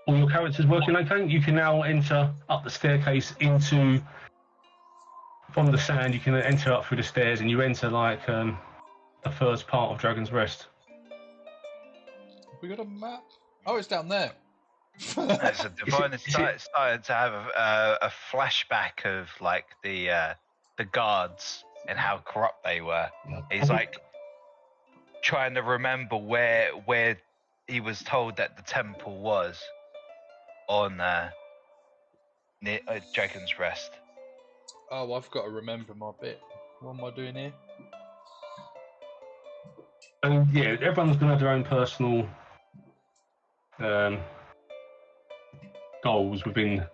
all your characters working okay? You can now enter up the staircase from the sand. You can enter up through the stairs, and you enter like the first part of Dragon's Rest. Have we got a map? Oh, it's down there. So Dewahn is starting to have a flashback of like the guards and how corrupt they were. He's like trying to remember where he was told that the temple was on near Dragon's Rest. Oh, I've got to remember my bit. What am I doing here? And yeah, everyone's going to have their own personal goals within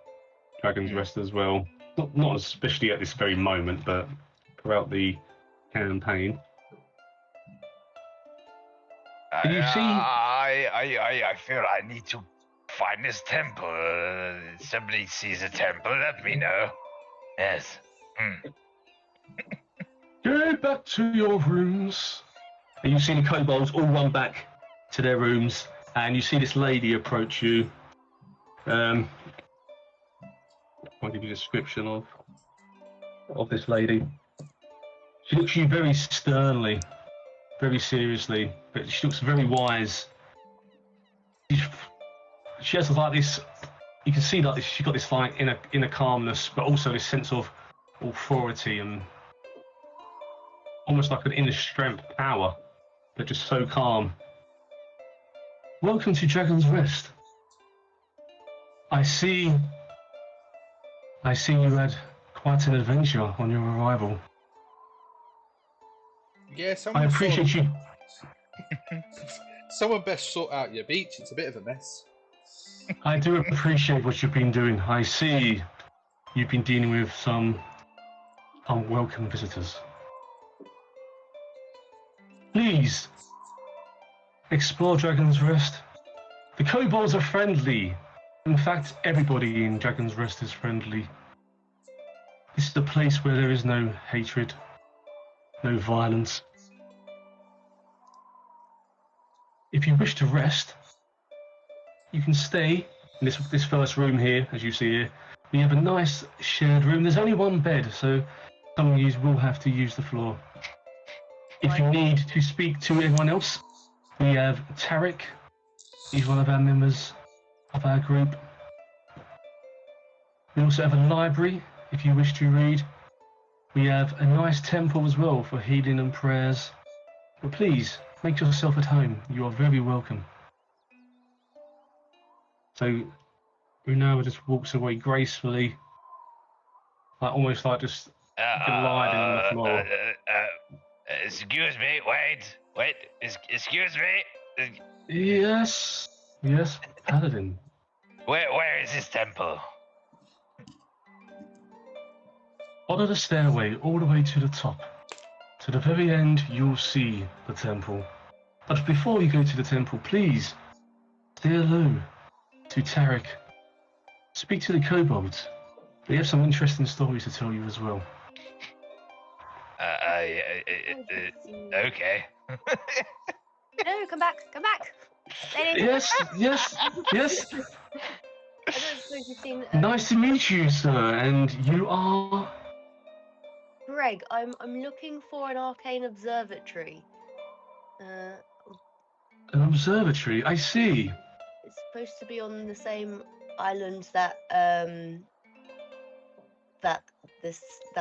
Dragon's Rest as well. Not especially at this very moment, but throughout the campaign. You see, I feel I need to find this temple. Somebody sees a temple, let me know. Yes. Go back to your rooms. And you see the kobolds all run back to their rooms, and you see this lady approach you. I'll give you a description of this lady. She looks at you very sternly, very seriously, but she looks very wise. She has like this. You can see like this. She's got this like inner calmness, but also this sense of authority and almost like an inner strength, power, but just so calm. Welcome to Dragon's Rest. I see you had quite an adventure on your arrival. Yeah, I appreciate you. Someone best sort out your beach. It's a bit of a mess. I do appreciate what you've been doing. I see you've been dealing with some unwelcome visitors. Please explore Dragon's Rest. The kobolds are friendly. In fact, everybody in Dragon's Rest is friendly. This is a place where there is no hatred, no violence. If you wish to rest, you can stay in this first room here, as you see here. We have a nice shared room. There's only one bed, so some of you will have to use the floor. If you need to speak to anyone else, we have Tarek. He's one of our members of our group. We also have a library if you wish to read. We have a nice temple as well for healing and prayers. But please, make yourself at home. You are very welcome. So Unawa just walks away gracefully, like almost like just gliding on the floor. Excuse me, wait, excuse me. Yes, Paladin. Where is this temple? Follow the stairway all the way to the top. To the very end, you'll see the temple. But before you go to the temple, please say hello to Tarek. Speak to the kobolds. They have some interesting stories to tell you as well. Okay. No, come back. Yes. I don't suppose you've seen. Nice to meet you, sir. And you are? Greg, I'm looking for an arcane observatory. An observatory. I see. It's supposed to be on the same island that that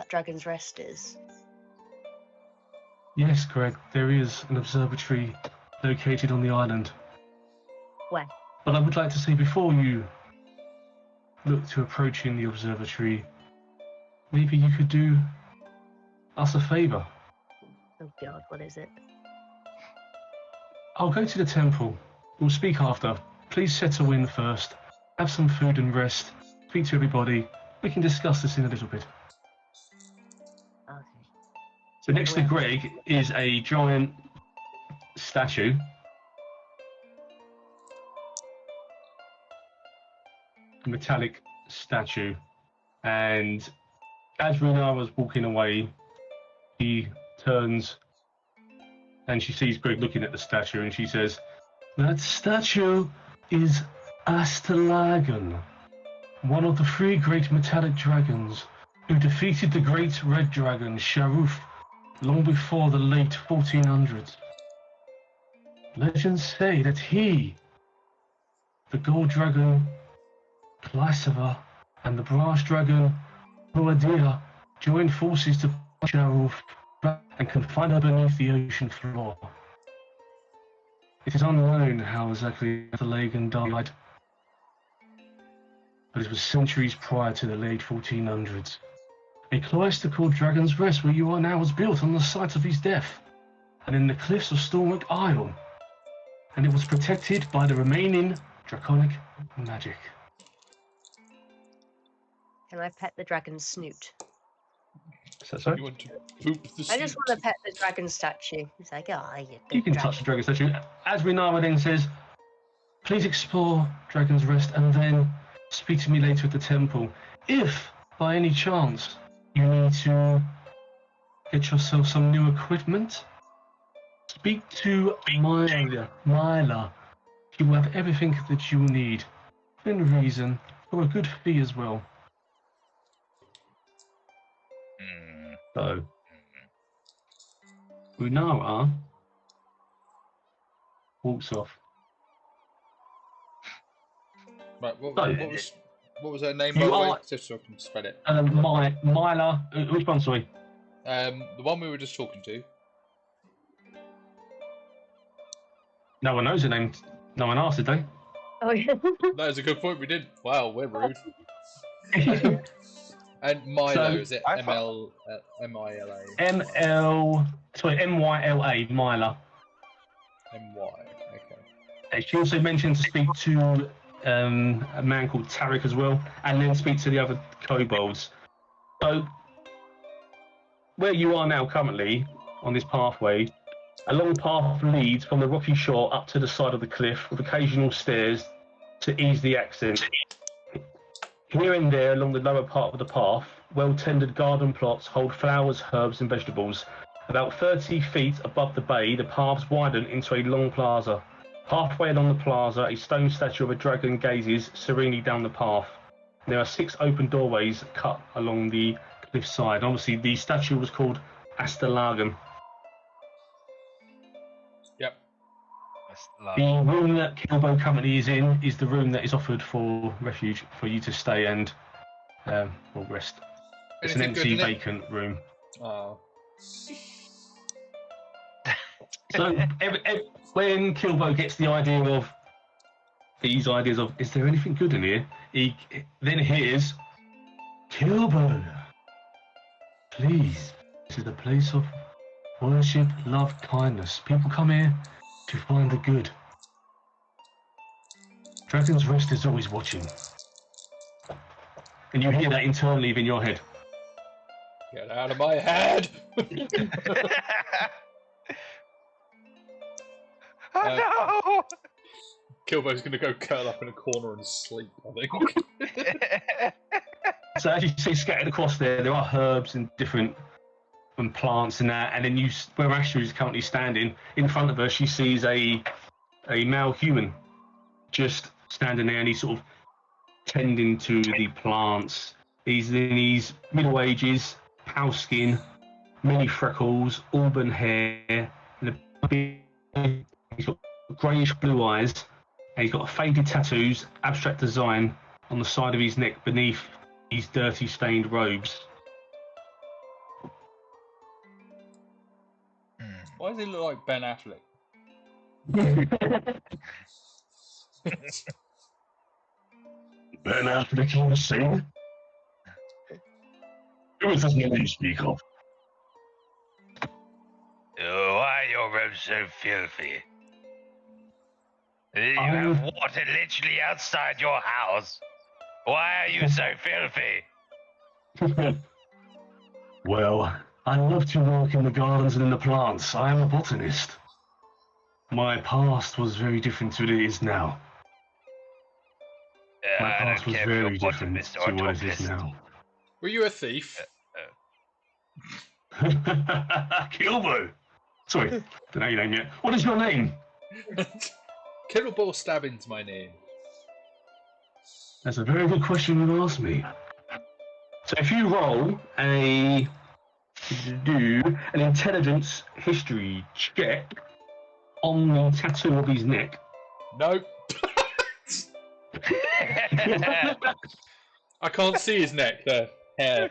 Dragon's Rest is. Yes, Greg. There is an observatory located on the island. Where? But I would like to say, before you look to approaching the observatory, maybe you could do us a favour. Oh God, what is it? I'll go to the temple. We'll speak after. Please settle in first. Have some food and rest. Speak to everybody. We can discuss this in a little bit. Okay. So next to Greg is a giant statue. A metallic statue. And as Runa was walking away, she turns and she sees Greg looking at the statue, and she says, "That statue is Astrid, one of the 3 great metallic dragons who defeated the great red dragon Sharuf long before the late 1400s. Legends say that he, the gold dragon Klysava, and the brass dragon Adeliia joined forces to fight Sharuf and confine her beneath the ocean floor. It is unknown how exactly Adeliia died, but it was centuries prior to the late 1400s. A cloister called Dragon's Rest, where you are now, was built on the site of his death, and in the cliffs of Stormwreck Isle, and it was protected by the remaining draconic magic. Can I pet the dragon's snoot? So? You want to poop the I just snoot? want to pet the dragon statue. It's like, oh, You can touch the dragon statue. As Renara then says, please explore Dragon's Rest and then speak to me later at the temple. If, by any chance, you need to get yourself some new equipment, speak to Myla. She will have everything that you need, within reason, for a good fee as well. So, Renara walks off. Right, what was her name, You by the way? are- Just so I can spell it. Myla, which one, sorry? The one we were just talking to. No one knows her name. No one asked, did they? Oh, yeah. That is a good point, we did. Wow, we're rude. And Milo, So, is it I M-I-L-A? M-Y-L-A, Myla. M-Y, okay. She also mentioned to speak to a man called Tarek as well, and then speak to the other kobolds. So, where you are now currently, on this pathway, a long path leads from the rocky shore up to the side of the cliff with occasional stairs to ease the accent. Here and there along the lower part of the path, well-tended garden plots hold flowers, herbs and vegetables. About 30 feet above the bay, the paths widen into a long plaza. Halfway along the plaza, a stone statue of a dragon gazes serenely down the path. There are 6 open doorways cut along the cliff side. Obviously, the statue was called Astrid. Yep. The room that Kilbo currently is in is the room that is offered for refuge for you to stay and rest. It's an Anything empty, good in it? vacant room. Oh. So when Kilbo gets the idea of these ideas of, is there anything good in here? He then hears, Kilbo, please, this is a place of worship, love, kindness. People come here to find the good. Dragon's Rest is always watching. And you hear that internally within your head. Get out of my head! Oh no! Kilbo's gonna go curl up in a corner and sleep, I think. So as you see scattered across there are herbs and different plants and that, and then where Astrid is currently standing, in front of her she sees a male human just standing there, and he's sort of tending to the plants. He's in his middle ages, pale skin, many freckles, auburn hair, and he's got greyish blue eyes, and he's got faded tattoos, abstract design on the side of his neck beneath these dirty stained robes. Why does he look like Ben Affleck? Ben Affleck on the scene? Who is this man you speak of? Oh, why are your robes so filthy? You have water literally outside your house. Why are you so filthy? Well, I love to work in the gardens and in the plants. I am a botanist. My past was very different to what it is now. My I past don't was care if you're very different botanist to or what it is topist. now. Were you a thief? Kilbo! Sorry, don't know your name yet. What is your name? Kilbo Stabbins, my name. That's a very good question you asked me. So if you roll an intelligence history check on the tattoo of his neck. Nope. I can't see his neck, the hair.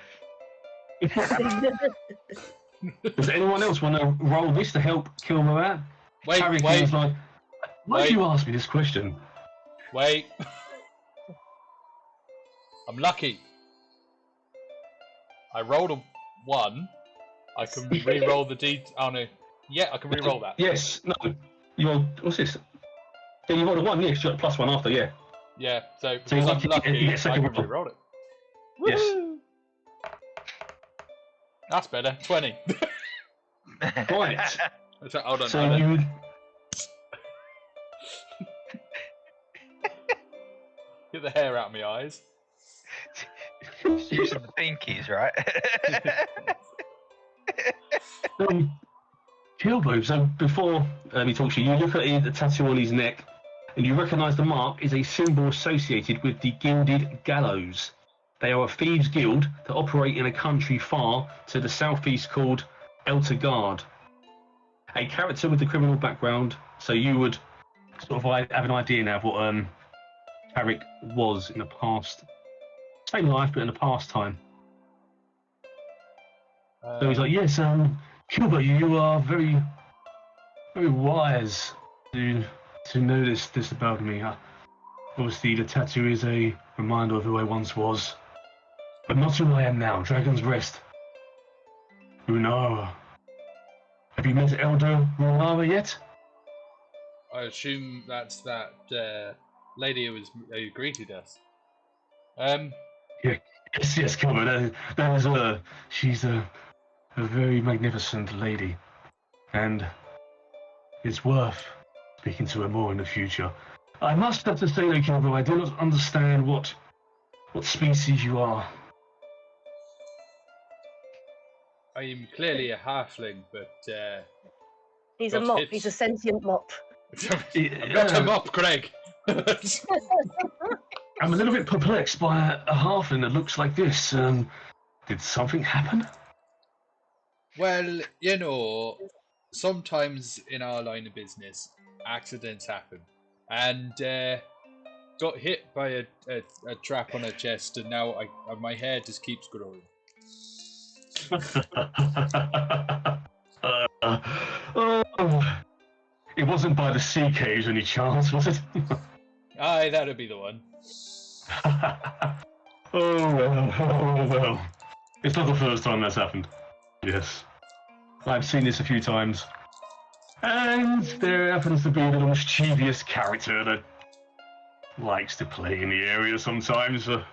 Does anyone else want to roll this to help Kilbo out? Wait. Like, why did you ask me this question? Wait. I'm lucky. I rolled a 1. I can re-roll the D. Oh no. Yeah, I can re-roll that. Yes. No. What's this? Yeah, you rolled a 1. Yes, you got a +1 after. Yeah. Yeah. So So because you I'm get lucky, I second can roll. re-roll it. Yes. Woohoo! That's better. 20. Right. So, hold on. So hold on. you. Get the hair out of my eyes. Using the pinkies, right? Kilbo, so before he talks to you, you look at the tattoo on his neck and you recognise the mark is a symbol associated with the Gilded Gallows. They are a thieves' guild that operate in a country far to the southeast called Eltergard. A character with a criminal background, so you would sort of have an idea now of what Tarek was in the past. Same life, but in the past time. So he's like, yes, Kilbo, you are very, very wise to know this about me. Obviously, the tattoo is a reminder of who I once was, but not who I am now. Dragon's Rest. Runara. Have you met Elder Runara yet? I assume that's that lady who greeted us. Yes, Kilbo. That is her. She's a very magnificent lady, and it's worth speaking to her more in the future. I must have to say, though, Kilbo, I do not understand what species you are. I am clearly a halfling, but He's a got mop. hits. He's a sentient mop. I've got him up, Craig. I'm a little bit perplexed by a halfling that looks like this. Did something happen? Well, you know, sometimes in our line of business, accidents happen, and got hit by a trap on her chest, and now my hair just keeps growing. It wasn't by the sea caves, any chance, was it? Aye, that'd be the one. Oh well. It's not the first time that's happened. Yes. I've seen this a few times. And there happens to be a little mischievous character that likes to play in the area sometimes. Are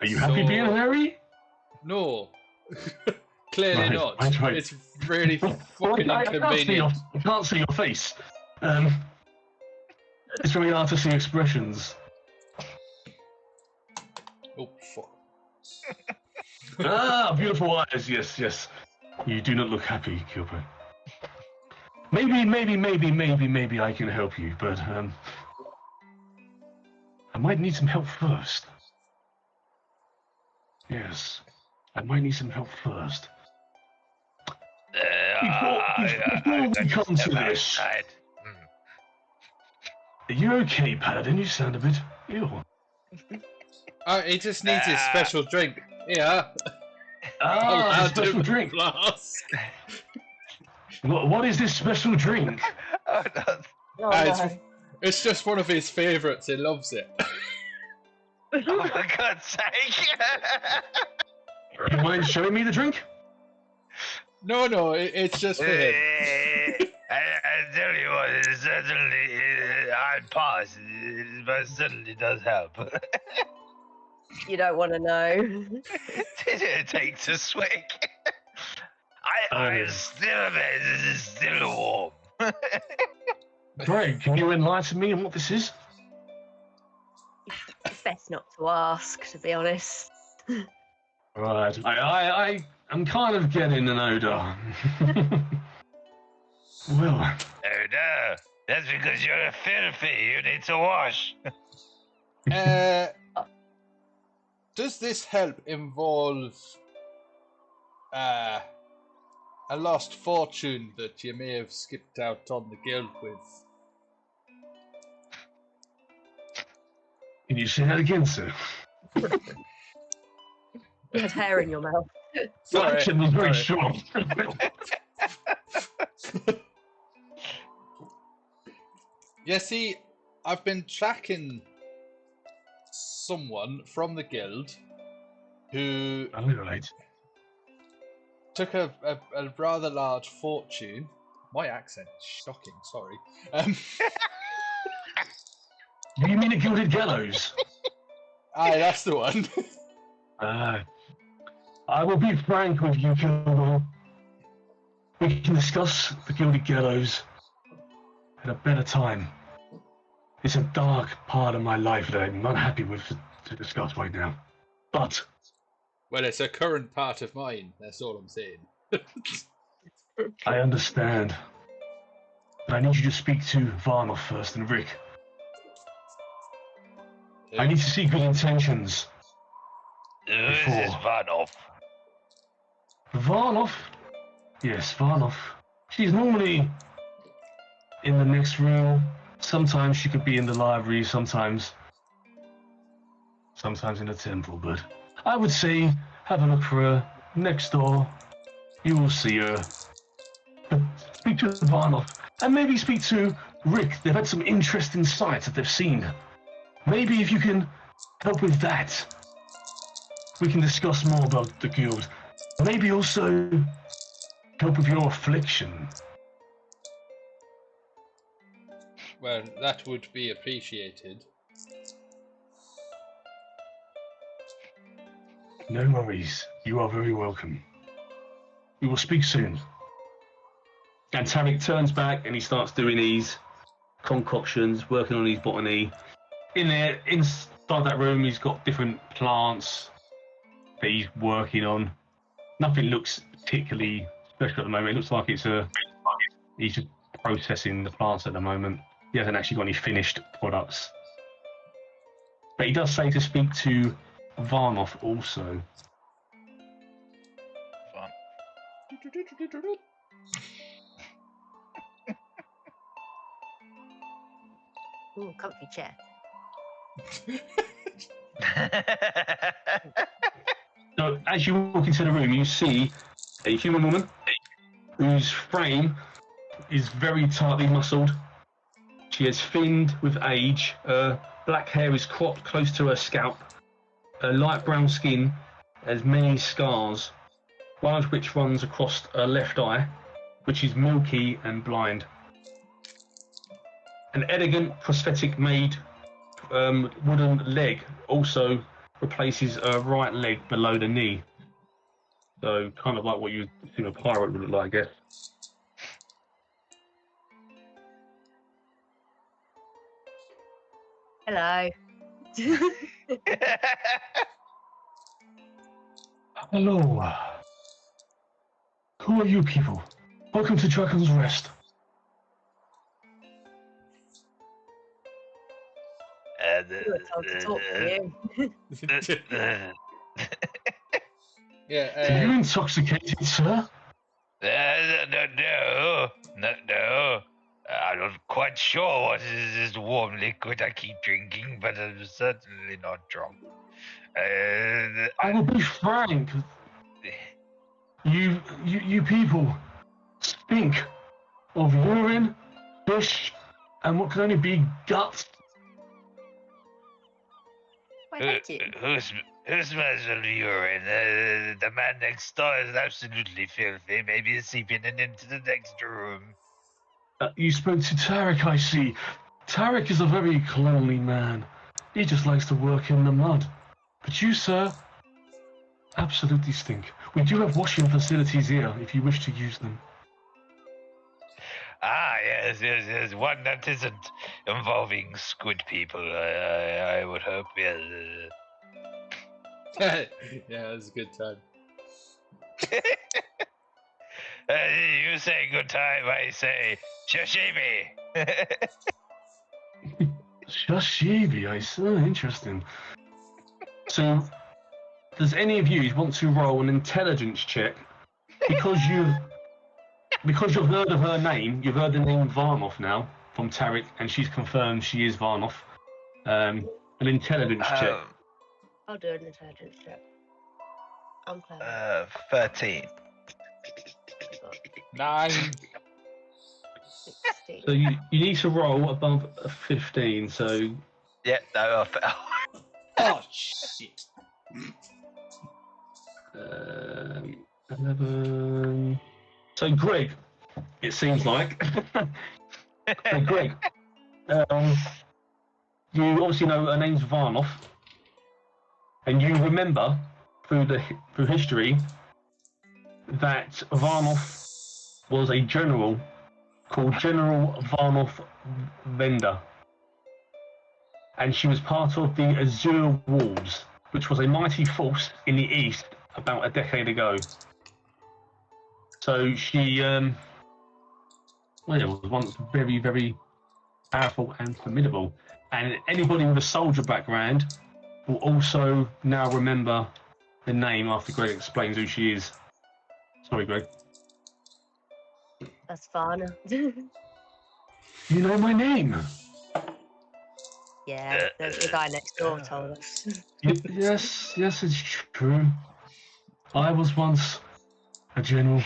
you happy being Harry? No. Clearly not. Right. It's really fucking inconvenient. I can't see your face. It's very hard to see expressions. Oh, fuck. Beautiful eyes. Yes. You do not look happy, Kilbo. Maybe I can help you, but I might need some help first. Yes, I might need some help first. Before we come to this, are you okay, Paladin? You sound a bit ill. He just needs his special drink. Yeah. Special drink. Flask. What is this special drink? Oh, no. Oh, no. It's just one of his favourites. He loves it. Oh, for God's sake! You mind showing me the drink? No, it's just for him. I tell you what, it certainly, I pass, but certainly does help. You don't want to know. It takes a swig. I'm still warm. Greg, can you enlighten me on what this is? It's best not to ask, to be honest. Right, I'm kind of getting an odour. Well, Odor? That's because you're filthy. You need to wash. Does this help involve a lost fortune that you may have skipped out on the guild with? Can you say that again, sir? You had hair in your mouth. The Sorry, accent was very sorry. strong. Yeah, see, I've been tracking someone from the guild who I'm right. took a rather large fortune. My accent is shocking, sorry. Do you mean the Gilded Gallows? Aye, that's the one. I will be frank with you, Kilbo. We can discuss the Gilded Gallows at a better time. It's a dark part of my life that I'm not happy with to discuss right now. But Well, it's a current part of mine, that's all I'm saying. I understand. But I need you to speak to Varnoff first and Rick. I need to see good intentions. Who is this Varnoff? Varnoff? Yes, Varnoff. She's normally in the next room. Sometimes she could be in the library, sometimes in the temple, but I would say have a look for her next door. You will see her. But speak to Varnoff, and maybe speak to Rick. They've had some interesting sights that they've seen. Maybe if you can help with that, we can discuss more about the guild. Maybe also help with your affliction. Well, that would be appreciated. No worries. You are very welcome. We will speak soon. And Tarek turns back and he starts doing these concoctions, working on his botany. In there, inside that room, he's got different plants that he's working on. Nothing looks particularly special at the moment. It looks like he's just processing the plants at the moment. He hasn't actually got any finished products. But he does say to speak to Varnoff also. Fun. Ooh, comfy chair. So as you walk into the room, you see a human woman whose frame is very tightly muscled. She has thinned with age. Black hair is cropped close to her scalp. Her light brown skin has many scars, one of which runs across her left eye, which is milky and blind. An elegant prosthetic made wooden leg also replaces her right leg below the knee. So kind of like what you assume a pirate would look like, I guess. Hello. Hello. Who are you people? Welcome to Dragon's Rest. You were told to talk to you. Yeah, Are you intoxicated, sir? No. I'm not quite sure what is this warm liquid I keep drinking, but I'm certainly not drunk. I will be frank. You people stink of urine, fish, and what can only be guts. Why, thank you. Who smells of urine? The man next door is absolutely filthy. Maybe he's seeping it into the next room. You spoke to Tarek, I see. Tarek is a very cleanly man. He just likes to work in the mud. But you, sir, absolutely stink. We do have washing facilities here if you wish to use them. Ah, yes. One that isn't involving squid people, I would hope. Yes. yeah, it was a good time. You say good time, I say sashimi. Sashimi, I see. Interesting. So, does any of you want to roll an intelligence check? Because you've heard of her name, you've heard the name Varnoff now from Tarek, and she's confirmed she is Varnoff. An intelligence check. I'll do an intelligence check. I'm clever. 13. 9. 16. So you need to roll above a 15. So Yeah, no, I fell. Oh, shit. 11. So Greg, it seems like. So Greg, you obviously know her name's Varnoff, and you remember through history that Varnoff was a general called General Varnoff Venda, and she was part of the Azure Wolves, which was a mighty force in the east about a decade ago. So she was once very, very powerful and formidable. And anybody with a soldier background will also now remember the name after Greg explains who she is. Sorry, Greg. That's Varna. You know my name? Yeah, the guy next door told us. Yes, it's true. I was once a general.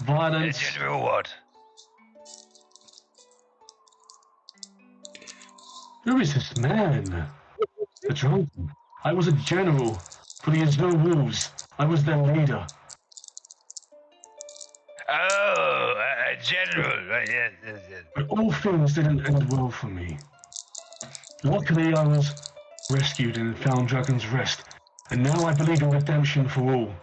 Violence. General what? Who is this man? The drunken. I was a general for the Azure Wolves. I was their leader. Oh, a general. Yes. But all things didn't end well for me. Luckily, I was rescued and found Dragon's Rest, and now I believe in redemption for all.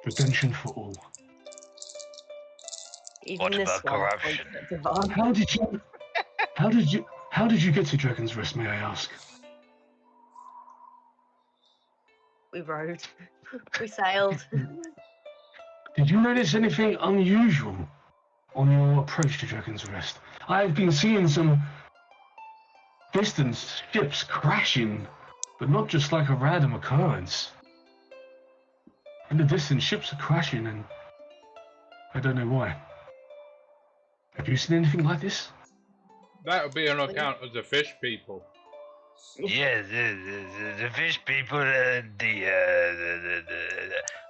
Redemption for all. Even What this about one corruption? points at Varna. How did you get to Dragon's Rest, may I ask? We rode. We sailed. Did you notice anything unusual on your approach to Dragon's Rest? I have been seeing some distant ships crashing, but not just like a random occurrence. In the distance, ships are crashing, and I don't know why. Have you seen anything like this? That would be on account of the fish people. Yes, the fish people and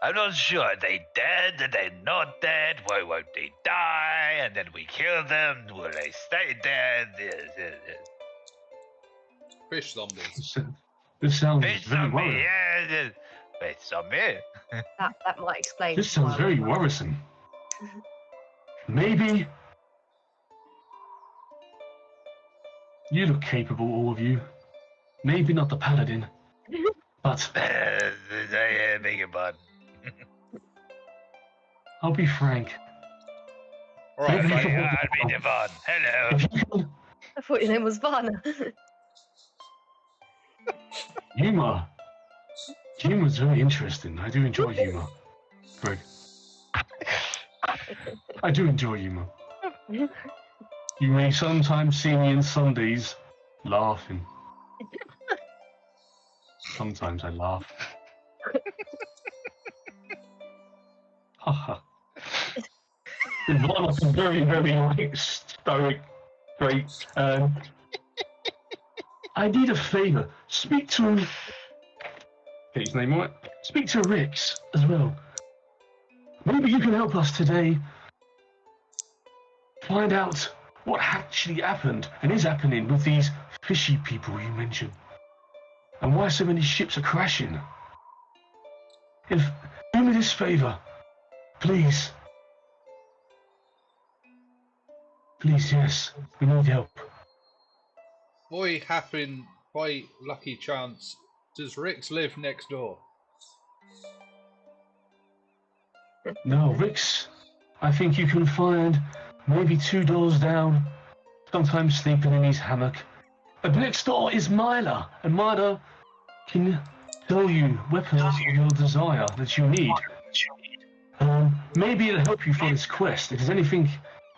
I'm not sure. Are they dead? Are they not dead? Why won't they die? And then we kill them. Will they stay dead? Yes. Fish zombies. This sounds Fish very zombie, worrisome. yes. Fish zombie. That might explain. This sounds why very we- worrisome. Maybe you look capable, all of you. Maybe not the paladin, but I beg your pardon. I'll be frank. Alright, Maybe- fine. I'll be Dewahn. Hello. If you can, I thought your name was Varna. humor's very interesting. I do enjoy humor, Greg. I do enjoy humor. You may sometimes see me in Sundays laughing. Sometimes I laugh. Haha. Varnoff is very, very like stoic. Great. I need a favour. Speak to get his name right. Speak to Rix as well. Maybe you can help us today find out what actually happened and is happening with these fishy people you mentioned, and why so many ships are crashing. Do me this favour, please. Please, yes, we need help. By lucky chance, does Rix live next door? No, Rix, I think you can find maybe 2 doors down, sometimes sleeping in his hammock. But next door is Myla, and Myla can sell you weapons of your desire that you need. Maybe it'll help you for this quest. If there's anything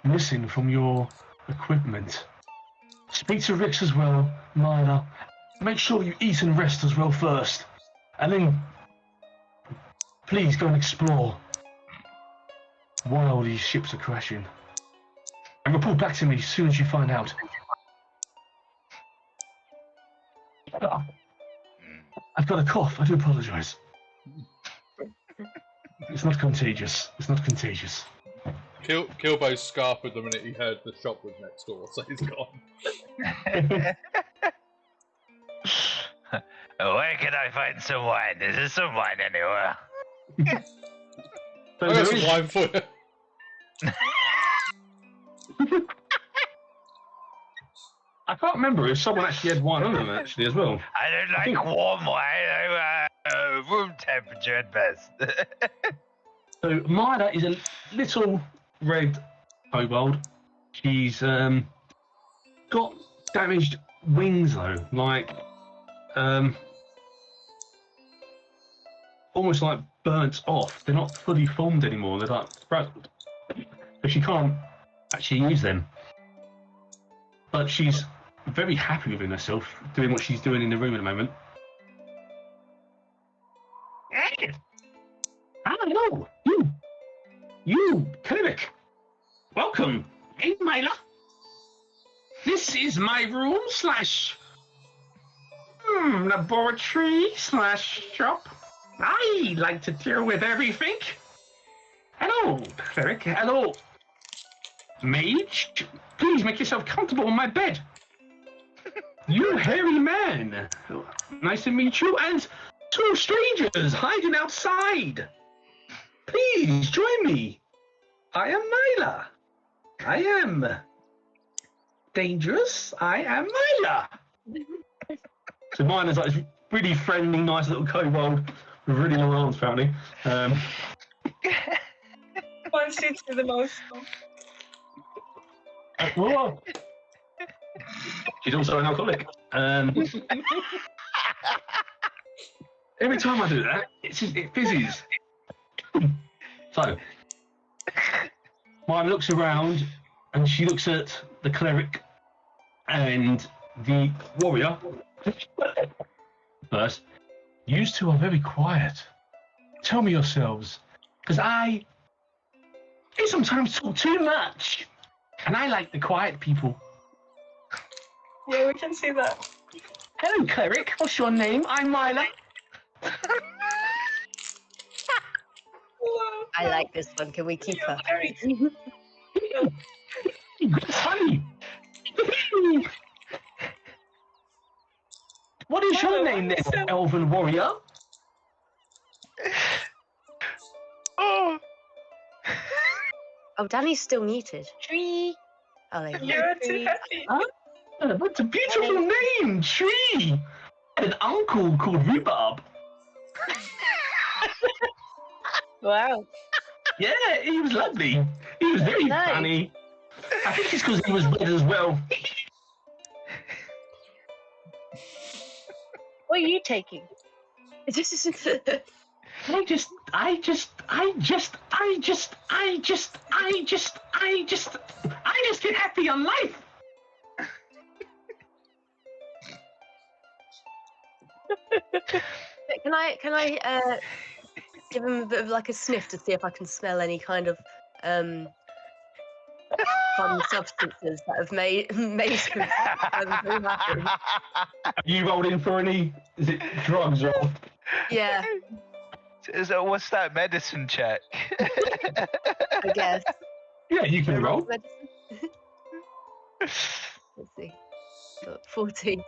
missing from your equipment, speak to Rix as well, Myla. Make sure you eat and rest as well first, and then please go and explore while these ships are crashing. And report back to me as soon as you find out. I've got a cough. I do apologise. It's not contagious. It's not contagious. Kilbo scarpered the minute he heard the shop was next door, so he's gone. Where can I find some wine? Is there some wine anywhere? I got some wine for you. I can't remember if someone actually had wine on them actually as well. I don't like warm wine. Room temperature at best. So Myla is a little red kobold. She's got damaged wings though, like almost like burnt off. They're not fully formed anymore. They're like frazzled, so she can't actually use them. But she's very happy within herself, doing what she's doing in the room at the moment. Hello, you, cleric. Welcome. Hey, Myla. This is my room / laboratory / shop. I like to deal with everything. Hello, cleric. Hello, mage. Please make yourself comfortable on my bed. You hairy man. Nice to meet you. And 2 strangers hiding outside. Please join me. I am Myla. I am dangerous. I am Myla. So mine is like this really friendly, nice little kobold with really long arms, apparently. One suits me the most. Whoa. She's also an alcoholic. Every time I do that, it fizzes. So, mine looks around and she looks at the cleric and the warrior. First, you two are very quiet. Tell me yourselves, because I sometimes talk too much, and I like the quiet people. Yeah, we can see that. Hello, cleric. What's your name? I'm Myla. I like this one. Can we keep her? Honey. What is your name then, elven warrior? Oh. Oh, Danny's still muted. Tree. Oh, there you go. You're too happy. Oh, that's a beautiful name, Tree. An uncle called Rhubarb. Wow. Yeah, he was lovely. He was very Nice. funny. I think it's because he was red as well. What are you taking? This is I just get happy on life. Can I give him a bit of like a sniff to see if I can smell any kind of fun substances that have made him very happy? You rolled in for any? Is it drugs or? Yeah, What's that medicine check? I guess. Yeah, you can roll. Let's see. Got 14.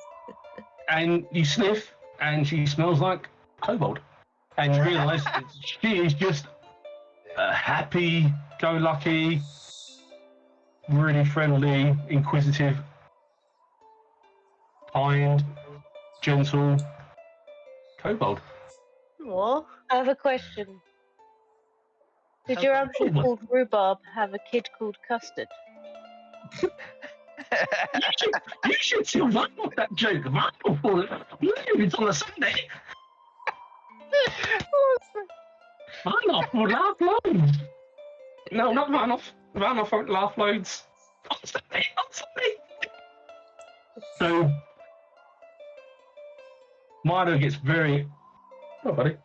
And you sniff, and she smells like kobold. And you realise that she is just a happy-go-lucky, really friendly, inquisitive, kind, gentle kobold. What? I have a question. Did your uncle called Rhubarb have a kid called Custard? You should still laugh at that joke. It's on a Sunday. Run-off will laugh loads. No, not run-off. Run-off won't laugh loads. Constantly. So, Milo gets very... Oh, buddy.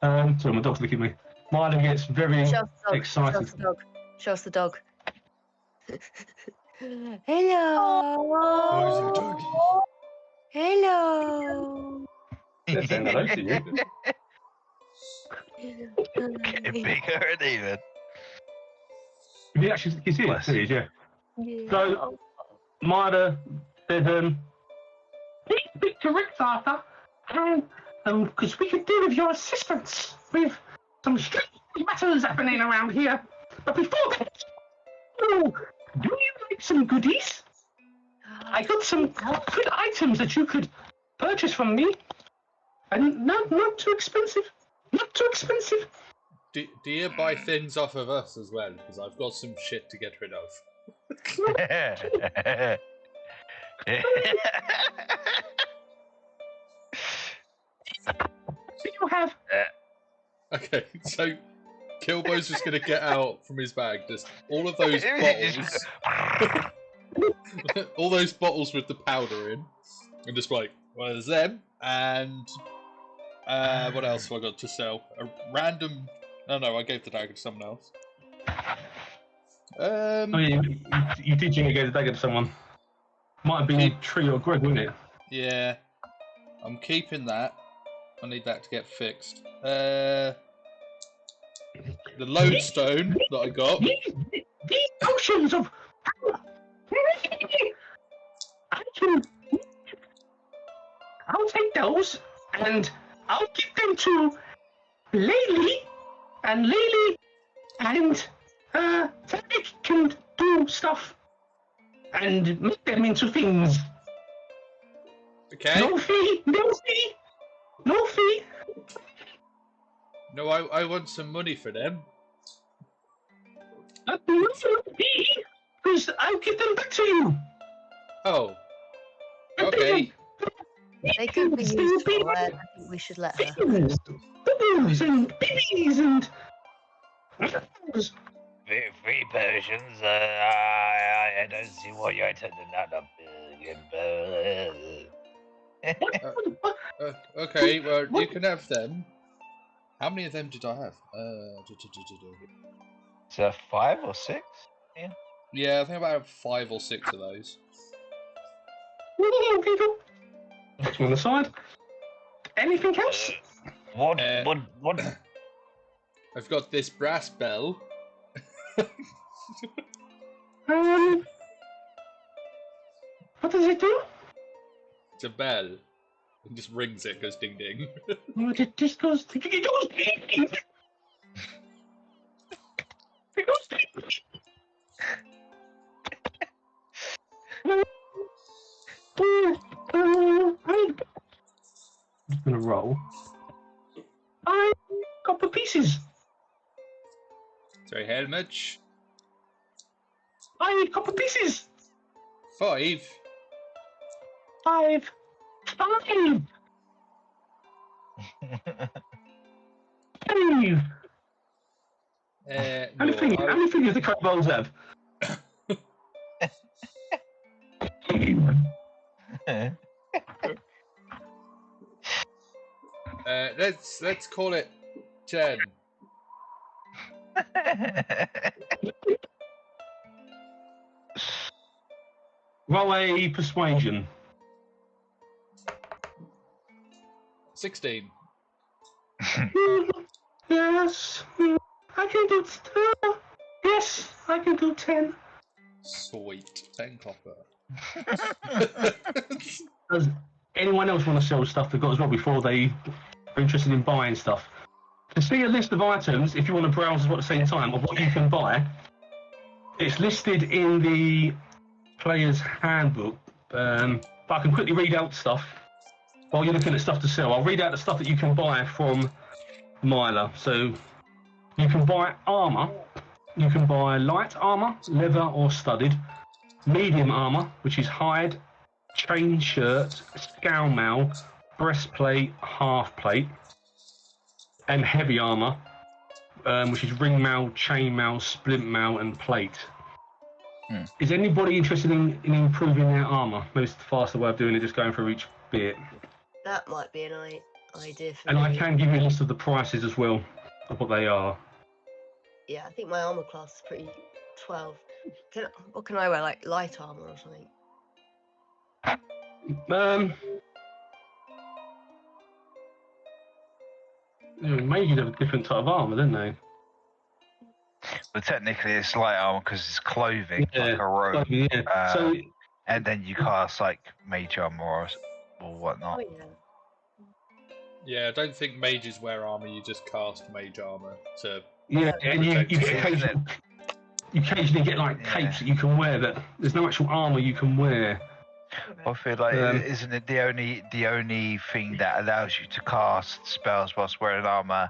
Sorry, my dog's looking at me. Milo gets very excited. Show us the dog. Hello. Where's the doggy? Hello. They're saying hello to you. Getting bigger and even. You actually can see it. There he is, yeah. Yeah. So, Milo said, please speak to Rick Arthur, and because we could do with your assistance with some strange matters happening around here. But before that, do you like some goodies? I got some good items that you could purchase from me, and not too expensive. Not too expensive. Do you buy things off of us as well? Because I've got some shit to get rid of. Do you have? Okay, so Kilbo's just gonna get out from his bag just all of those bottles, all those bottles with the powder in, and just like, well, there's them, and what else have I got to sell? A random. Oh no, I gave the dagger to someone else. Oh yeah, you did go the dagger to someone. Might have been Tree or Greg, wouldn't it? Yeah, I'm keeping that. I need that to get fixed. The lodestone that I got. These potions of I'll take those and I'll give them to Laylee, and Laylee and Teddy can do stuff and make them into things. Okay. No fee, no fee, no fee. No, I want some money for them. No fee, because I'll give them back to you. Oh. Okay. They could be used for I think we should let her. Bubbles and babies and... Free potions, I don't see why you're turning that up. Okay, well, you can have them. How many of them did I have? So 5 or 6? Yeah, I think about 5 or 6 of those. That's on the side. Anything else? What? I've got this brass bell. What does it do? It's a bell. It just rings it, goes ding ding. It just goes ding ding. It goes ding ding. I'm just gonna roll. I got the pieces. Sorry, how much? I got the pieces. 5. 5. 5. 5. How many fingers do crocodiles have? Let's call it 10. Roll a persuasion. 16. Yes, I can do. Yes, I can do 10. Sweet. 10 copper. Does anyone else want to sell stuff they've got as well before they are interested in buying stuff? To see a list of items, if you want to browse as well at the same time, of what you can buy, it's listed in the player's handbook. But I can quickly read out stuff while you're looking at stuff to sell. I'll read out the stuff that you can buy from Myla. So you can buy armour. You can buy light armour, leather or studded. Medium armour, which is hide, chain shirt, scowl mail, breastplate, half plate. and heavy armor, which is ring mail, chain mail, splint mail, and plate. Is anybody interested in improving their armor? Maybe it's the faster way of doing it, just going through each bit. That might be an idea for And me. I can give you a list of the prices as well, of what they are. Yeah, I think my armor class is pretty 12. What can I wear? Like light armor or something? Mages have a different type of armor, don't they? But technically, it's light armor because it's clothing, like a robe. So, and then you cast like mage armor or whatnot. Oh yeah. Yeah, I don't think mages wear armor. You just cast mage armor to. Yeah, and you yourself. occasionally get like capes that you can wear. That there's no actual armor you can wear. I feel like isn't it the only thing that allows you to cast spells whilst wearing armor?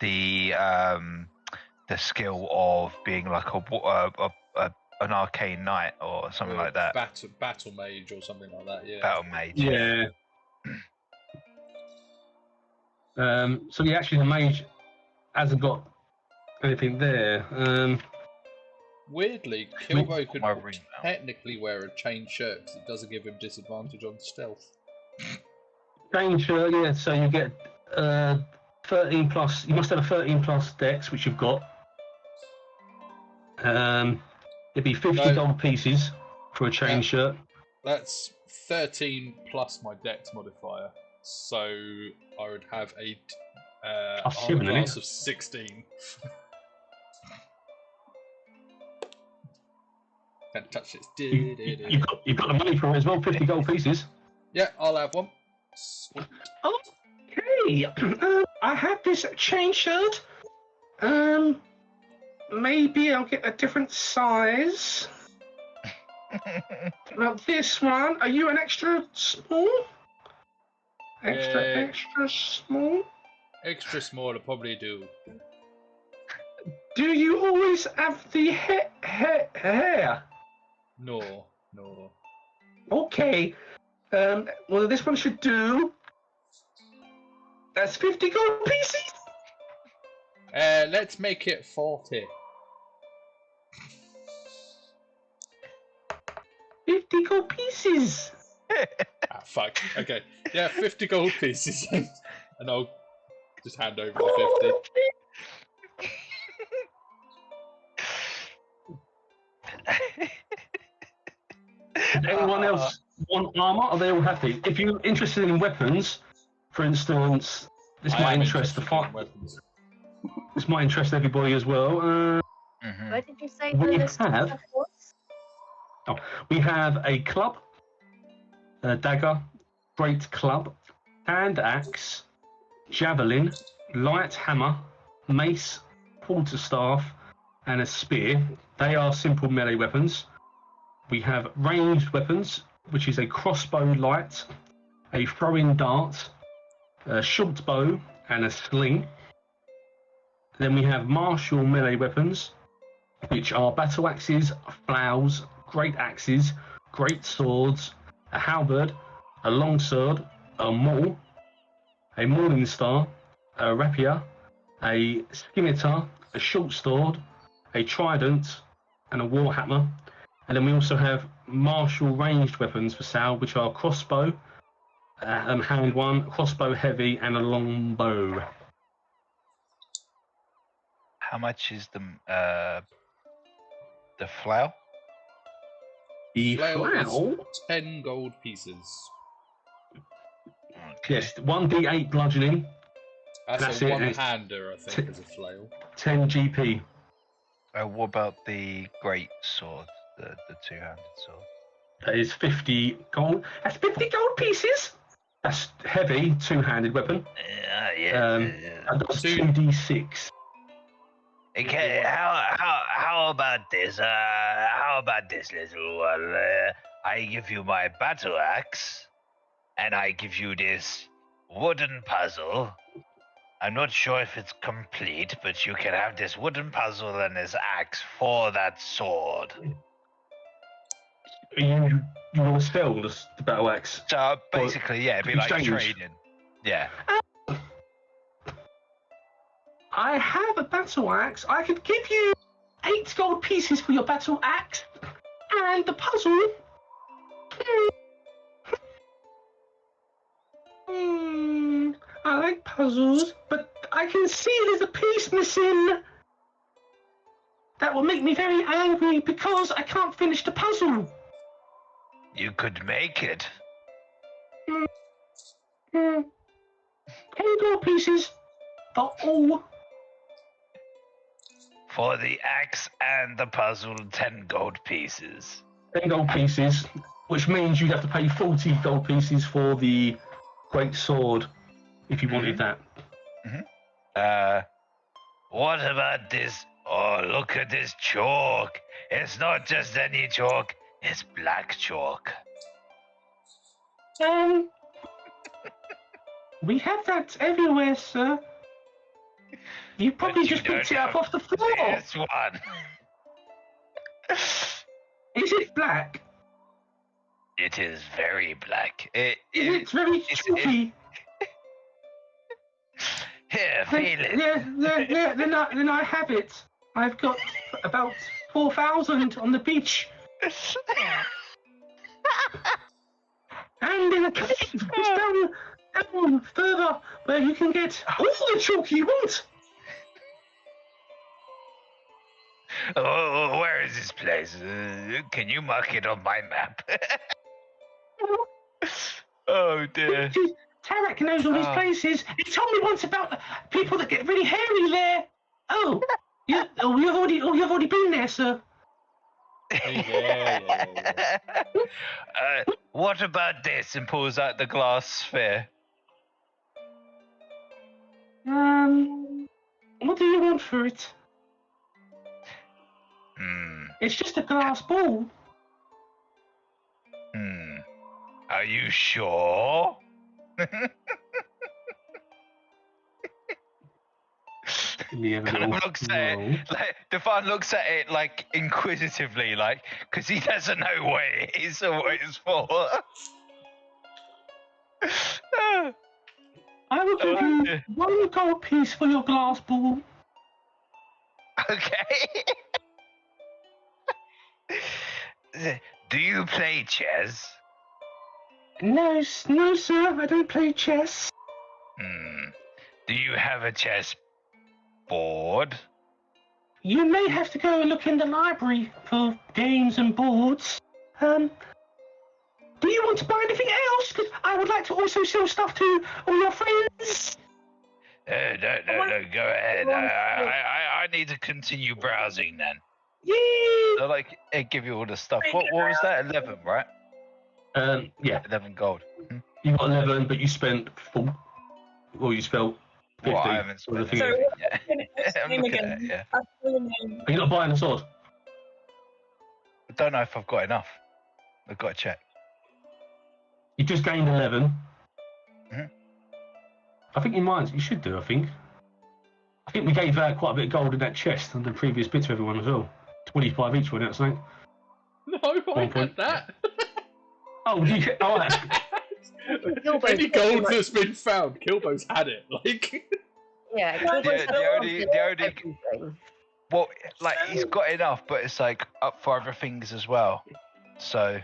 The skill of being like an arcane knight or something like that. Battle mage or something like that. Yeah. Battle mage. Yeah. So actually the mage hasn't got anything there. Weirdly, Kilbo could technically wear a chain shirt because it doesn't give him disadvantage on stealth. Chain shirt, yeah. So you get 13 plus. You must have a 13 plus dex, which you've got. It'd be 50 gold pieces for a chain shirt. That's 13 plus my dex modifier, so I would have a armor class of 16. Can't touch it. You've got the money for it as well. 50 gold pieces. Yeah, I'll have one. Sweet. Okay, I have this chain shirt. Maybe I'll get a different size. Now this one, are you an extra small? Extra small? Extra small, I probably do. Do you always have the hair? No. Okay. Well, this one should do. That's 50 gold pieces. Let's make it 40. 50 gold pieces. Fuck. Okay. Yeah, 50 gold pieces. And I'll just hand over the 50. Does anyone else want armor? Are they all happy? If you're interested in weapons, for instance, this might interest the fight. This might interest everybody as well. Where did you say we the stuff was? We have a club, a dagger, great club, hand axe, javelin, light hammer, mace, quarterstaff, and a spear. They are simple melee weapons. We have ranged weapons, which is a crossbow light, a throwing dart, a short bow, and a sling. Then we have martial melee weapons, which are battle axes, flails, great axes, great swords, a halberd, a longsword, a maul, a morning star, a rapier, a scimitar, a short sword, a trident, and a war hammer. And then we also have martial ranged weapons for sale, which are crossbow, hand one, crossbow heavy, and a long bow. How much is the flail? The flail? 10 gold pieces. Yes, 1d8 bludgeoning. That's a one-hander, I think, as a flail. 10 GP. What about the great sword, the two-handed sword? That is 50 gold. That's 50 gold pieces. That's heavy, two-handed weapon. And that's 2d6. Okay, how about this? How about this, little one? I give you my battle axe, and I give you this wooden puzzle. I'm not sure if it's complete, but you can have this wooden puzzle and this axe for that sword. You want to sell the battle axe? So basically, yeah, it'd be like trading. Yeah. I have a battle axe. I could give you 8 gold pieces for your battle axe and the puzzle. I like puzzles, but I can see there's a piece missing. That will make me very angry because I can't finish the puzzle. You could make it. 10 gold pieces for all. For the axe and the puzzle, 10 gold pieces. 10 gold pieces, which means you'd have to pay 40 gold pieces for the great sword if you wanted that. What about this? Oh, look at this chalk. It's not just any chalk, it's black chalk. We have that everywhere, sir. You probably just picked it up off the floor. This one. Is it black? It is very black. It's very chalky. Here, feel it. Yeah, then I have it. I've got about 4,000 on the beach. And in a cave just down further where you can get all the chalk you want. Oh, where is this place? Can you mark it on my map? Oh dear. Tarek knows all these places. He told me once about the people that get really hairy there. Oh, yeah. Oh, you've already been there, sir. Yeah. What about this? And pulls out the glass sphere. What do you want for it? It's just a glass ball. Are you sure? Kind of looks at it, like Dewahn looks at it like inquisitively, like because he doesn't know what it is or what it's for. I will give you 1 gold piece for your glass ball. Okay. Do you play chess? No, sir, I don't play chess. Do you have a chess board? You may have to go and look in the library for games and boards. Do you want to buy anything else? Because I would like to also sell stuff to all your friends. No, go ahead. I need to continue browsing then. Yeah. So, like, it give you all the stuff. What was that? 11, right? Yeah. 11 gold. You got 11, but you spent 4. Well, you spent 50. Well, I haven't spent anything. anything yet. I'm looking at it, yeah. Are you not buying a sword? I don't know if I've got enough. I've got to check. You just gained 11. Mhm. I think you might. You should do, I think. I think we gave quite a bit of gold in that chest on the previous bit to everyone as well. 25 each, wasn't it, something? No, I had that. Oh, did you? Oh, Any gold that's been found, Kilbo's had it. Like, Yeah, The only well, like he's got enough, but it's like up for other things as well. So,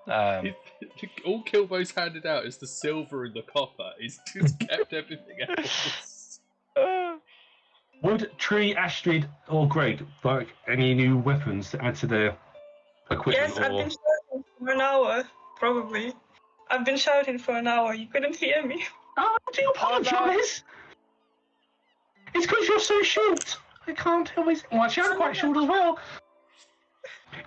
all Kilbo's handed out is the silver and the copper. He's just kept everything else. Would Tree, Astrid, or Greg like any new weapons to add to their equipment? Yes, I've been shouting for an hour, probably. I've been shouting for an hour, you couldn't hear me. Oh, do you apologise? It's because you're so short. I can't always. Well, actually, I'm quite short as well.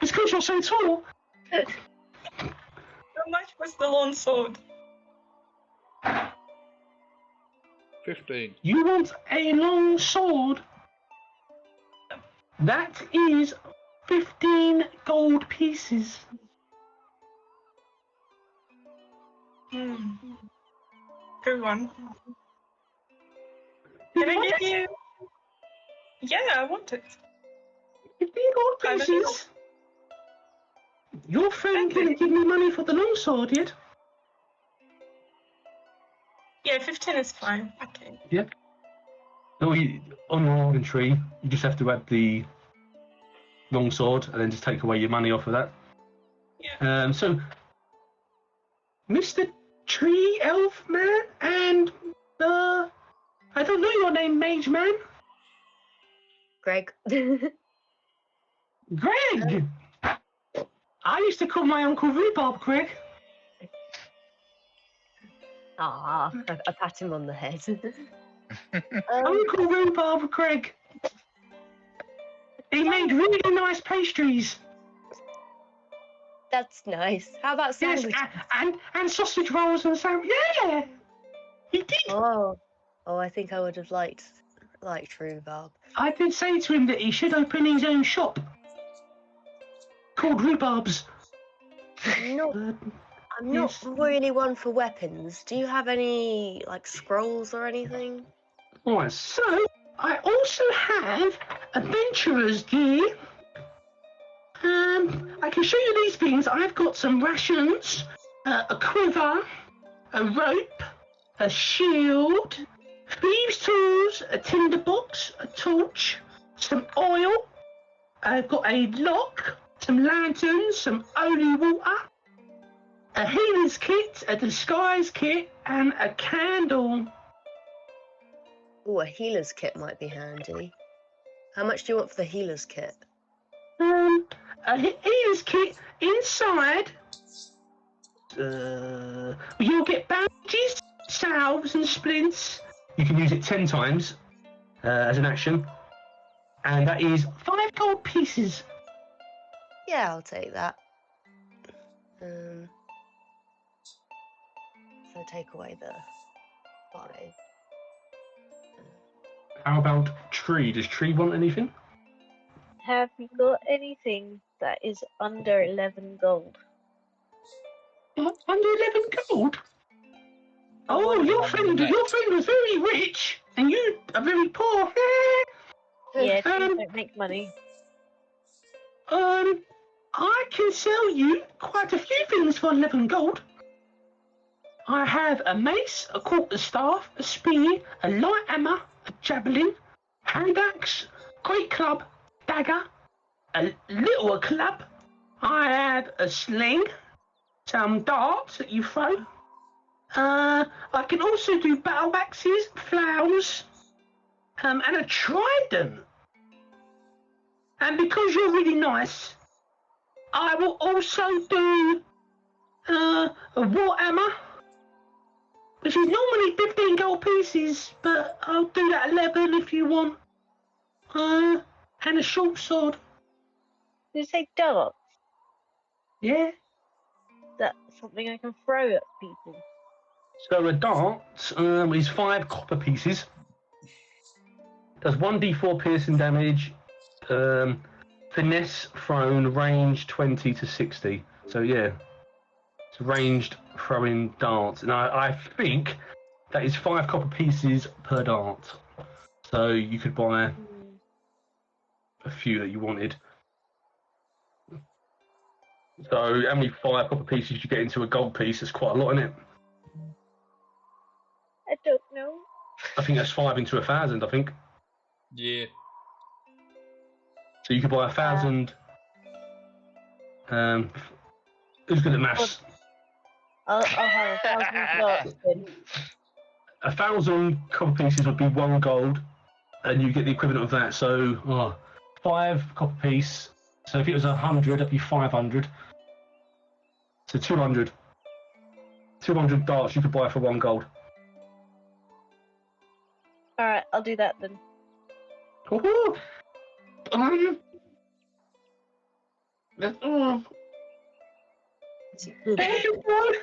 It's because you're so tall. How much was the long sword? 15. You want a long sword? That is 15 gold pieces. Good one. Can I give you? Yeah, I want it. 15 gold pieces? Your friend didn't give me money for the long sword yet. Yeah, 15 is fine. Okay. Yep. No, on your inventory, you just have to add the long sword and then just take away your money off of that. Yeah. So, Mr. Tree Elf Man and I don't know your name, Mage Man. Greg. Greg. I used to call my uncle Rhubarb Greg. Ah, I pat him on the head. Uncle Rhubarb Greg. He made really nice pastries. That's nice. How about sandwiches? Yes, and sausage rolls and so. Yeah, he did. Oh, I think I would have liked rhubarb. I did say to him that he should open his own shop called Rhubarb's. I'm not really one for weapons. Do you have any like scrolls or anything? Right, so I also have adventurer's gear. I can show you these things. I've got some rations, a quiver, a rope, a shield, thieves' tools, a tinderbox, a torch, some oil. I've got a lock, some lanterns, some holy water, a healer's kit, a disguise kit, and a candle. Oh, a healer's kit might be handy. How much do you want for the healer's kit? A healer's kit inside. You'll get bandages, salves, and splints. You can use it 10 times as an action, and that is 5 gold pieces. Yeah, I'll take that. So take away the 5. How about Tree? Does Tree want anything? Have you got anything that is under 11 gold? Under 11 gold? Oh, your friend was very rich, and you are very poor. Yeah, trees don't make money. I can sell you quite a few things for 11 gold. I have a mace, a quarterstaff, a spear, a light hammer, a javelin, hand axe, great club, dagger, a little club. I have a sling, some darts that you throw. I can also do battle axes, flails, and a trident. And because you're really nice, I will also do a warhammer, which is normally 15 gold pieces, but I'll do that 11 if you want. And a short sword. Did you say darts? Yeah. That's something I can throw at people. So a dart is 5 copper pieces. Does 1d4 piercing damage. Finesse thrown, range 20 to 60. So yeah, it's ranged throwing darts. And I think that is 5 copper pieces per dart. So you could buy a few that you wanted. So how many 5 copper pieces you get into a gold piece? That's quite a lot, isn't it? I don't know. I think that's 5 into 1,000, I think. Yeah. So you could buy 1,000. Who's good at maths? I'll have 1,000 darts then. 1,000 copper pieces would be 1 gold, and you get the equivalent of that. So 5 copper piece. So if it was 100, that'd be 500. So 200. 200 darts you could buy for 1 gold. Alright, I'll do that then. Woohoo! Everyone,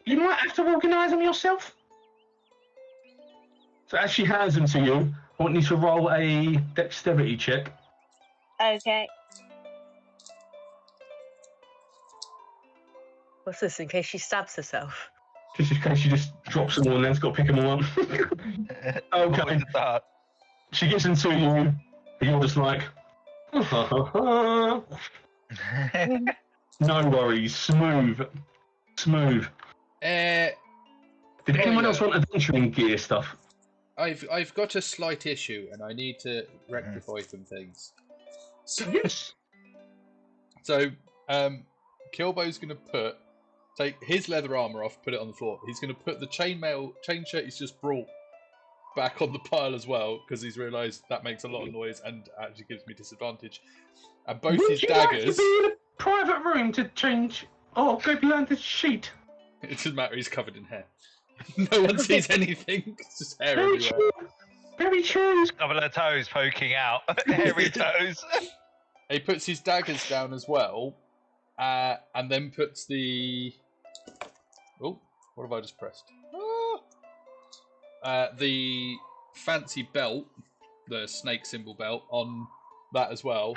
you might have to organise them yourself. So as she hands them to you, I want you to roll a dexterity check. Okay. What's this, in case she stabs herself? Just in case she just drops them all and then's got to pick them all up. Okay. She gives them to you, and you're just like, no worries, smooth. Did anyone else want adventuring gear stuff? I've got a slight issue, and I need to rectify some things. So, Yes. So, Kilbo's going to take his leather armor off, put it on the floor. He's going to put the chain shirt he's just brought back on the pile as well, because he's realised that makes a lot of noise and actually gives me disadvantage. And both his daggers. Like to be in a private room to change. Oh, go behind the sheet. It doesn't matter. He's covered in hair. No one sees anything. It's just hair Very everywhere. true. Very true. A couple of toes poking out. Hairy toes. He puts his daggers down as well, and then puts the. Oh, what have I just pressed? The fancy belt, the snake symbol belt, on that as well,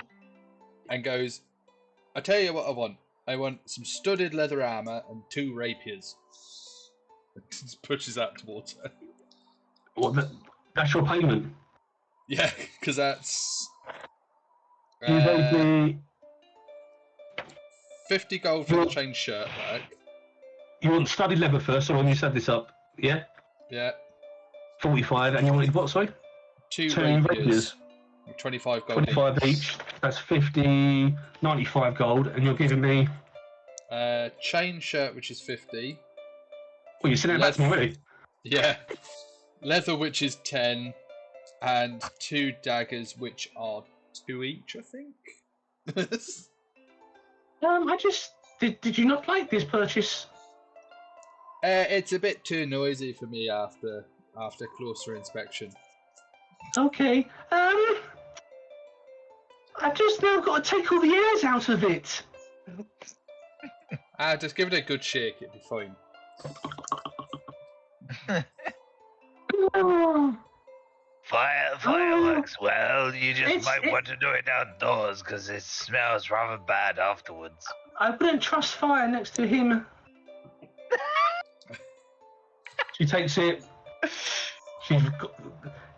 and goes, I tell you what I want. I want some studded leather armour and 2 rapiers. Just pushes that towards her. That's your payment. Yeah, because that's... You gave me 50 gold for the chain shirt back. You want studded leather first, so when you set this up, yeah? Yeah. 45, and you wanted what, sorry? 2 Two rapiers. rapiers. 25 gold 25 each. That's 50, 95 gold, and you're giving me... chain shirt, which is 50. Well, you said that back to me already. Yeah. Leather, which is 10. And 2 daggers, which are 2 each, I think. I just... Did you not like this purchase? It's a bit too noisy for me after closer inspection. Okay, I've just now got to take all the airs out of it. Just give it a good shake, it'll be fine. Fireworks, well, you just might It's- want to do it outdoors because it smells rather bad afterwards. I wouldn't trust fire next to him. She takes it.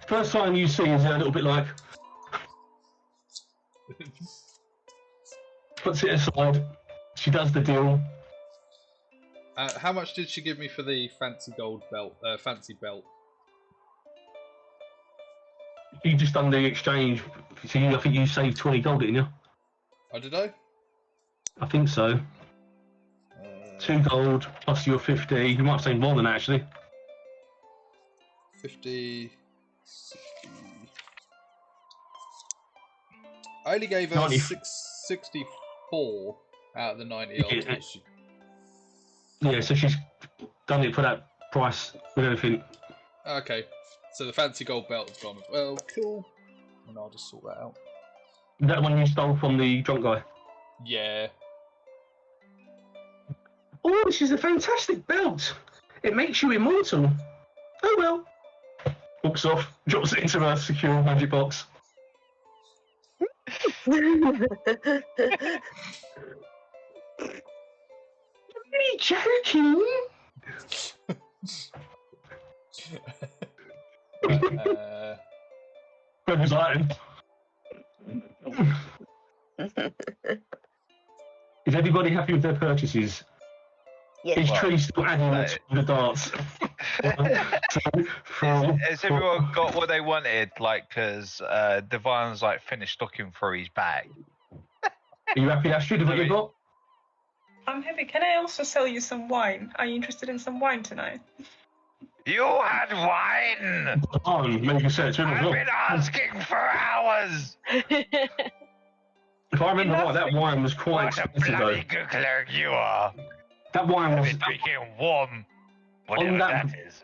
First time you see is a little bit like. Puts it aside. She does the deal. How much did she give me for the fancy gold belt? Fancy belt. You just done the exchange. So I think you saved 20 gold, didn't you? Oh, did I? I think so. 2 gold plus your 50. You might have saved more than that, actually. 50, 60. I only gave her 90. 64 out of the 90 odd. Yeah. Yeah, so she's done it for that price with everything. Okay, so the fancy gold belt has gone as well. Cool. And I'll just sort that out. Is that the one you stole from the drunk guy? Yeah. Oh, this is a fantastic belt. It makes you immortal. Oh well. Walks off, drops it into a secure magic box. Are you joking? Where's Iron? Is everybody happy with their purchases? Yes. Is Tree still adding no. to the darts? Has everyone got what they wanted? Like, because Dewann's like finished looking through his bag. Are you happy, Astrid, with what you got? I'm happy. Can I also sell you some wine? Are you interested in some wine tonight? You had wine! Oh, maybe you say it to him as I've well. been asking for hours! If I remember right, that wine was quite What a expensive though. bloody good cleric you are! That wine I've was been drinking warm, whatever that- that is.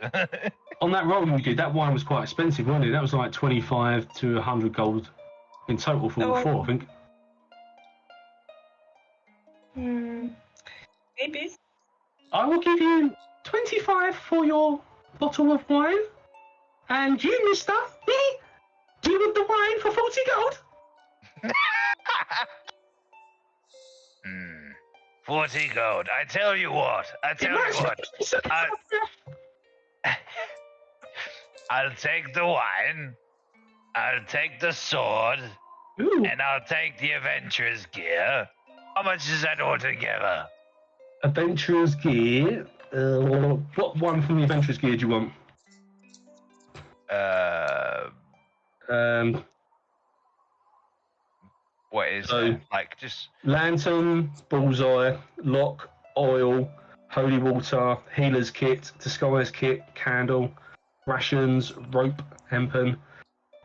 on that roll you did. That wine was quite expensive, wasn't it? That was like 25 to 100 gold in total for all 4, I think. Maybe. I will give you 25 for your bottle of wine, and you, Mister, do you want the wine for 40 gold? 40 gold. I tell you what. I'll take the wine. I'll take the sword. Ooh, And I'll take the adventurer's gear. How much is that altogether? adventurer's gear. What one from the adventurer's gear do you want? What is So- it? Like just lantern, bullseye, lock, oil, holy water, healer's kit, disguise kit, candle, rations, rope, hempen,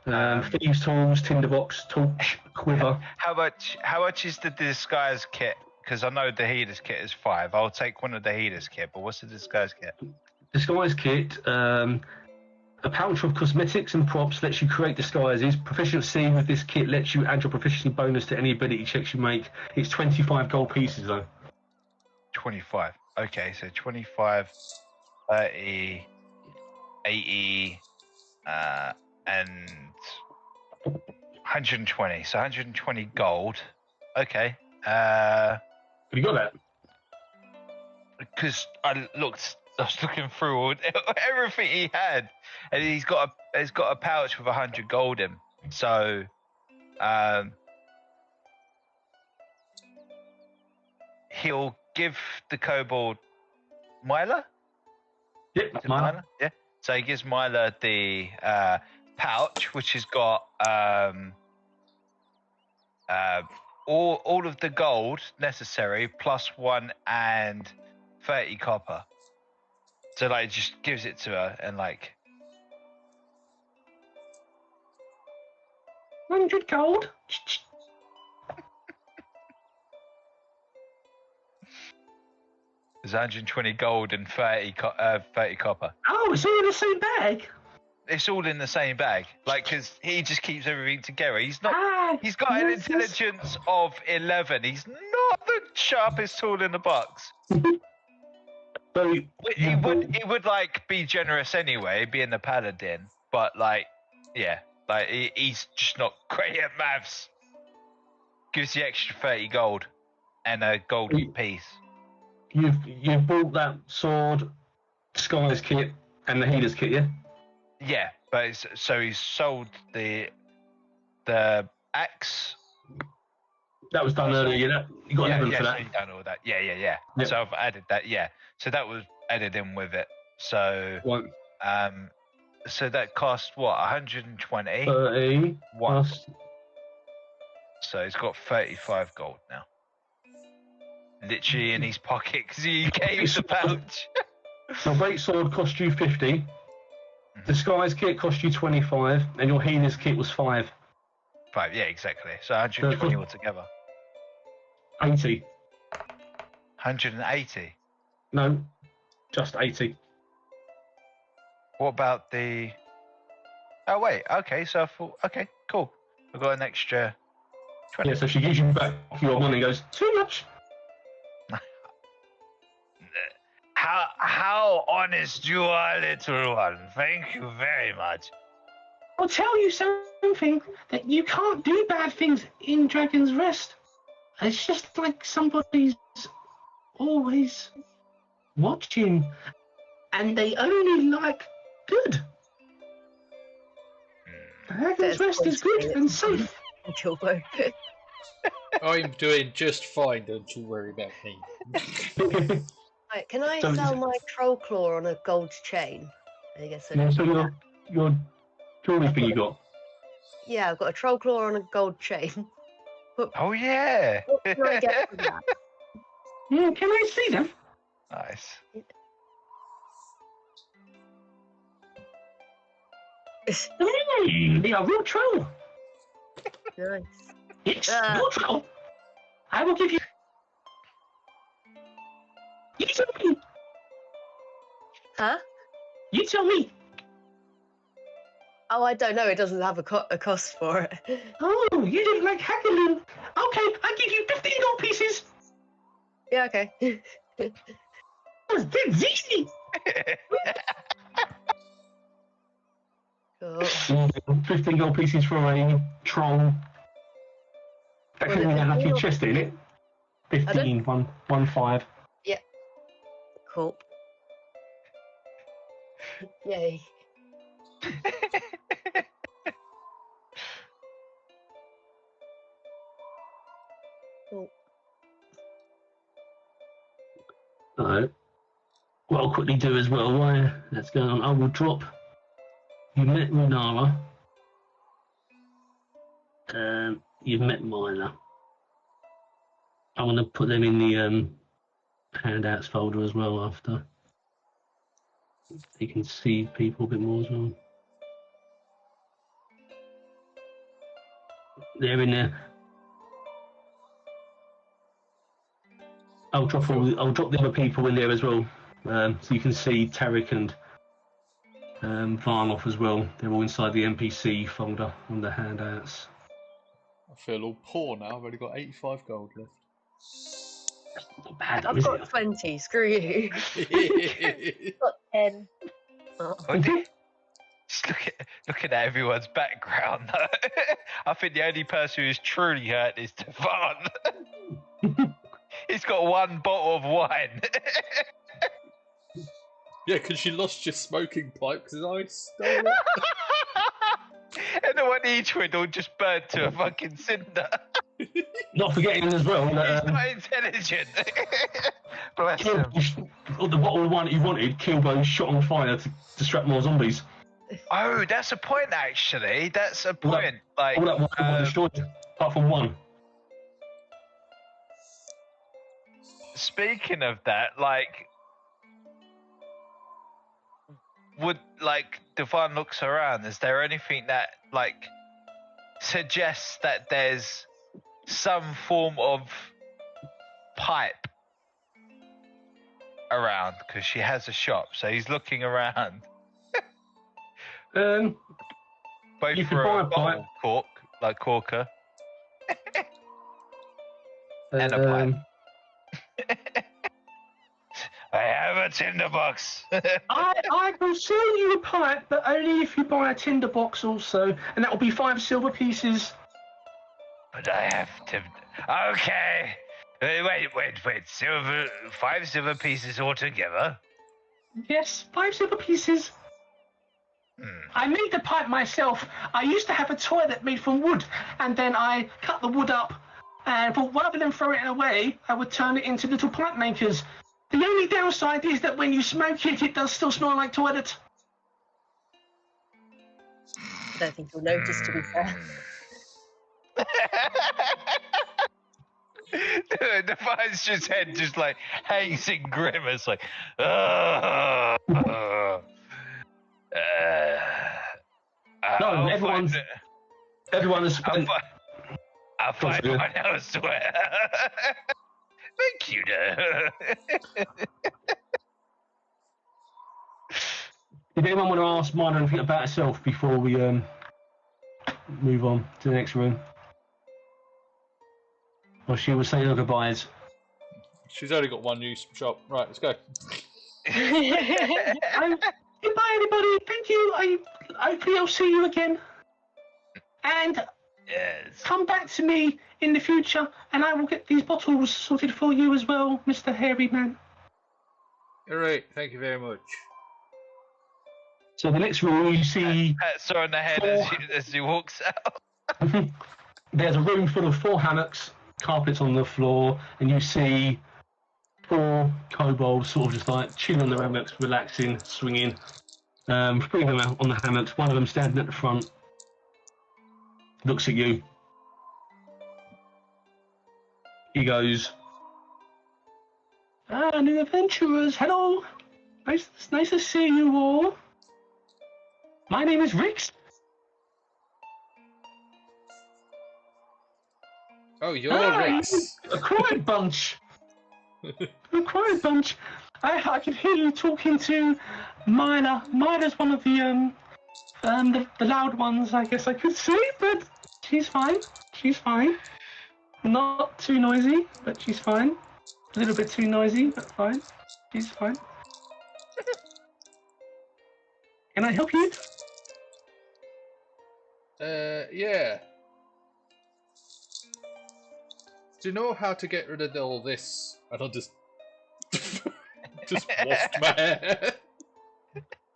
thieves' tools, tinderbox, torch, quiver. how much is the disguise kit? Because I know the healer's kit is 5. I'll take one of the healer's kit, but what's the disguise kit? Disguise kit, a pouch of cosmetics and props lets you create disguises. Proficiency with this kit lets you add your proficiency bonus to any ability checks you make. It's 25 gold pieces though. 25. Okay, so 25, 30, 80, and 120. So 120 gold. Okay. Have you got that? Because I was looking through everything he had, and he's got a pouch with 100 gold in. So, he'll give the kobold Myla. Yep, Is it mine. Myla? Yeah. So he gives Myla the pouch, which has got all of the gold necessary plus 1 and 30 copper. So like just gives it to her and like 100 gold. there's 120 gold and 30 copper. Oh, it's all in the same bag. It's all in the same bag, like because he just keeps everything together. He's got an yes, yes. intelligence of 11. He's not the sharpest tool in the box. So He would like be generous anyway, being the paladin, but like, yeah, like he's just not great at maths. Gives the extra 30 gold and a gold piece. You've bought that sword, disguise kit, and the healer's kit, yeah? Yeah, but so he's sold the axe. That was done earlier. You got 11 for that. So you done all that. Yeah. Yep. So I've added that. Yeah. So that was added in with it. So One, so that cost what? 120. 30 One. plus. So he's got 35 gold now. Literally in his pocket because he gave the pouch. So great sword cost you 50. Disguise kit cost you 25, and your healer's kit was 5. 5. Yeah, exactly. So 120 altogether. 80. 180. No, just 80. What about the? Oh wait. Okay. So I thought. Okay. Cool. I've got an extra 20. Yeah, so she gives you back your money and goes, too much. How honest you are, little one. Thank you very much. I'll tell you something, that you can't do bad things in Dragon's Rest. It's just like somebody's always watching, and they only like good. Dragon's Rest is good and safe. Kilbo. I'm doing just fine, don't you worry about me. Right, can I So- sell my troll claw on a gold chain? I guess I Yeah, don't so do that. your jewelry thing you got. Yeah, I've got a troll claw on a gold chain. Oh yeah. What can I get from that? Yeah, can I see them? Nice. They are real troll. Nice. It's real troll. I will give you. You tell me. Huh? You tell me. Oh, I don't know. It doesn't have a cost for it. Oh, you didn't like haggling. Okay, I give you 15 gold pieces. Yeah, okay. That's easy. Cool. 15 gold pieces for a troll. That Was can it have like your 15 or- chest in it. 15, 1, 5. Cool. Yay. Cool. Alright. What I'll quickly do as well, let's go on. I will drop You met Runara. You've met Myla. I'm going to put them in the handouts folder as well after. You can see people a bit more as well. They're in there. I'll drop the other people in there as well, so you can see Tarek and Varnoff as well. They're all inside the NPC folder on the handouts. I feel all poor now. I've only got 85 gold left. Not bad, I've is got it? 20. Screw you. Got 10. Oh. Just looking at everyone's background. I think the only person who's truly hurt is Dewahn. He's got one bottle of wine. Yeah, because she lost your smoking pipe because I stole it. And the one he twiddled just burned to a fucking cinder. Not forgetting as well He's that not intelligent. Bless him. the bottle of wine that you wanted, Kilbo shot on fire to distract more zombies. Oh, that's a point actually. That's a point. Like, All that wine was destroyed, apart from one. speaking of that, like, would like Dewahn looks around? Is there anything that like suggests that there's some form of pipe around? Because she has a shop, so he's looking around. Both You could for buy a a bottle pipe. cork, like corker, and a pipe. I have a tinderbox. I will sell you a pipe, but only if you buy a tinderbox also, and that will be 5 silver pieces. But I have to. Okay. Wait. 5 silver pieces altogether. Yes, 5 silver pieces. I made the pipe myself. I used to have a toilet made from wood, and then I cut the wood up, and rather than throw it away, I would turn it into little pipe makers. The only downside is that when you smoke it, it does still smell like toilet. I don't think you'll notice, to be fair. Defies just head just like hangs in grimace, like, No, everyone has spent. I'll find one elsewhere. Thank you, Did anyone want to ask Myra anything about herself before we move on to the next room? Or she was saying her goodbyes. She's only got one new shop. Right, let's go. Goodbye, everybody. Thank you. Hopefully I'll see you again. And Yes. come back to me in the future, and I will get these bottles sorted for you as well, Mr. Hairy Man. All right, thank you very much. So the next room you see, Pats her on the head as he walks out. there's a room full of 4 hammocks, carpets on the floor, and you see 4 kobolds sort of just like chilling on the hammocks, relaxing, swinging. 3 of them out on the hammocks, one of them standing at the front, looks at you. He goes, new adventurers, hello. Nice to see you all. My name is Rix. Oh, you're Rex. A quiet bunch. A quiet bunch. I can hear you talking to Myla. Myla's one of the loud ones, I guess I could say, but she's fine. She's fine. Not too noisy, but she's fine. A little bit too noisy, but fine. She's fine. Can I help you? Yeah. Do you know how to get rid of all this? And I'll just waft my hair.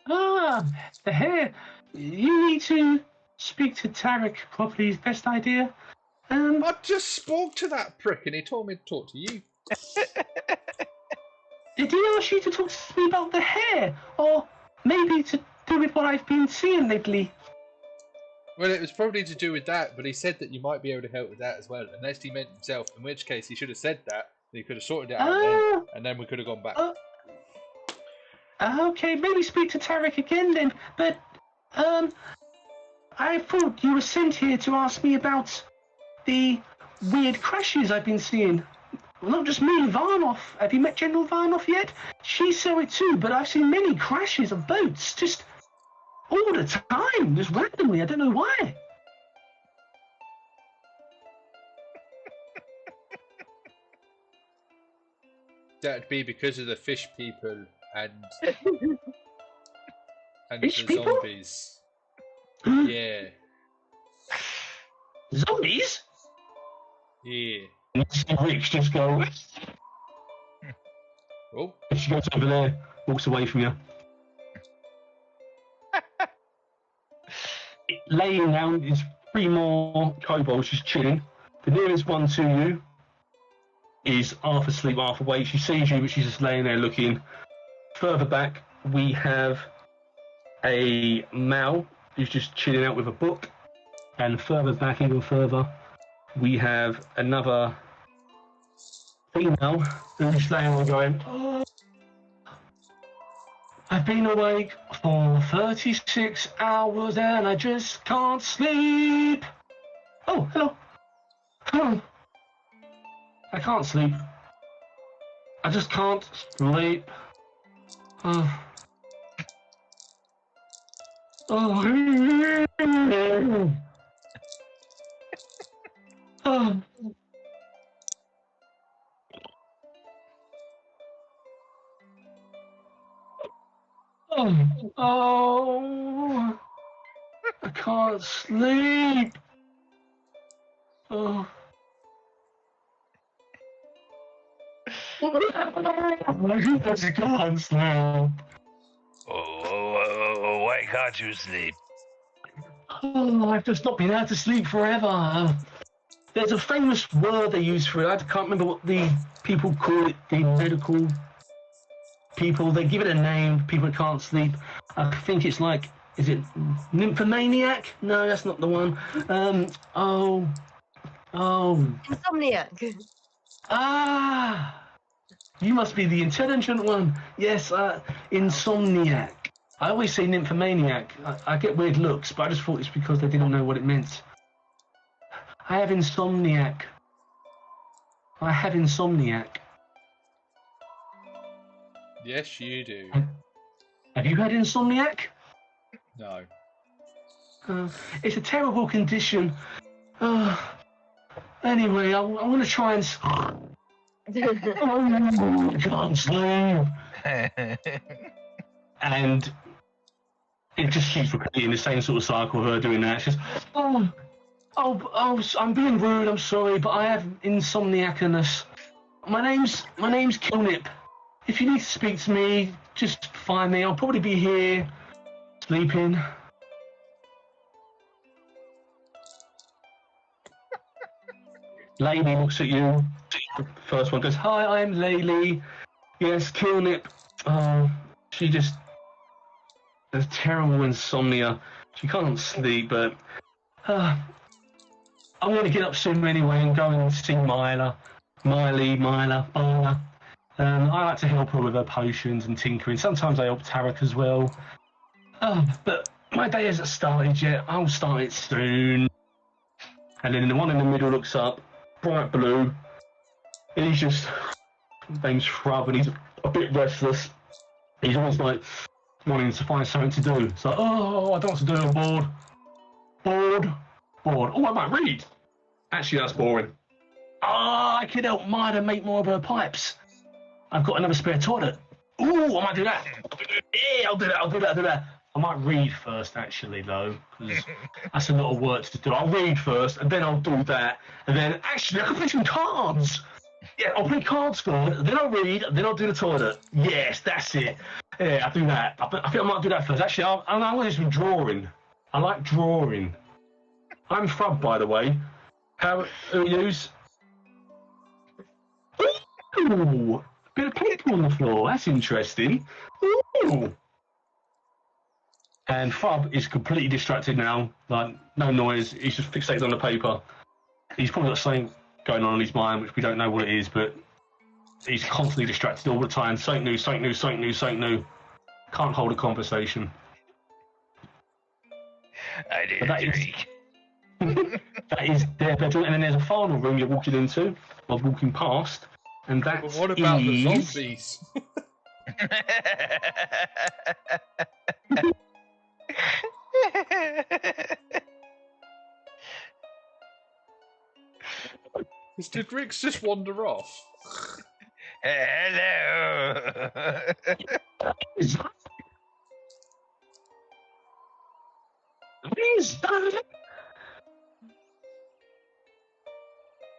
The hair. You need to speak to Tarek properly, is best idea. I just spoke to that prick and he told me to talk to you. Did he ask you to talk to me about the hair? Or maybe to do do with what I've been seeing lately. Well, it was probably to do with that, but he said that you might be able to help with that as well, unless he meant himself, in which case he should have said that, and he could have sorted it out then, and then we could have gone back. Okay, maybe speak to Tarek again then, but, I thought you were sent here to ask me about the weird crashes I've been seeing. Well, not just me, Varnoff. Have you met General Varnoff yet? She saw it too, but I've seen many crashes of boats, just all the time, just randomly. I don't know why. That'd be because of the fish people and Fish the people? zombies. Yeah, Zombies? yeah. Rich just go. Oh, She goes over there, walks away from you. Laying down is 3 more kobolds just chilling. The nearest one to you is half asleep, half awake. She sees you, but she's just laying there looking. Further back, we have a male who's just chilling out with a book. And further back, even further, we have another female who's laying there going, "Oh, I've been awake for 36 hours and I just can't sleep." Oh, hello. Hello. I can't sleep. I just can't sleep. Oh. Oh. Oh. Oh. I can't sleep. Oh. I just can't sleep. Oh, why can't you sleep? Oh, I've just not been able to sleep forever. There's a famous word they use for it. I can't remember what the people call it, the medical people. They give it a name, people that can't sleep. I think it's like, is it nymphomaniac? No, that's not the one. Oh. Insomniac. Ah! You must be the intelligent one. Yes, insomniac. I always say nymphomaniac. I get weird looks, but I just thought it's because they didn't know what it meant. I have insomniac. I have insomniac. yes, you do. Have you had insomniac? No. It's a terrible condition. Anyway, I want to try and... I can't sleep. And it just keeps repeating the same sort of cycle, her doing that. She's oh, I'm being rude, I'm sorry, but I have insomniacness. My name's Kilnip. If you need to speak to me, just find me. I'll probably be here, sleeping. Lady looks at you. First one goes, "Hi, I'm Laylee. Yes, Kilnip. She just has terrible insomnia. She can't sleep, but I'm going to get up soon anyway and go and see Myla. I like to help her with her potions and tinkering. Sometimes I help Tarek as well. But my day hasn't started yet. I'll start it soon." And then the one in the middle looks up, bright blue. And he's just, his name's Shrub, and he's a bit restless. He's always like wanting to find something to do. It's like, oh, I don't know what to do, I'm bored. Oh, I might read. Actually, that's boring. I could help Myla make more of her pipes. I've got another spare toilet. Ooh, I might do that. Yeah, I'll do that. I might read first, actually, though, because that's a lot of work to do. I'll read first, and then I'll do that. And then, actually, I can play some cards. Yeah, I'll play cards first, then I'll read, then I'll do the toilet. Yes, that's it. Yeah, I'll do that. I think I might do that first. Actually, I'm always been drawing. I like drawing. I'm Frub, by the way. How are you? Ooh, bit of paper on the floor. That's interesting. Ooh. And Frub is completely distracted now, like no noise. He's just fixated on the paper. He's probably got something going on in his mind, which we don't know what it is, but he's constantly distracted all the time. Something new, something new, something new, something new. Can't hold a conversation. I did But that is their bedroom, and then there's a final room you're walking into, or walking past, and that But what about the is... zombies? Did Rix just wander off? Hello.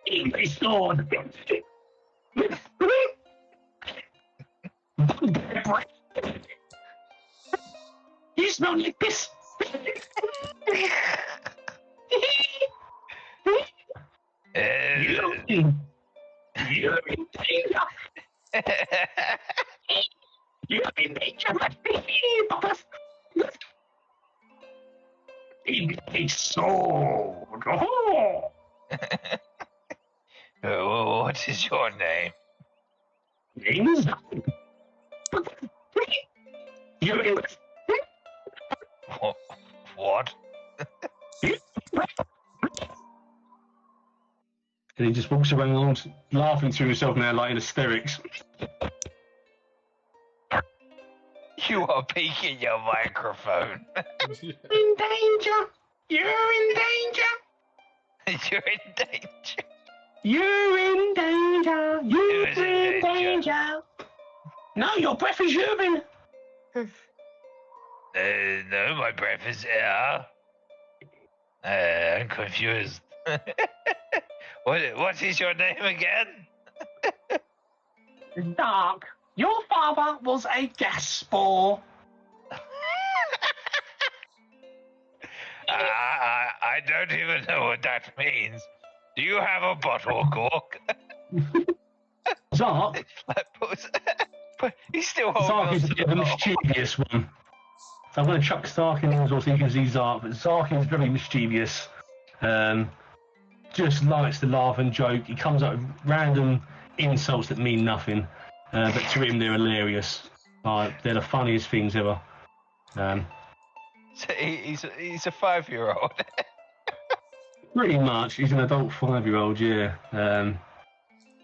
English sword. You smell like this. You're in danger. You're in danger. English sword. Oh. What is your name? Name's you're in. What? And he just walks around laughing to himself now, like in hysterics. You are peeking your microphone. In danger! You're in danger! You're in danger. You're in danger! You're Who's in in danger? danger! No, your breath is urine! No, my breath is air. I'm confused. What is your name again? Dark. Your father was a gas spore. I don't even know what that means. Do you have a bottle cork? Zark? But he's still Zark holding is on a to bit the of a bottle. mischievous one. So I'm going to chuck Zark in as well so you can see Zark. But Zark is very mischievous. Just likes to laugh and joke. He comes up with random insults that mean nothing. But to him, they're hilarious. They're the funniest things ever. So he's a 5-year-old. Pretty much. He's an adult 5-year-old, yeah.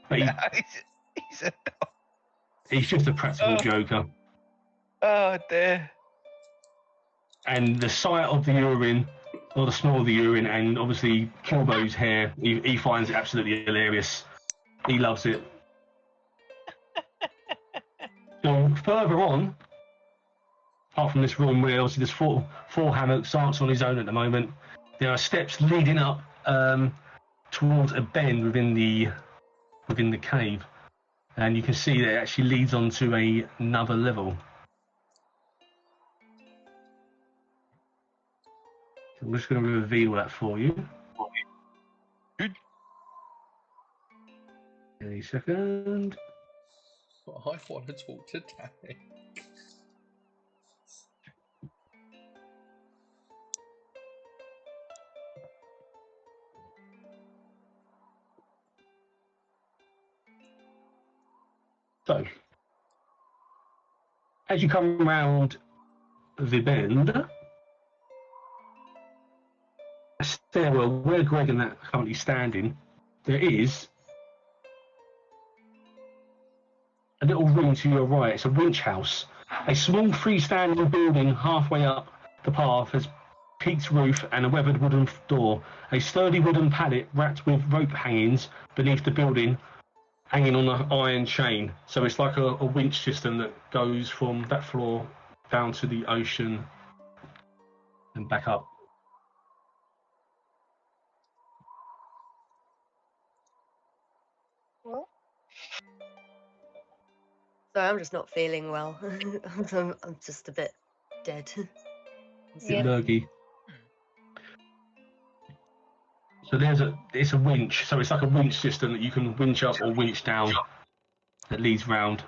But he's a dog. he's just a practical joker. Oh dear. And the sight of the urine, or the smell of the urine, and obviously Kilbo's hair, he finds it absolutely hilarious. He loves it. So further on, apart from this room where obviously there's four hammocks, Zark's on his own at the moment, there are steps leading up towards a bend within the cave, and you can see that it actually leads onto another level. I'm just going to reveal that for you. Any second. I want to talk to Danny. So, as you come around the bend, a stairwell where Greg and that are currently standing, there is a little room to your right. It's a winch house. A small freestanding building halfway up the path has peaked roof and a weathered wooden door. A sturdy wooden pallet wrapped with rope hangings beneath the building, hanging on an iron chain. So it's like a winch system that goes from that floor down to the ocean and back up. What? Sorry, I'm just not feeling well. I'm just a bit dead. Bit lurgy. So it's a winch. So it's like a winch system that you can winch up or winch down that leads round.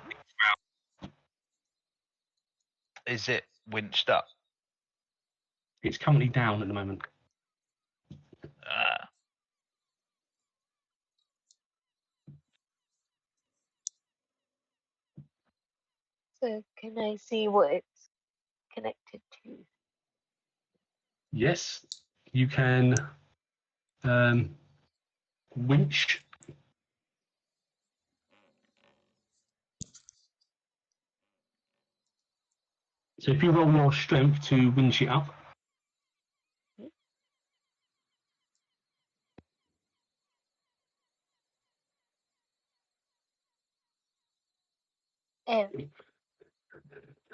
Is it winched up? It's currently down at the moment. So can I see what it's connected to? Yes, you can winch. So if you roll your strength to winch it up,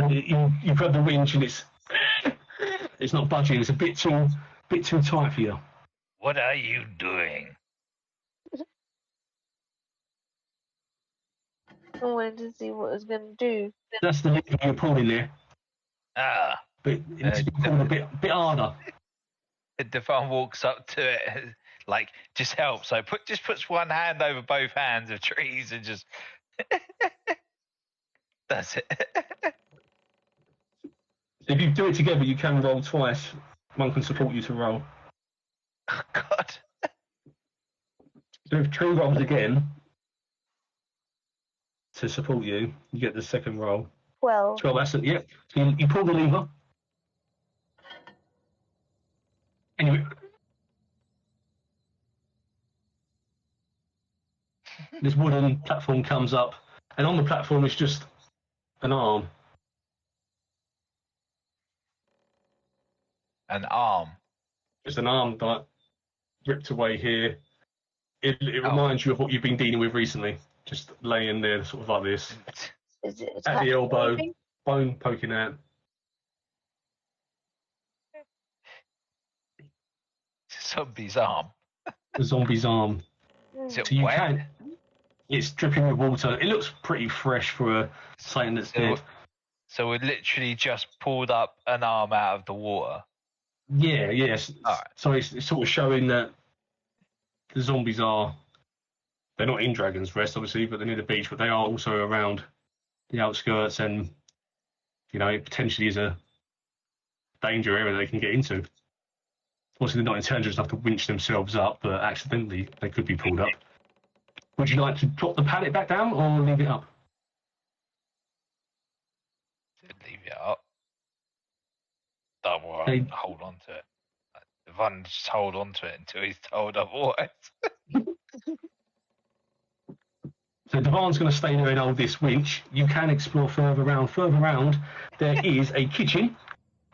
you've got the winch and it's not budging. It's a bit too tight for you. What are you doing? I wanted to see what it was going to do. That's the lever you're pulling there. But it needs to be pulled a bit harder. Dewahn walks up to it, like, just help. So just puts one hand over both hands of trees and just does it. If you do it together, you can roll twice. One can support you to roll. Oh, God. So if Tree rolls again to support you, you get the second roll. 12. 12, that's it, yep. So you pull the lever. Anyway. This wooden platform comes up, and on the platform is just an arm. An arm. Just an arm that ripped away here. It reminds you of what you've been dealing with recently. Just laying there, sort of like this. Is it At the elbow, moving? bone poking out. It's a zombie's arm. The zombie's arm. Is it So you wet? can. It's dripping with water. It looks pretty fresh for a something that's dead. So we literally just pulled up an arm out of the water. Yeah, yes. Alright. So it's sort of showing that the zombies they're not in Dragon's Rest, obviously, but they're near the beach, but they are also around the outskirts, and, you know, it potentially is a danger area they can get into. Obviously, they're not intelligent enough to winch themselves up, but accidentally they could be pulled up. Would you like to drop the pallet back down or leave it up? Leave it up. Don't worry, Hey. hold on to it. Dewahn just hold on to it until he's told otherwise. So Devan's going to stay there and hold this winch. You can explore further around. Further around, there is a kitchen,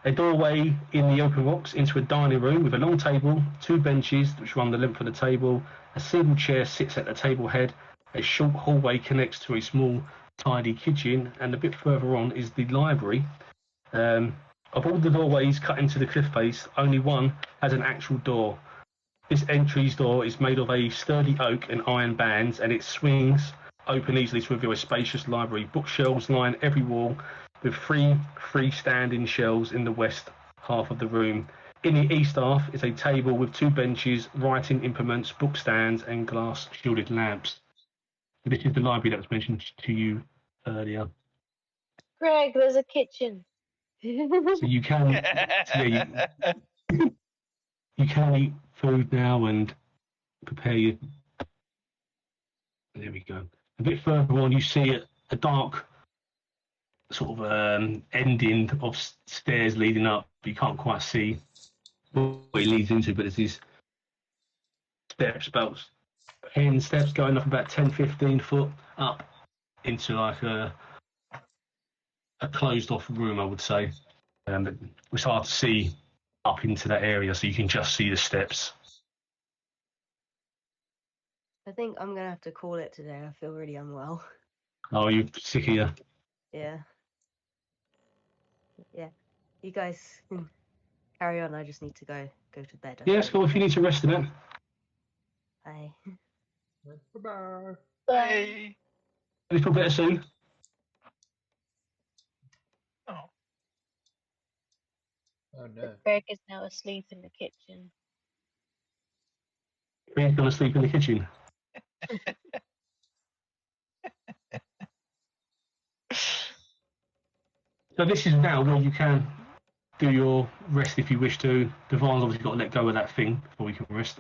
a doorway in the open rocks into a dining room with a long table, 2 benches which run the length of the table, a single chair sits at the table head, a short hallway connects to a small, tidy kitchen, and a bit further on is the library. Of all the doorways cut into the cliff face, only one has an actual door. This entry's door is made of a sturdy oak and iron bands, and it swings open easily to reveal a spacious library. Bookshelves line every wall, with 3 freestanding shelves in the west half of the room. In the east half is a table with 2 benches, writing implements, book stands, and glass shielded lamps. This is the library that was mentioned to you earlier. Greg, there's a kitchen. So you can, you can eat food now and prepare your. There we go. A bit further on, you see a dark sort of ending of stairs leading up. You can't quite see what it leads into, but there's these steps, about 10 steps going up about 10, 15 foot up into like a closed off room, I would say. But it's hard to see up into that area, so you can just see the steps. I think I'm gonna have to call it today. I feel really unwell. Oh, you sick of you? Yeah. Yeah. You guys can carry on. I just need to go to bed. Yeah, it's cool. If you need to rest a bit. Bye. Bye. Hey. A little better soon. Oh. Oh no. Greg is now asleep in the kitchen. He's gonna sleep in the kitchen. So this is now where you can do your rest if you wish to. Devine's obviously got to let go of that thing before we can rest.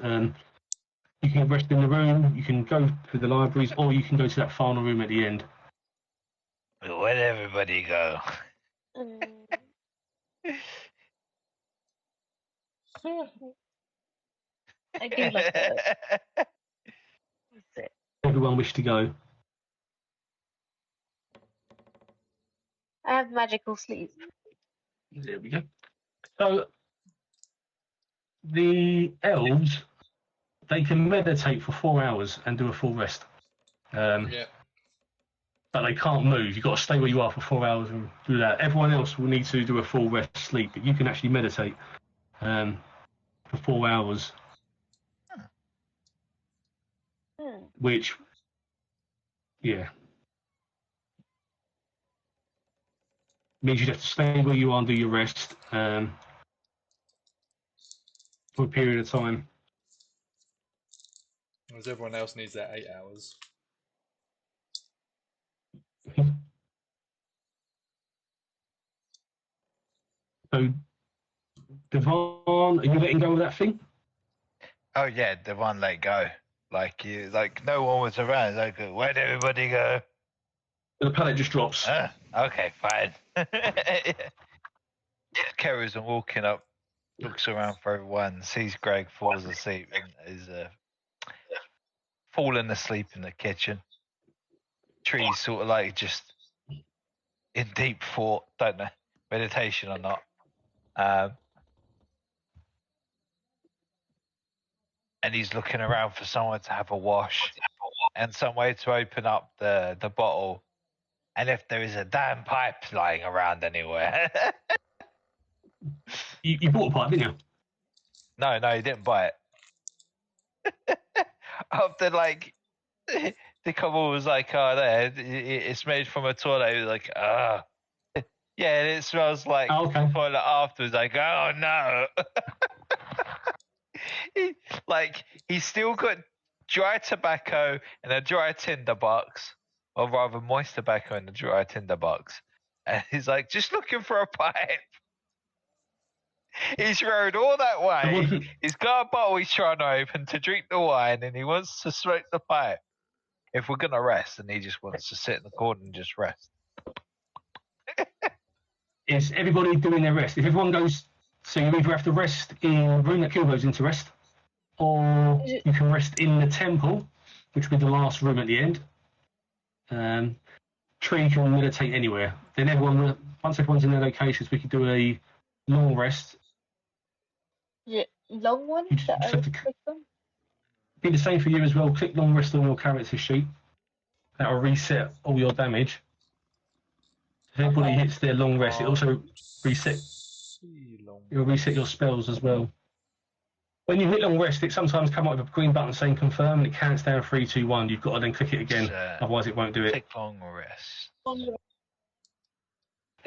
You can rest in the room, you can go to the libraries, or you can go to that final room at the end. Where'd everybody go? I do like that. Everyone wish to go. I have magical sleep. There we go. So, the elves, they can meditate for 4 hours and do a full rest. Yeah. But they can't move. You've got to stay where you are for 4 hours and do that. Everyone else will need to do a full rest sleep, but you can actually meditate for 4 hours. Which, yeah, means you'd have to stay where you are and do your rest for a period of time. Whereas everyone else needs their 8 hours. So, Dewahn, are you letting go of that thing? Oh yeah, the one let go. Like no one was around. Like, where'd everybody go? The pallet just drops. Okay, fine. Carries on walking up, looks around for everyone, sees Greg, falls asleep, and is falling asleep in the kitchen. Tree's sort of like just in deep thought, don't know, meditation or not. And he's looking around for someone to have a wash and some way to open up the bottle. And if there is a damn pipe lying around anywhere. You bought a pipe, didn't you? No, he didn't buy it. After like, the couple was like, oh, there, it's made from a toilet. He was like, ah. Yeah, and it smells like okay. toilet afterwards. Like, oh no. He's still got dry tobacco and a dry tinderbox, or rather moist tobacco and a dry tinderbox. And he's like, just looking for a pipe. He's rode all that way. He's got a bottle he's trying to open to drink the wine, and he wants to smoke the pipe. If we're going to rest, and he just wants to sit in the corner and just rest. Is everybody doing their rest? If everyone goes, so you either have to rest in the room that Kilbo's in to rest, or you can rest in the temple, which will be the last room at the end. Tree can meditate anywhere. Then once everyone's in their locations, we could do a long rest. Yeah, long one? You just have to be the same for you as well. Click long rest on your character sheet. That will reset all your damage. If everybody hits their long rest, it also it'll reset your spells as well. When you hit long rest, it sometimes comes up with a green button saying confirm, and it counts down 3, 2, 1. You've got to then click it again, otherwise it won't do it. Click long rest.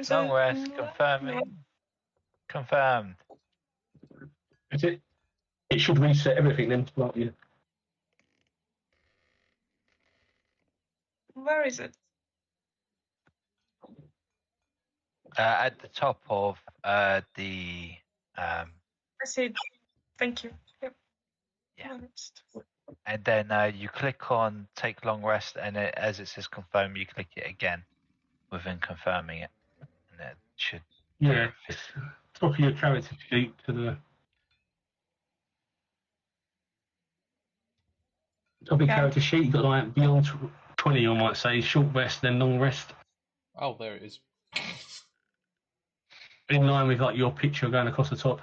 So, Long rest, confirming. Confirmed. That's it. It should reset everything then. Like you. where is it? At the top of the. I see it. Thank you. Yep. Yeah. Next. And then you click on take long rest, and as it says confirm, you click it again within confirming it. And it should. Yeah. Top of your character sheet to the. Top of your character sheet, you've got like beyond 20, I might say, short rest, then long rest. Oh, there it is. In line with like your picture going across the top.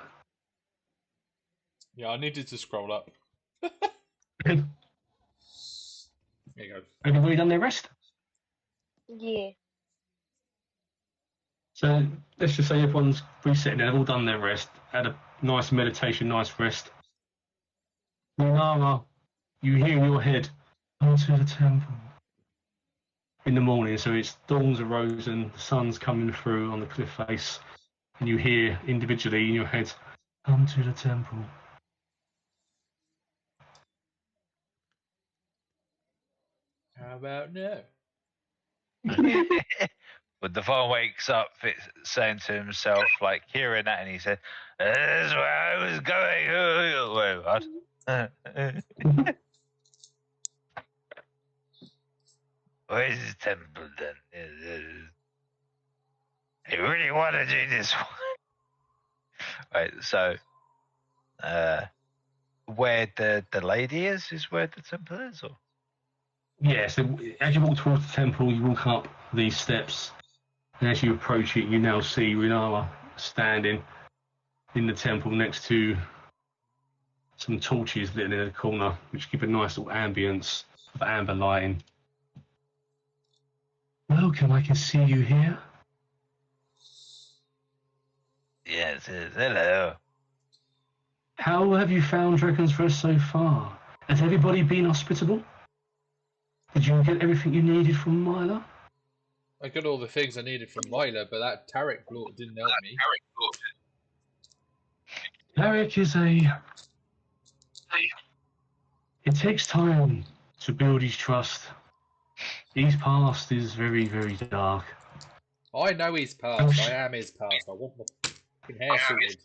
Yeah, I needed to scroll up. There you go. Everybody done their rest? Yeah. So let's just say everyone's resetting, they've all done their rest, had a nice meditation, nice rest. Minara, you hear in your head, go to the temple. In the morning, so it's dawn's arisen, the sun's coming through on the cliff face, and you hear individually in your head, come to the temple. How about no? When Dewahn wakes up, it's saying to himself, like, hearing that, and he said, "That's where I was going." Wait, what? Where's the temple then? I really want to do this one. Right, so, where the lady is where the temple is, or? Yeah, so as you walk towards the temple, you walk up these steps, and as you approach it, you now see Runara standing in the temple next to some torches lit in the corner, which give a nice little ambience of amber lighting. Welcome, I can see you here. Yes, hello. How have you found Dragon's Rest so far? Has everybody been hospitable? Did you get everything you needed from Myla? I got all the things I needed from Myla, but that Tarek bloke didn't help me. Tarek is It takes time to build his trust. His past is very, very dark. I know his past. I am his past. I want my fucking hair sorted.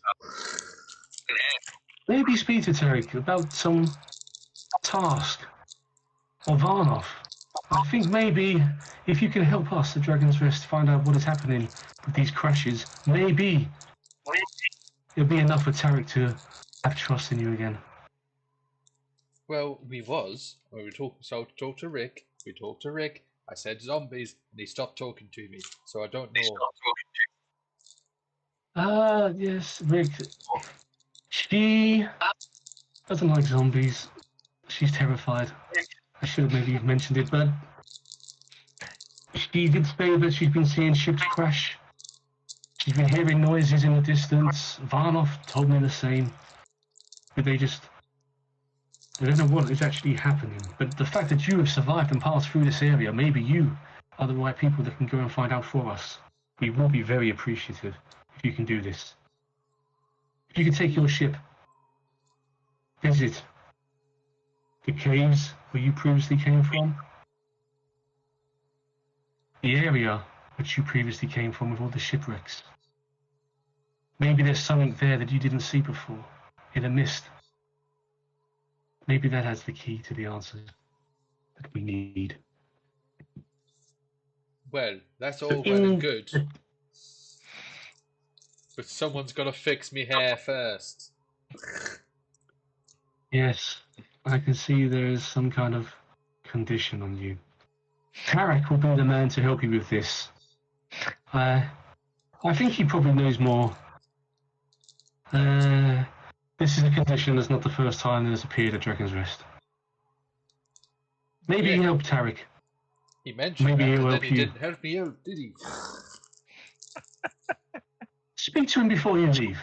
Maybe speak to Tarek about some task. Or Varnoff. I think maybe if you can help us, the Dragon's Rest, find out what is happening with these crashes, maybe it'll be enough for Tarek to have trust in you again. Well, we talked to Rick. We talked to Rick. I said zombies, and he stopped talking to me. So I don't know. Yes, Rick. She doesn't like zombies. She's terrified. I should have maybe mentioned it, but she did say that she's been seeing ships crash. She's been hearing noises in the distance. Varnoff told me the same. But I don't know what is actually happening. But the fact that you have survived and passed through this area, maybe you are the right people that can go and find out for us. We will be very appreciative if you can do this. If you can take your ship, visit the caves where you previously came from, the area which you previously came from with all the shipwrecks. Maybe there's something there that you didn't see before, in the mist. Maybe that has the key to the answers that we need. Well, that's all well and good. But someone's got to fix me hair first. Yes, I can see there is some kind of condition on you. Tarek will be the man to help you with this. I think he probably knows more. This is a condition that's not the first time that has appeared at Dragon's Rest. Maybe he helped Tarek. He mentioned Maybe that, he'll but help then he you. didn't help me out, did he? Speak to him before you leave.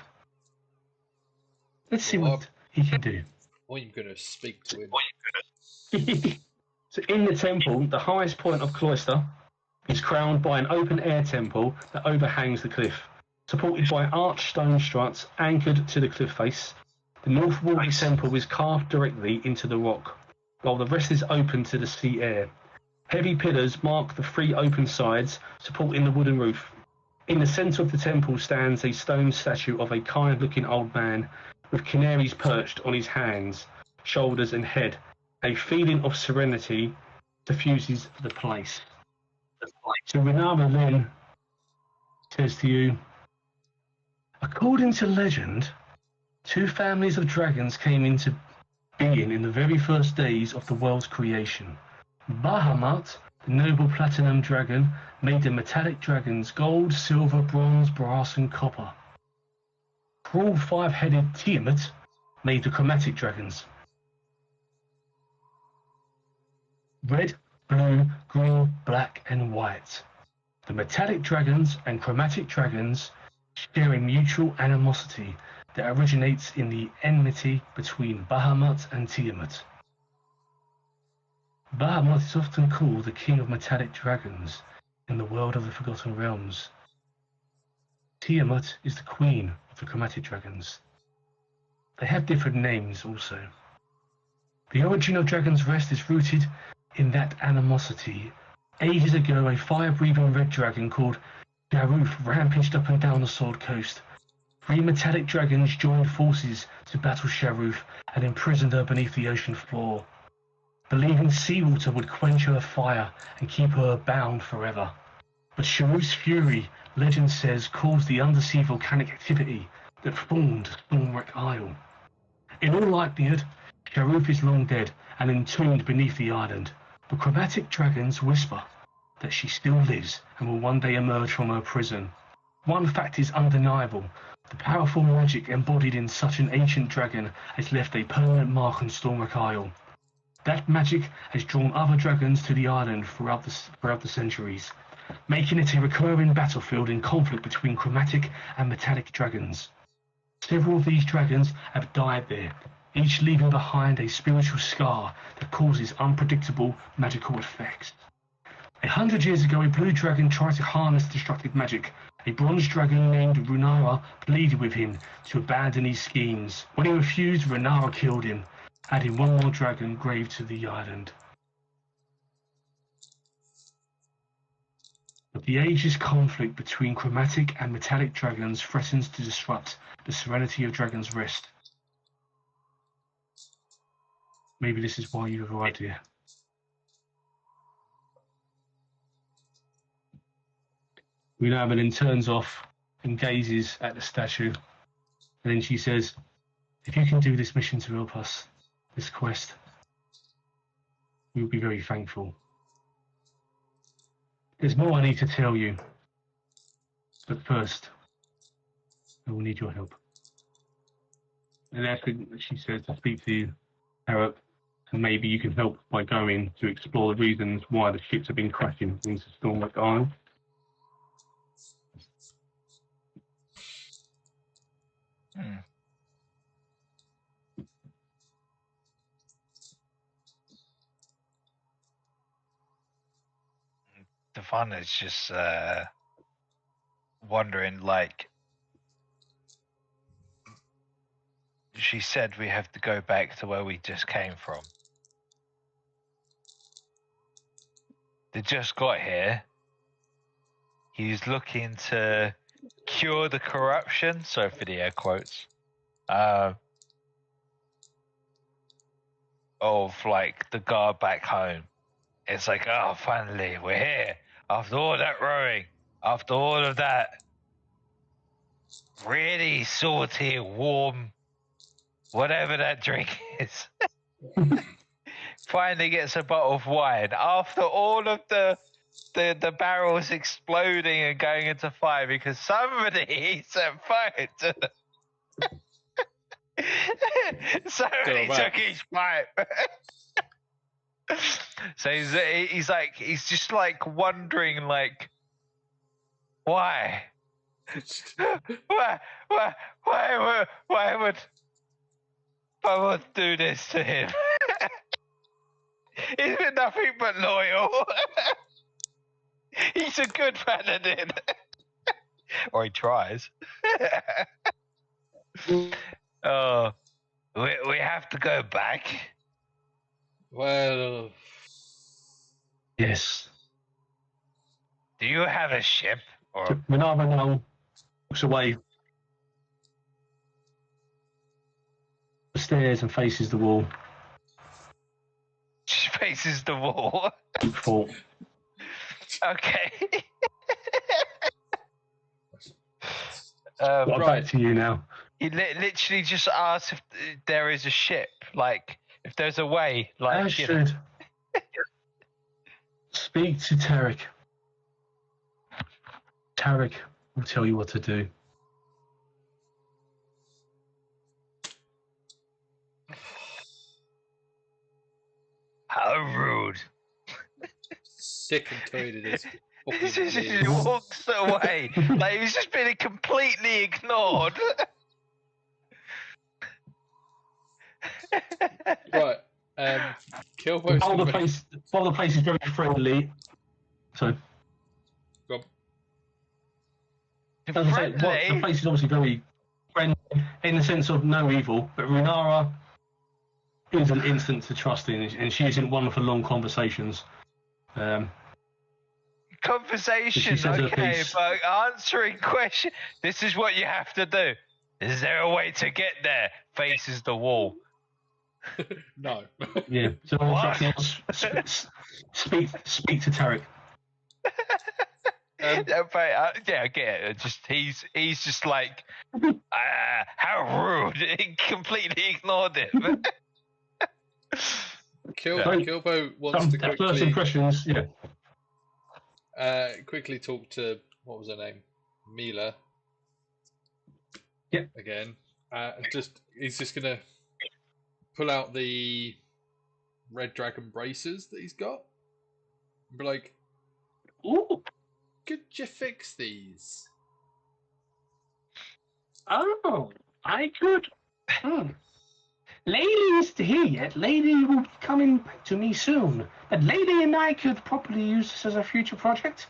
Let's see what he can do. I'm going to speak to him. So in the temple, the highest point of Cloister is crowned by an open-air temple that overhangs the cliff, supported by arched stone struts anchored to the cliff face. The north wall of the temple is carved directly into the rock, while the rest is open to the sea air. Heavy pillars mark the three open sides, supporting the wooden roof. In the centre of the temple stands a stone statue of a kind-looking old man, with canaries perched on his hands, shoulders and head. A feeling of serenity diffuses the place. So Runara then says to you, according to legend, two families of dragons came into being in the very first days of the world's creation. Bahamut, the noble platinum dragon, made the metallic dragons gold, silver, bronze, brass and copper. Cruel five-headed Tiamat made the chromatic dragons. Red, blue, green, black and white. The metallic dragons and chromatic dragons share a mutual animosity that originates in the enmity between Bahamut and Tiamat. Bahamut is often called the king of metallic dragons in the world of the Forgotten Realms. Tiamat is the queen of the chromatic dragons. They have different names also. The origin of Dragon's Rest is rooted in that animosity Ages ago, a fire-breathing red dragon called Garoof rampaged up and down the Sword Coast. 3 metallic dragons joined forces to battle Sharoof and imprisoned her beneath the ocean floor, believing seawater would quench her fire and keep her bound forever. But Sharoof's fury, legend says, caused the undersea volcanic activity that formed Stormwreck Isle. In all likelihood, Sharoof is long dead and entombed beneath the island, but chromatic dragons whisper that she still lives and will one day emerge from her prison. One fact is undeniable: the powerful magic embodied in such an ancient dragon has left a permanent mark on Stormwreck Isle. That magic has drawn other dragons to the island throughout the centuries, making it a recurring battlefield in conflict between chromatic and metallic dragons. Several of these dragons have died there, each leaving behind a spiritual scar that causes unpredictable magical effects. 100 years ago, a blue dragon tried to harness destructive magic. A bronze dragon named Runara pleaded with him to abandon his schemes. When he refused, Runara killed him, adding one more dragon grave to the island. But the ages conflict between chromatic and metallic dragons threatens to disrupt the serenity of Dragon's Rest. Maybe this is why you have arrived here. Runara then turns off and gazes at the statue. And then she says, "If you can do this mission to help us, this quest, we will be very thankful. There's more I need to tell you. But first, I will need your help." And after she says to speak to you, Harrop, and maybe you can help by going to explore the reasons why the ships have been crashing into Stormwreck Island. Dewahn is just wondering, like, she said we have to go back to where we just came from. They just got here. He's looking to cure the corruption, so for the air quotes, of like the guard back home. It's like, oh, finally we're here after all that rowing, after all of that really salty, warm, whatever that drink is. Finally gets a bottle of wine after all of the barrels exploding and going into fire because somebody set fire to them. Somebody took his pipe. So he's just like wondering, like, why would someone do this to him? He's been nothing but loyal. He's a good paladin. Or he tries. Oh, we have to go back. Well, yes. Do you have a ship? Or Runara now walks away the stairs and faces the wall. She faces the wall. Deep thought. Okay. Back to you now. He literally just asks if there is a ship, like if there's a way, like Astrid, speak to Tarek. Tarek will tell you what to do. How rude. sick and tired of this. He walks away like he's just been completely ignored. Right. Kilbo. While the place is very friendly. So. Go on. As I say, the place is obviously very friendly in the sense of no evil, but Runara is an instant to trust in, and she isn't one for long conversations. Conversation, says her okay, piece. but answering question. This is what you have to do. Is there a way to get there? Faces the wall. No. Yeah. So What? speak to Tarek. Yeah, but, yeah, I get it. Just he's just like, how rude! He completely ignored it. Kilbo wants to First quickly impressions, yeah. quickly talk to what was her name, Mila. Yeah. Again, he's just gonna pull out the red dragon braces that he's got, and be like, Ooh. "Could you fix these?" Oh, I could. Lady isn't here yet. Lady will be coming back to me soon. But Lady and I could probably use this as a future project.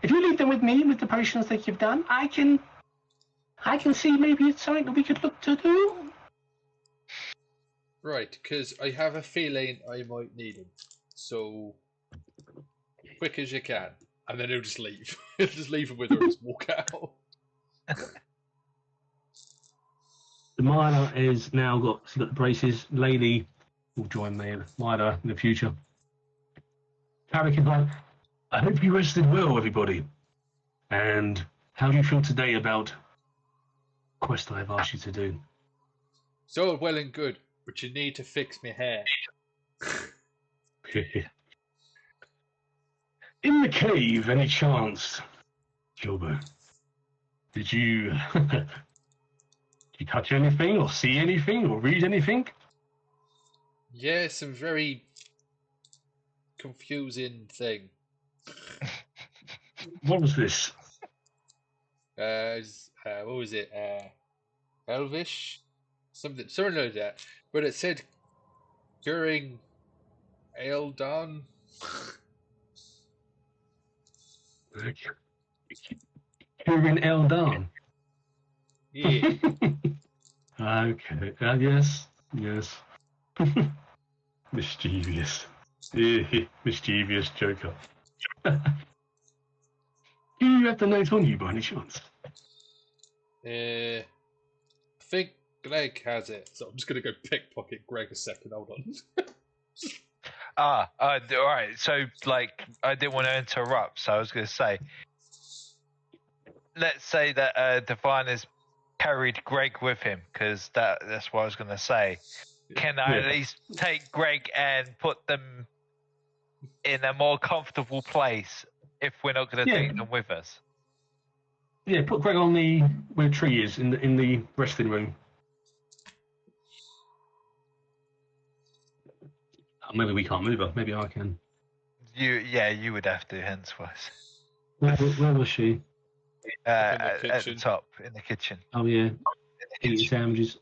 If you leave them with me, with the potions that you've done, I can see maybe it's something that we could look to do. Right, because I have a feeling I might need them. So, quick as you can. And then he'll just leave. He'll just leave them with her and just walk out. The miner has now got the braces. Lady will join me and miner in the future. Tarek is like, I hope you rested well, everybody. And how do you feel today about the quest I've asked you to do? So well and good, but you need to fix my hair. In the cave, any chance, Kilbo? Did you touch anything, or see anything, or read anything? Yeah, some very confusing thing. What was this? What was it? Elvish? Something like that. But it said during Eldon. During Eldon. Yeah. Okay. Yes. Mischievous. Mischievous Joker. Do you have the note on you by any chance? I think Greg has it, so I'm just gonna go pickpocket Greg a second. Hold on. All right. So, like, I didn't want to interrupt, so I was going to say, let's say that Dewahn has carried Greg with him, because that's what I was going to say. Can I at least take Greg and put them in a more comfortable place if we're not going to take them with us? Yeah, put Greg on where the tree is in the resting room. Maybe we can't move her. Maybe I can. You would have to, henceforth. Where was she? At the top, in the kitchen. Oh yeah, eating sandwiches.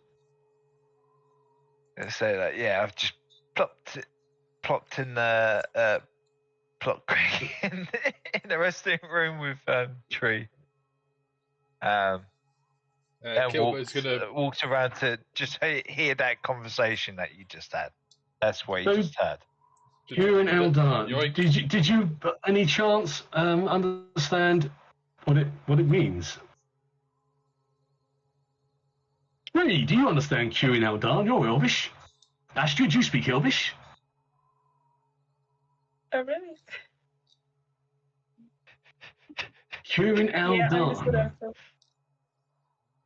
So that I've just plopped in plopped Greg in the resting room with Tree. Walked around to just hear that conversation that you just had. That's what you just had. You and Eldon, did you by any chance understand what it means? Really, do you understand Q in Eldon? You're Elvish. Astrid, do you speak Elvish? Oh, really? Q in Yeah, I understood Eldon.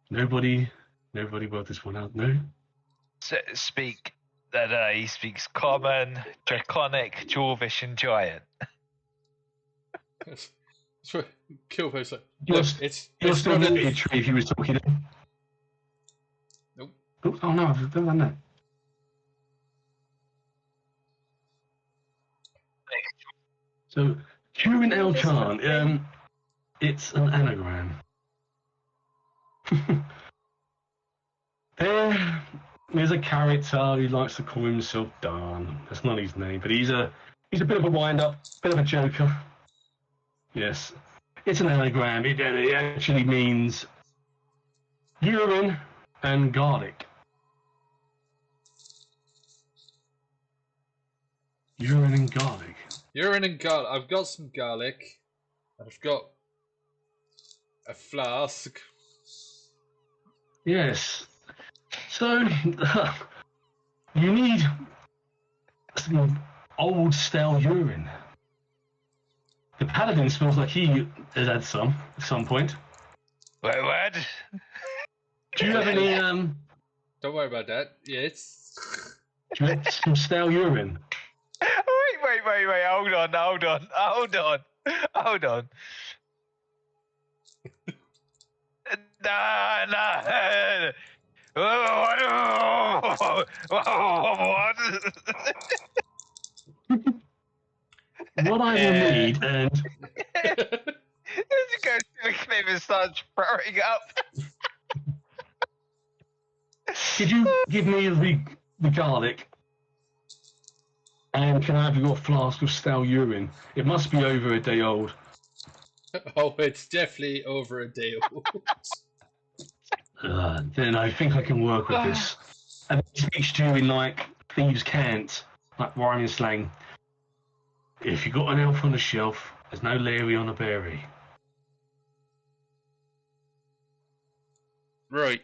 that. Nobody worked this one out, no? Speak that he speaks Common, Draconic, Dwarvish, and Giant. Kilbo's like, You're it's still not a tree if he was talking. Nope. Oh no, I've done that. So Q in Elchan, it's an anagram. There's a character who likes to call himself Dan. That's not his name, but he's a bit of a wind-up, bit of a joker. Yes, it's an anagram. It actually means urine and garlic. Urine and garlic. Urine and garlic. I've got some garlic. I've got a flask. Yes. So, you need some old stale urine. The paladin smells like he has had some at some point. Wait, what? Do you have any, Don't worry about that. Yes. do you have some stale urine? Wait, hold on. No. What? What I will need, and As he goes to the cliff and starts throwing up. could you give me the garlic? And can I have your flask of stale urine? It must be over a day old. Oh, it's definitely over a day old. Then I think I can work with this. And he speaks to you in like thieves' cant, like rhyming slang. If you got an elf on the shelf, there's no Larry on a berry. Right.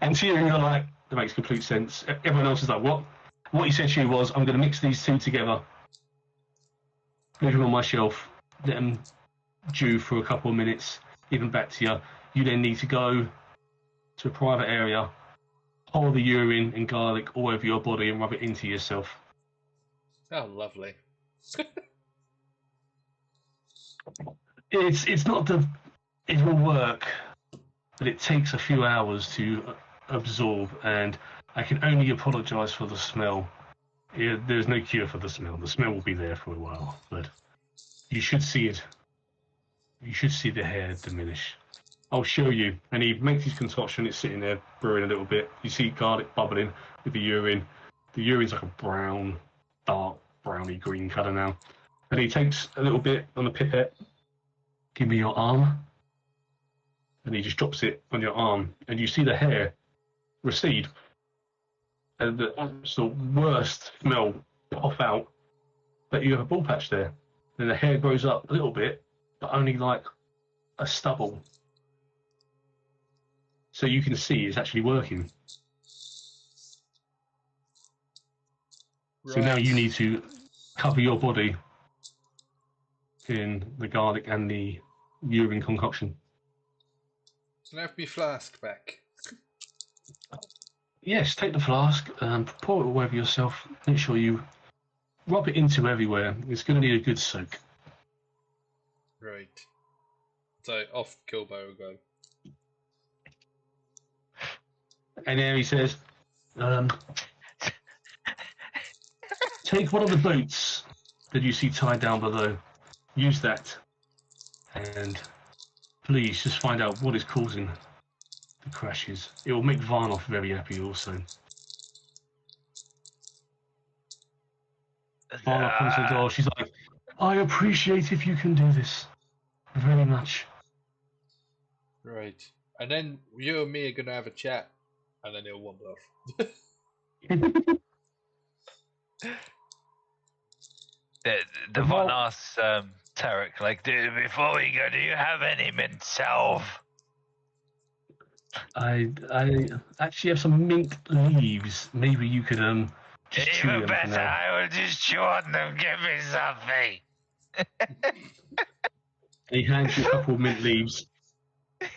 And to you, you're like, that makes complete sense. Everyone else is like, what? What he said to you was, I'm going to mix these two together, leave them on my shelf, let them dew for a couple of minutes, give them back to you. You then need to go to a private area, pour the urine and garlic all over your body and rub it into yourself. Oh, lovely. It's not the... It will work, but it takes a few hours to absorb, and I can only apologise for the smell. Yeah, there's no cure for the smell. The smell will be there for a while, but you should see it. You should see the hair diminish. I'll show you. And he makes his concoction. It's sitting there brewing a little bit. You see garlic bubbling with the urine. The urine's like a brown, dark, browny green colour now. And he takes a little bit on a pipette. Give me your arm. And he just drops it on your arm. And you see the hair recede. And the absolute worst smell off out. But you have a ball patch there. Then the hair grows up a little bit, but only like a stubble. So you can see it's actually working. Right. So now you need to cover your body in the garlic and the urine concoction. Can I have my flask back? Yes, take the flask, pour it all over yourself. Make sure you rub it into everywhere. It's going to need a good soak. Right. So off Kilbo will go. And then he says, take one of the boats that you see tied down below. Use that. And please just find out what is causing the crashes. It will make Varnoff very happy also. Varnoff comes to the door. She's like, I appreciate if you can do this very much. Right. And then you and me are going to have a chat. And then he'll wander off. The one asks Tarek, like, before we go, do you have any mint salve? I actually have some mint leaves. Maybe you could just chew Even them. better, I will just chew on them. Give me something. He hands you a couple of mint leaves.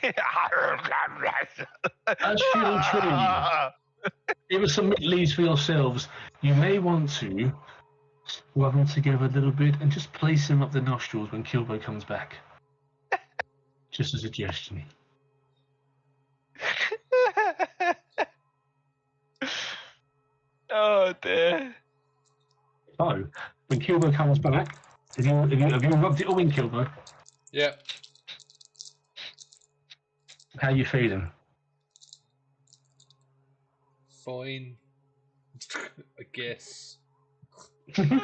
As feeling true, give us some mint leaves for yourselves. You may want to rub them together a little bit and just place them up the nostrils when Kilbo comes back. Just a suggestion. Oh dear. So, when Kilbo comes back, have you rubbed it all in, Kilbo? Yep. How you feeling? Fine. I guess. You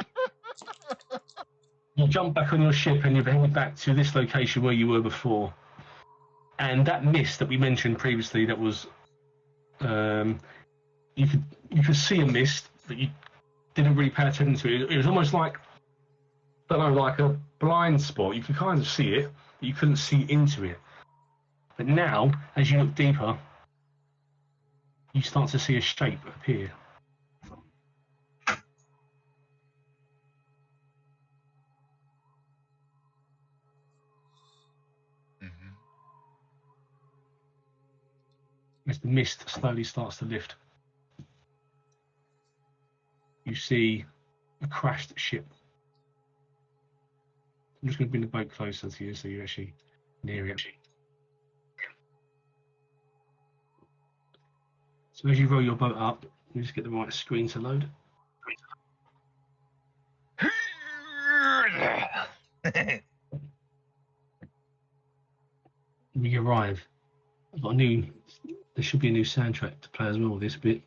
jump back on your ship and you're heading back to this location where you were before. And that mist that we mentioned previously, that was, you could see a mist, but you didn't really pay attention to it. It was almost like, I don't know, like a blind spot. You could kind of see it, but you couldn't see into it. But now, as you look deeper, you start to see a shape appear. As the mist slowly starts to lift, you see a crashed ship. I'm just going to bring the boat closer to you so you're actually near it. So as you roll your boat up, you just get the right screen to load. When you arrive, I've got there should be a new soundtrack to play as well, this bit.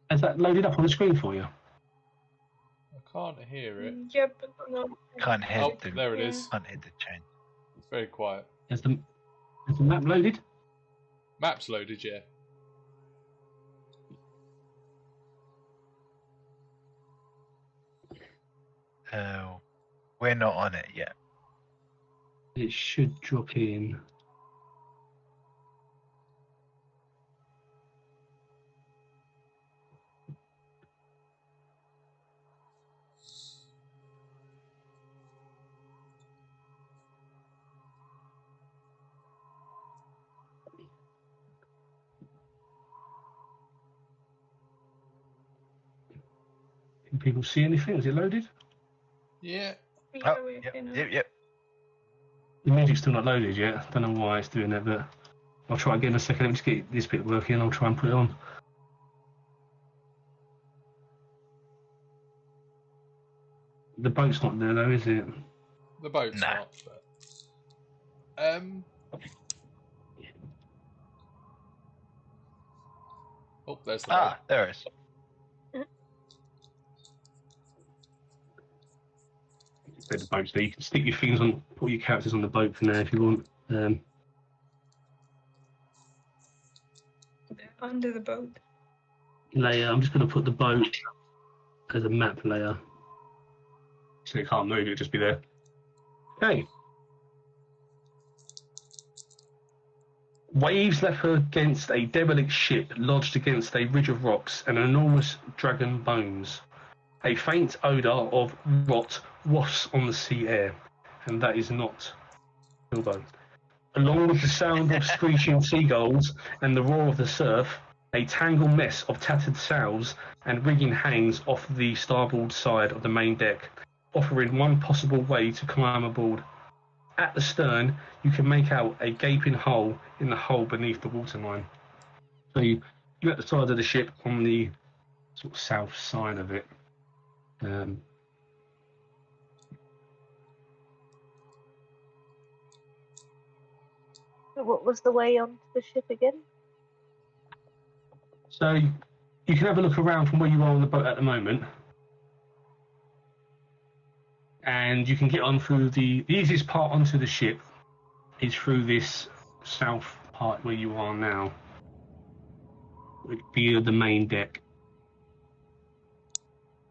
Has that loaded up on the screen for you? I can't hear it. Yeah, but no. Can't hear Oh, there it is. Can't hear the chain. It's very quiet. Has the map loaded? Map's loaded, yeah. We're not on it yet. It should drop in. Can people see anything? Is it loaded? Yeah. Oh, we can, yep. The music's still not loaded yet. Don't know why it's doing that, but I'll try again in a second. Let me just get this bit working. I'll try and put it on. The boat's not there though, is it? The boat's Nah. not. But... Oh, there's the boat. There it is. The boat's there. You can stick your things on, put your characters on the boat for now if you want. under the boat. Layer. I'm just going to put the boat as a map layer, so it can't move. It'll just be there. Okay. Waves left against a derelict ship lodged against a ridge of rocks and enormous dragon bones. A faint odour of rot wafts on the sea air, and that is not Kilbo. Along with the sound of screeching seagulls and the roar of the surf, a tangled mess of tattered sails and rigging hangs off the starboard side of the main deck, offering one possible way to climb aboard. At the stern, you can make out a gaping hole in the hull beneath the waterline. So you're at the side of the ship on the sort of south side of it. What was the way onto the ship again? So you can have a look around from where you are on the boat at the moment, and you can get on through the easiest part onto the ship is through this south part where you are now, would be the main deck.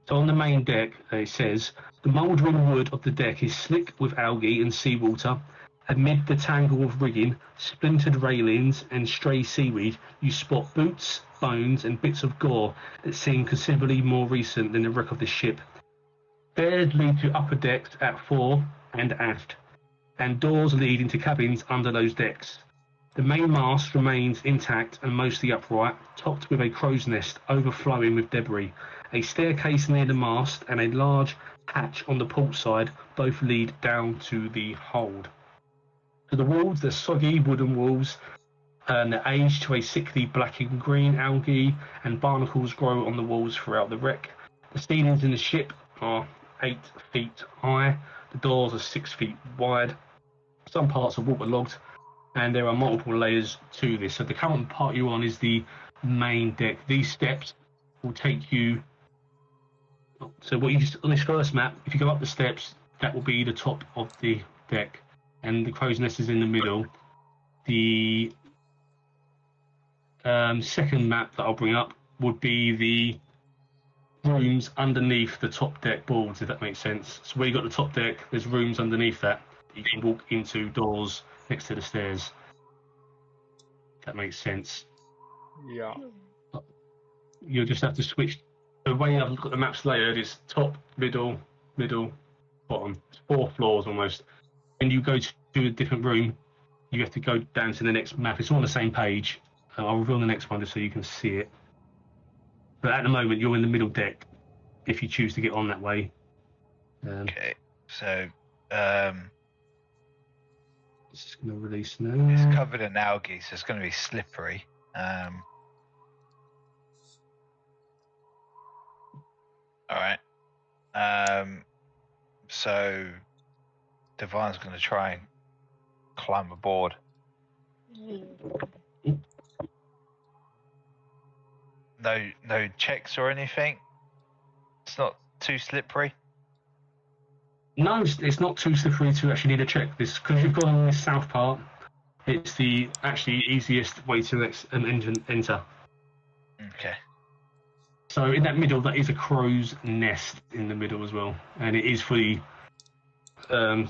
So on the main deck, it says, the mouldering wood of the deck is slick with algae and seawater. Amid the tangle of rigging, splintered railings and stray seaweed, you spot boots, bones and bits of gore that seem considerably more recent than the wreck of the ship. Stairs lead to upper decks at fore and aft, and doors lead into cabins under those decks. The main mast remains intact and mostly upright, topped with a crow's nest overflowing with debris. A staircase near the mast and a large hatch on the port side both lead down to the hold. To the walls, the soggy wooden walls, and they're aged to a sickly black and green algae, and barnacles grow on the walls throughout the wreck. The ceilings in the ship are 8 feet high. The doors are 6 feet wide. Some parts are waterlogged, and there are multiple layers to this. So the current part you're on is the main deck. These steps will take you. So what you just on this first map, if you go up the steps, that will be the top of the deck. and the crow's nest is in the middle. The second map that I'll bring up would be the rooms underneath the top deck boards, if that makes sense. So where you got the top deck, there's rooms underneath that you can walk into, doors next to the stairs. If that makes sense. Yeah. You'll just have to switch. The way I've got the maps layered is top, middle, bottom. It's 4 floors almost. When you go to a different room, you have to go down to the next map. It's all on the same page. I'll reveal the next one just so you can see it. But at the moment, you're in the middle deck if you choose to get on that way. Okay, so it's just going to release now. it's covered in algae, so it's going to be slippery. All right. So Devine's going to try and climb aboard. No checks or anything. It's not too slippery. No, it's not too slippery to actually need a check. This because you've gone on this south part. It's the actually easiest way to enter. Okay. So in that middle, that is a crow's nest in the middle as well, and it is fully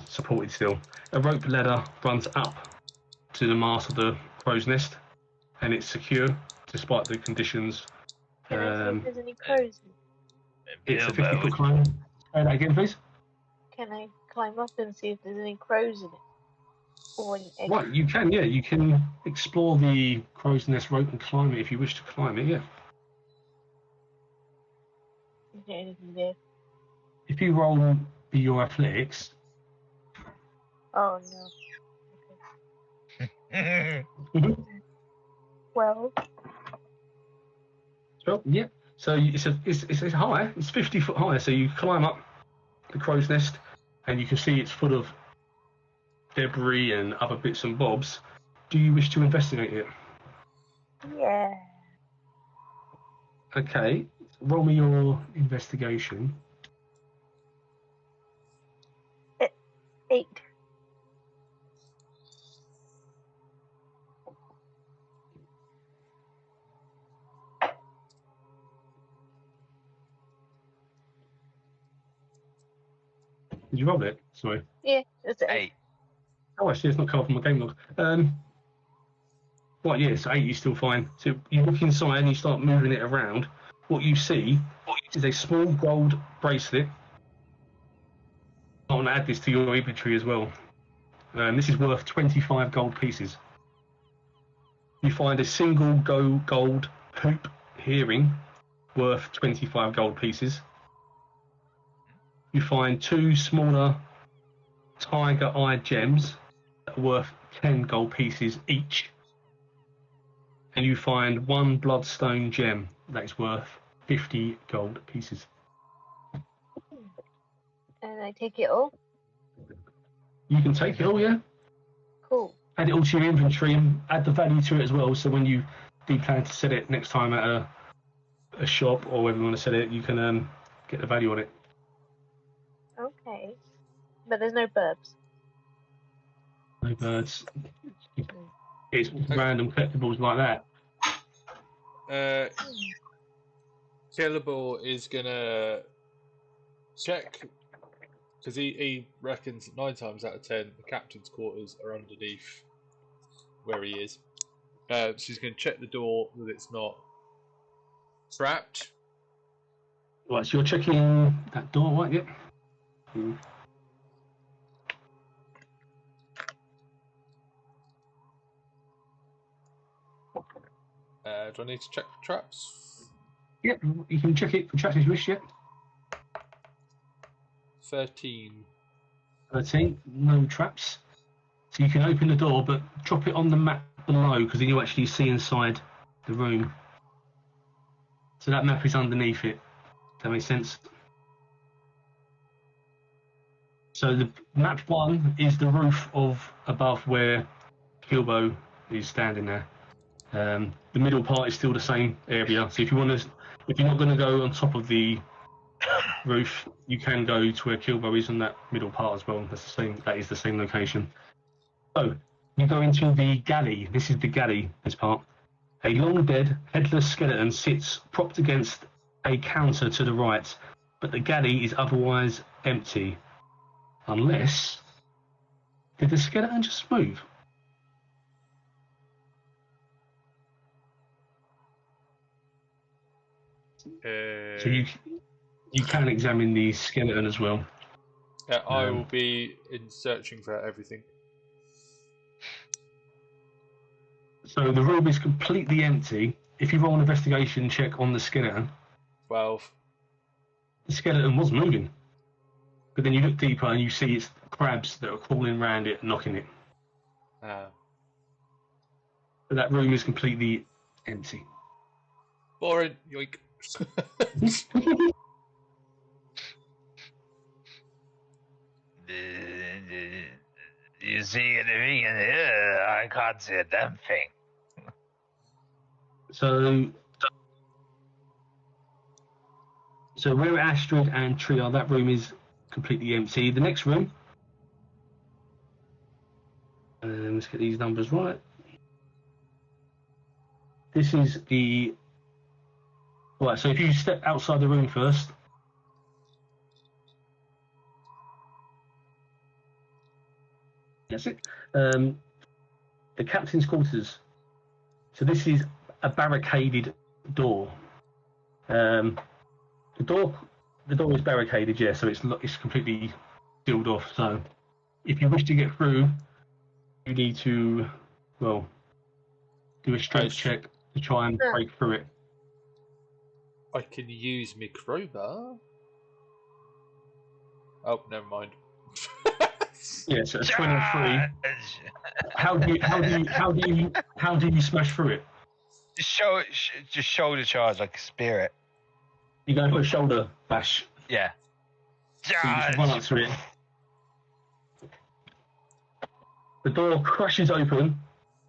supported still. A rope ladder runs up to the mast of the crow's nest, and it's secure despite the conditions. Can I see if there's any crows? It's a 50-foot climb. Say that again, please. Can I climb up and see if there's any crows in it? Or any eggs? Right, you can, yeah. You can explore the crow's nest rope and climb it if you wish to climb it, yeah. Is there anything there? If you roll your athletics. Oh no. Okay. 12. So, yeah. So it's high. It's 50 foot high. So you climb up the crow's nest, and you can see it's full of debris and other bits and bobs. Do you wish to investigate it? Yeah. Okay. Roll me your investigation. 8. Did you roll it? Sorry. Yeah, it's 8. 8. Oh, actually, it's not covered from my game log. Right, yeah, so 8 is still fine. So you look inside and you start moving it around. What you see is a small gold bracelet. I want to add this to your inventory as well. This is worth 25 gold pieces. You find a single gold hoop earring worth 25 gold pieces. You find 2 smaller tiger-eyed gems that are worth 10 gold pieces each. And you find 1 bloodstone gem that is worth 50 gold pieces. And I take it all? You can take it all, yeah? Cool. Add it all to your inventory and add the value to it as well, so when you do plan to sell it next time at a shop or wherever you want to sell it, you can get the value on it. Okay. But there's no burbs. No birds. It's random collectibles like that. Kilbo is gonna check because he reckons 9 times out of 10 the captain's quarters are underneath where he is. So he's gonna check the door that it's not trapped. Right, so you're checking that door, right? Yep. Do I need to check for traps? Yep, you can check it for traps if you wish, yep. 13. 13, no traps. So you can open the door, but drop it on the map below, because then you'll actually see inside the room. So that map is underneath it. Does that make sense? So the map 1 is the roof of above where Kilbo is standing there. The middle part is still the same area. So if you're not going to go on top of the roof, you can go to where Kilbo is on that middle part as well. That is the same location. So, you go into the galley. This is the galley, this part. A long dead, headless skeleton sits propped against a counter to the right, but the galley is otherwise empty. Unless... Did the skeleton just move? So you can examine the skeleton as well. Yeah, I will be in searching for everything. So the room is completely empty. If you roll an investigation check on the skeleton, 12. the skeleton was moving. But then you look deeper and you see it's crabs that are crawling around it and knocking it. But that room is completely empty. Boring. Yoink. You see anything in here? I can't see a damn thing. So where Astrid and Tree are, that room is completely empty. The next room, let's get these numbers right. This is the... Right, so if you step outside the room first, that's it. The captain's quarters. So this is a barricaded door. The door is barricaded, yeah. So it's completely sealed off. So if you wish to get through, you need to, well, do a strength check to try and break through it. I can use my crowbar. Oh, never mind. Yeah, so 23. How do you smash through it? Just shoulder charge like a spirit. You go for a shoulder bash. Yeah. So you just run up to it. The door crashes open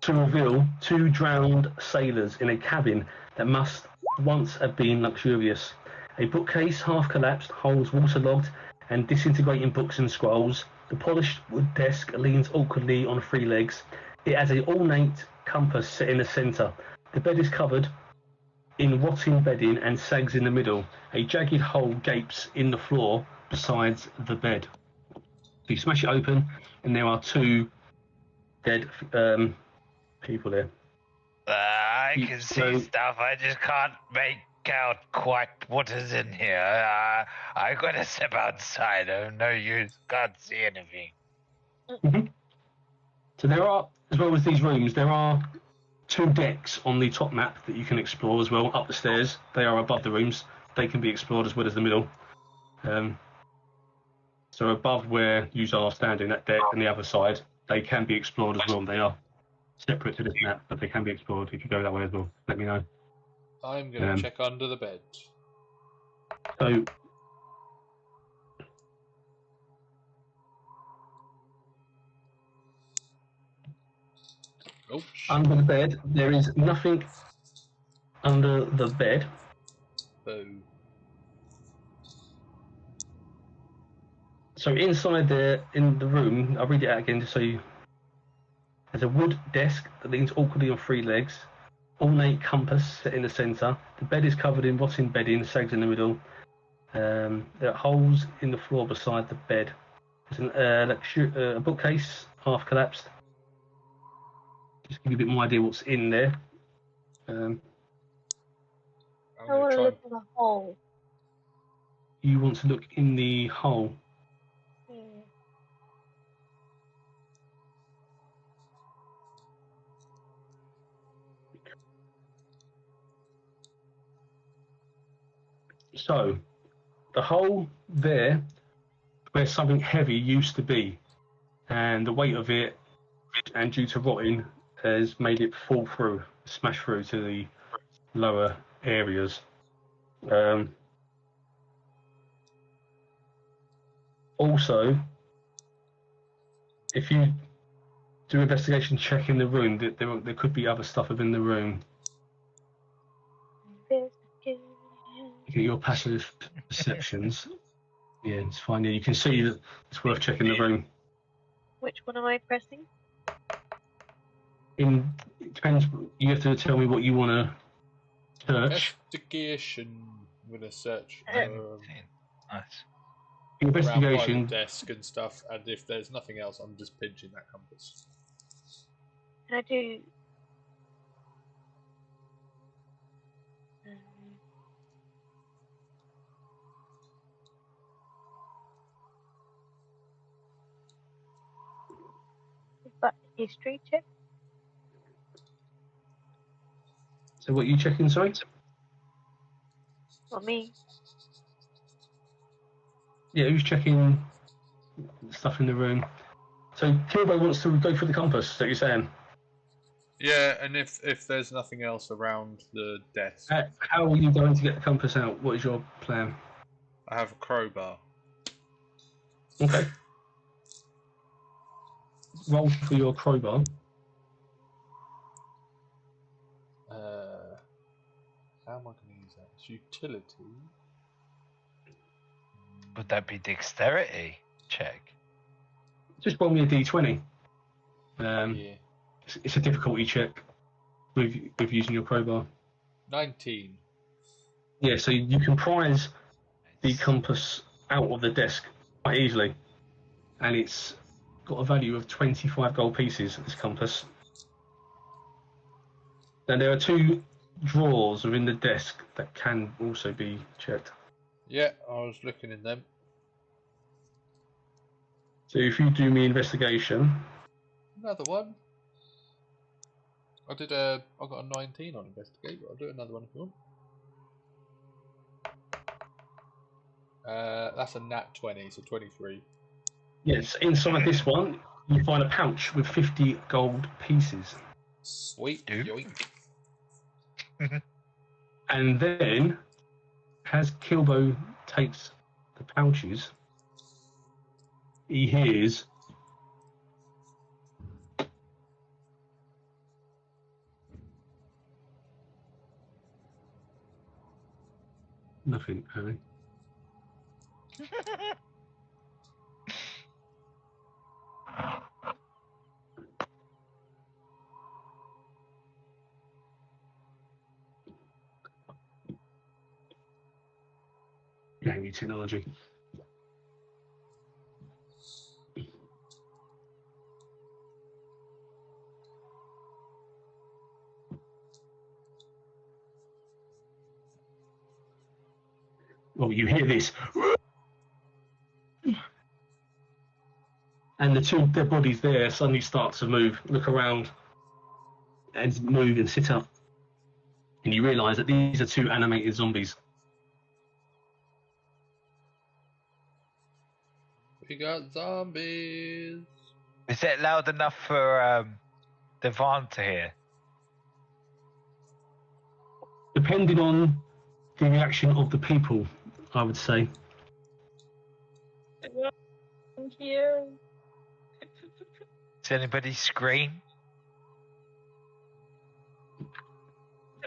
to reveal two drowned sailors in a cabin that must once have been luxurious. A bookcase, half collapsed, holds waterlogged and disintegrating books and scrolls. The polished wood desk leans awkwardly on three legs. It has an ornate compass set in the centre. The bed is covered in rotting bedding and sags in the middle. A jagged hole gapes in the floor besides the bed. So you smash it open, and there are two dead people there. I can see stuff. I just can't make out quite what is in here. I gotta step outside. No use. Can't see anything. Mm-hmm. So there are, as well as these rooms, there are two decks on the top map that you can explore as well, up the stairs. They are above the rooms. They can be explored as well as the middle. So above where you are standing, that deck, and the other side, they can be explored as well. They are separate to this map, but they can be explored if you go that way as well. Let me know. I'm going to check under the bed. So, under the bed, there is nothing under the bed. Boom. So inside there, in the room, I'll read it out again just so you... There's a wood desk that leans awkwardly on three legs. Ornate compass set in the centre. The bed is covered in rotting bedding, sags in the middle. There are holes in the floor beside the bed. There's a bookcase, half collapsed. Just give you a bit more idea what's in there. I want to look in the hole. You want to look in the hole? Yeah. So, the hole there, where something heavy used to be, and the weight of it, and due to rotting, has made it fall through, smash through to the lower areas. Also, if you do an investigation check in the room, there could be other stuff within the room. Get your passive perceptions. Yeah, it's fine. Yeah, you can see that it's worth checking the room. Which one am I pressing? It depends. You have to tell me what you want to search. Investigation. I'm gonna search. Nice. Around by the Investigation. desk and stuff, and if there's nothing else, I'm just pinching that compass. Can I do? But history check. So what are you checking, sorry? Not me. Yeah, who's checking stuff in the room? So Kilbo wants to go for the compass, is that what you're saying? Yeah, and if there's nothing else around the desk, How are you going to get the compass out? What is your plan? I have a crowbar. Okay. Roll for your crowbar. How am I going to use that? It's utility. Would that be dexterity check? Just roll me a d20. Yeah. It's a difficulty check with using your crowbar. 19. Yeah, so you can prise the compass out of the desk quite easily, and it's got a value of 25 gold pieces, this compass. Now there are 2 drawers within the desk that can also be checked. Yeah, I was looking in them. So if you do me investigation, Another one. I got a 19 on investigate, but I'll do another one if you want. That's a nat 20, so 23. yes, inside this one you find a pouch with 50 gold pieces. Sweet. Dude. Yoink. And then, as Kilbo takes the pouches, he hears nothing, Harry. Gaming technology. Well, you hear this, and the 2 dead bodies there suddenly start to move, look around, and move and sit up. And you realise that these are 2 animated zombies. We got zombies. Is it loud enough for Dewahn to hear? Depending on the reaction of the people, I would say. Thank you. Does anybody scream?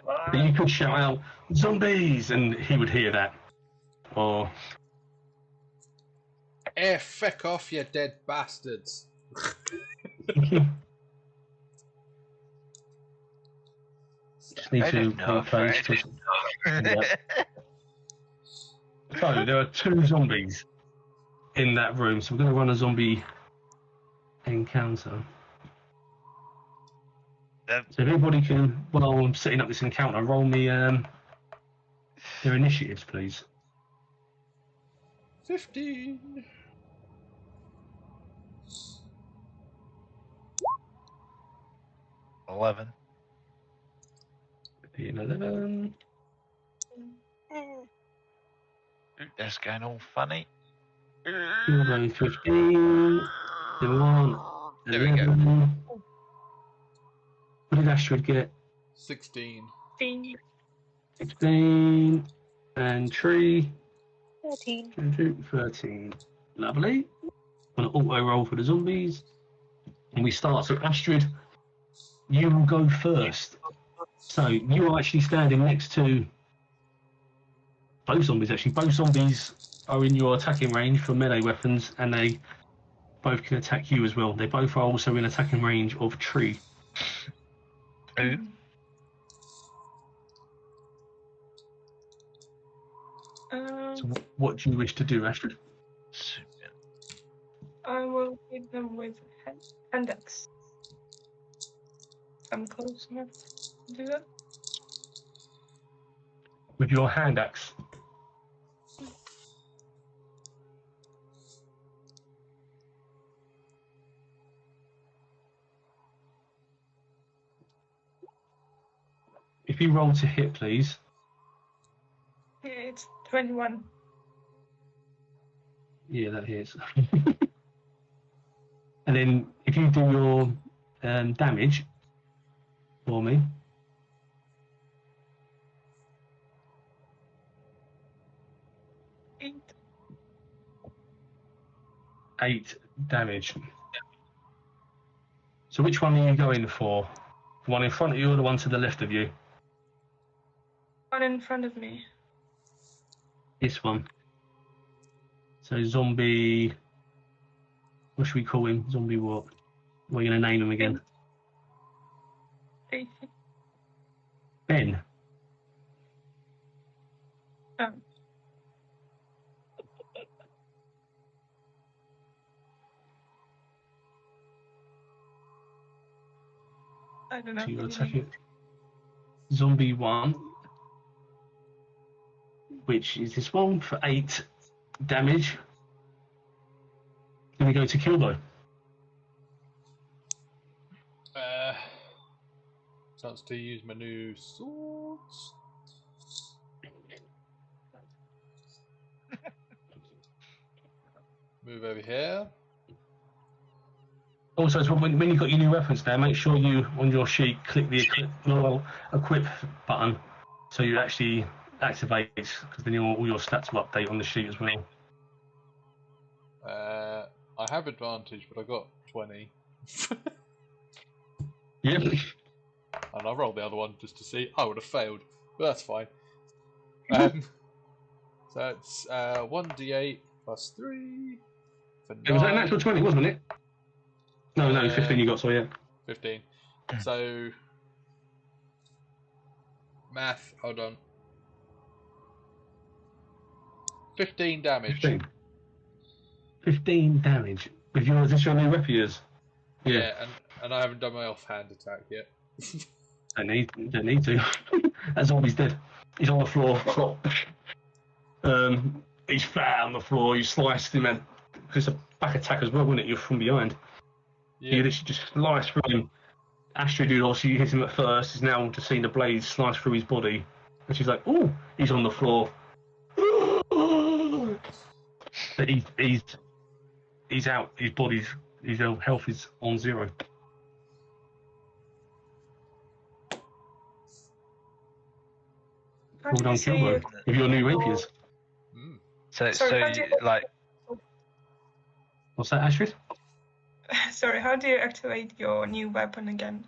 But you could shout out, "Zombies!" and he would hear that. Or, Eh, feck off, you dead bastards. just need I to don't know. replace to- Yeah. So, there are 2 zombies in that room, so we're going to run a zombie encounter. So if everybody can, while I'm setting up this encounter, roll me their initiatives, please. 15. $11. 11. That's going all funny. Kilbo 15. Dewahn There we go. 11. What did Astrid get? 16. 16. And Tree 13. 13. Lovely. I'm going to auto roll for the zombies. And we start. So Astrid, you will go first. So you are actually standing next to both zombies, actually. Both zombies are in your attacking range for melee weapons, and they both can attack you as well. They both are also in attacking range of Tree. Ooh. So what do you wish to do, Astrid? I will hit them with hand axe. I'm close enough to do that. With your hand axe. If you roll to hit, please. Yeah, it's 21. Yeah, that hits. And then if you do your damage for me. 8. 8 damage. So which one are you going for? The one in front of you or the one to the left of you? One in front of me. This one. So zombie... What should we call him? Zombie what? What are you going to name him again? Ben. Ben. I don't know. So you're attacking zombie 1, which is this one for 8 damage. Then we go to Kilbo. Chance to use my new swords. Move over here. Also, so when you've got your new weapons there, make sure you, on your sheet, click the equip button so you actually activate it, because then all your stats will update on the sheet as well. I have advantage, but I got 20. Yep. And I rolled the other one just to see. I would have failed, but that's fine. So it's 1d8 plus 3 for 9. It was that natural 20, wasn't it? No, 15 you got, so yeah. 15. So, math, hold on. 15 damage. 15 damage. Is this your new rapiers? Yeah, and I haven't done my offhand attack yet. Don't need to. That zombie's dead. He's on the floor. He's flat on the floor. You sliced him, and it's a back attack as well, wasn't it? You're from behind. Yeah. You literally just sliced through him. Astrid, dude, obviously you hit him at first. He's now just seen the blade slice through his body, and she's like, "Ooh!" He's on the floor. But he's out. His health is on 0. How Well do done, you say Kilbo. With your new rapiers. So Sorry, how do you, you- like, What's that, Astrid? Sorry, how do you activate your new weapon again?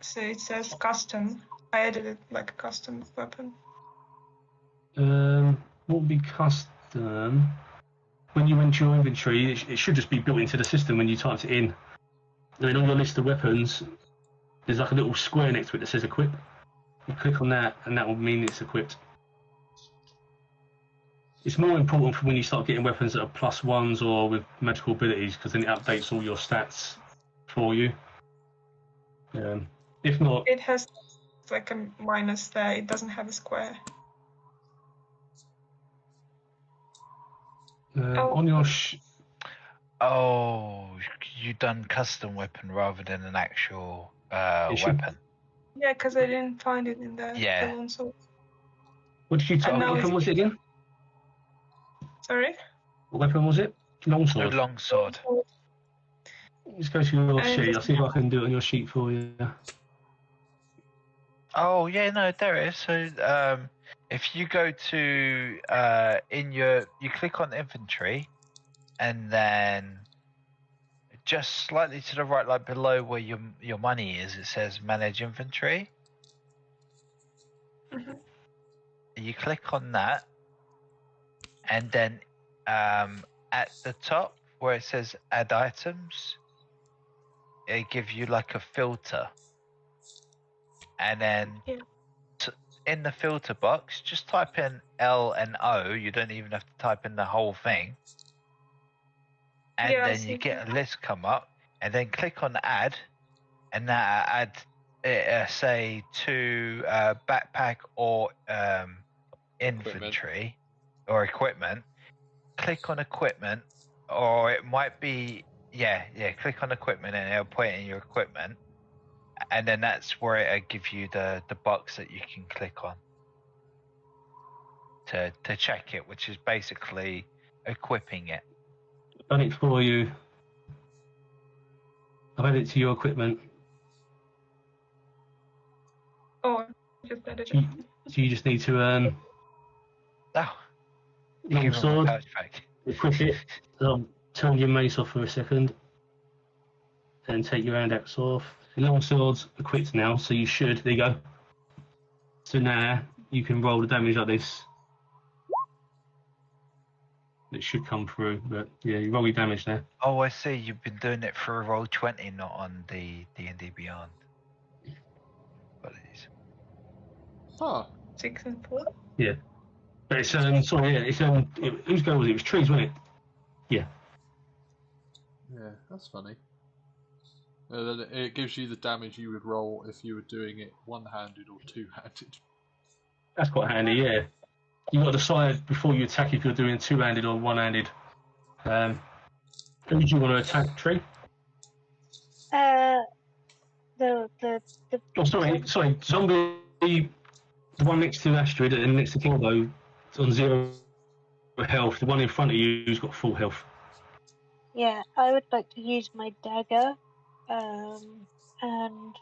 So it says custom. I added it like a custom weapon. What would be custom? When you enter your inventory, it should just be built into the system when you typed it in. And then on your list of weapons, there's like a little square next to it that says equip. You click on that, and that will mean it's equipped. It's more important for when you start getting weapons that are +1s or with magical abilities, because then it updates all your stats for you. If not, It has like a minus there. It doesn't have a square. on your you done custom weapon rather than an actual should- weapon. Yeah, because I didn't find it in the Yeah. one sword. what did you type? now What weapon it's- was it again? Sorry? What weapon was it? Longsword. Longsword. Let's go to your sheet. just- I'll see if I can do it on your sheet for you. Oh yeah, no, there it is. So if you go to you click on inventory, and then just slightly to the right, like below where your money is, it says manage inventory. Mhm. You click on that, and then at the top where it says add items, it gives you like a filter. and then Yeah. in the filter box, just type in L and O. You don't even have to type in the whole thing. And Yeah, I then you see get a list come up, and then click on add, and that add say to backpack or inventory or equipment. Click on equipment, or it might be click on equipment and it'll point in your equipment, and then that's where it'll give you the box that you can click on to check it, which is basically equipping it. Done it for you. I've added it to your equipment. Oh, just added So it. you just need to Oh, long give him sword, a pouch back. equip it. Turn your mace off for a second. Then take your hand axe off. Your long sword's equipped now, so you should. There you go. So now you can roll the damage like this. It should come through, but yeah, you roll your damage now. Oh, I see. You've been doing it for Roll20, not on the Dnd Beyond. Apologies. Huh. 6 and 4. Yeah. But it's whose go was it? It was Trees, wasn't it? Yeah. Yeah, that's funny. Then it gives you the damage you would roll if you were doing it one-handed or two-handed. That's quite handy, yeah. You've got to decide before you attack if you're doing two-handed or one-handed. Who do you want to attack, Tree? The Oh, sorry. Zombie, the one next to Astrid and next to Kilbo, is on 0 health. The one in front of you has got full health. Yeah, I would like to use my dagger, and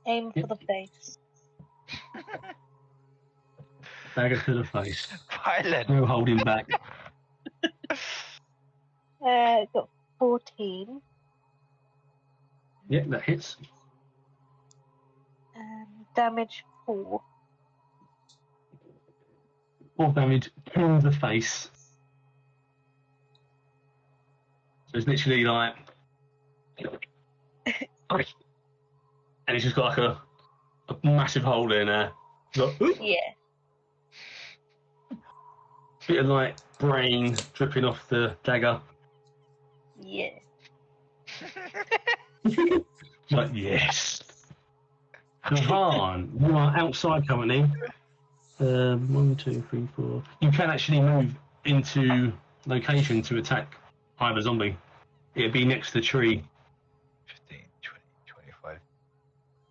aim for the face. Dagger to the face. Violent. No holding back. Got 14. Yeah, that hits. Damage 4. 4 damage in the face. So it's literally like, and it's just got like a massive hole in there. Yeah. Bit of like brain dripping off the dagger. Yeah. Like, yes. Dewahn, you are outside currently. 1, 2, 3, 4. You can actually move into location to attack either zombie. It'd be next to the tree. 15, 20,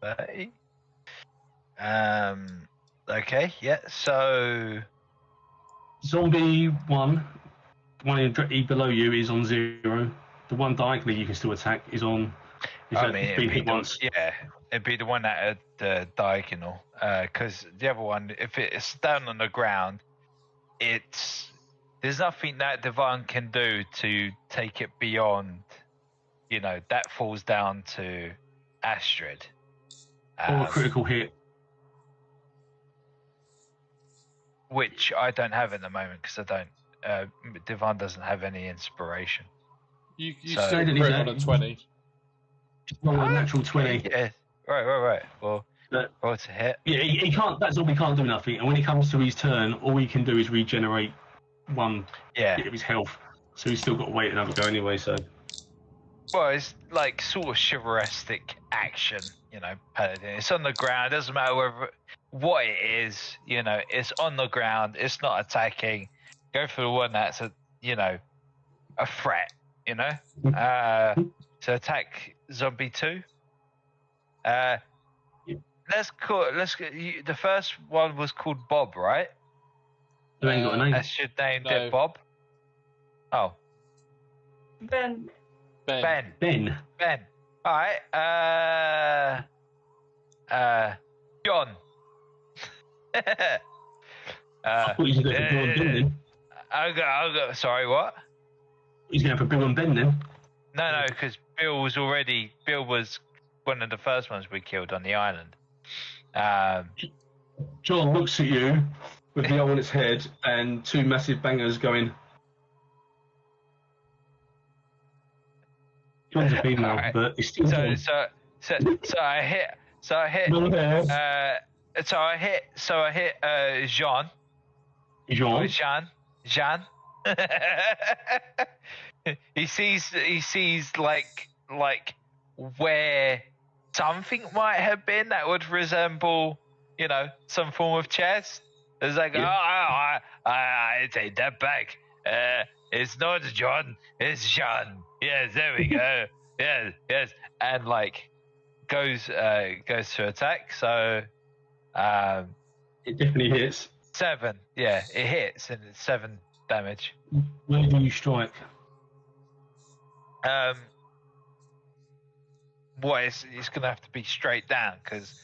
25, 30. Okay, yeah, so... Zombie 1, the one directly below you is on 0. The one diagonally you can still attack is on... I mean, it's been hit once. Yeah, it'd be the one at the diagonal. Because the other one, if it's down on the ground, there's nothing that Dewahn can do to take it beyond. You know, that falls down to Astrid. Or a critical hit. Which I don't have at the moment because I don't. Dewahn doesn't have any inspiration. You So- still crit on a 20. Roll a natural 20. Yeah, right. Well, But- roll to hit. Yeah, he can't. That zombie can't do nothing. And when it comes to his turn, all he can do is regenerate 1 Yeah. bit of his health. So he's still got to wait another go anyway. So Well, it's like sort of chivalristic action, you know, paladin. It's on the ground. Doesn't matter what it is, you know. It's on the ground. It's not attacking. Go for the one that's a threat, you know. So attack zombie 2. The first one was called Bob, right? you ain't got a name. That's your name, No. Bob. Oh, Ben. Ben. Ben. All right. John. I thought you were going for Bill and Ben then. I'll go. Sorry, what? He's going for Bill and Ben then. No, because Bill was one of the first ones we killed on the island. John looks at you with the O on its head and 2 massive bangers going. John's a female, Alright. but it's still John. So I hit. So I hit. So I hit. Jean. Jean. He sees like where something might have been that would resemble, some form of chest. It's like, I take that back. It's not John, it's Jean. Yes, there we go. yes, and goes to attack. So, it definitely hits. 7. Yeah, it hits and it's 7 damage. Where do you strike? It's going to have to be straight down, because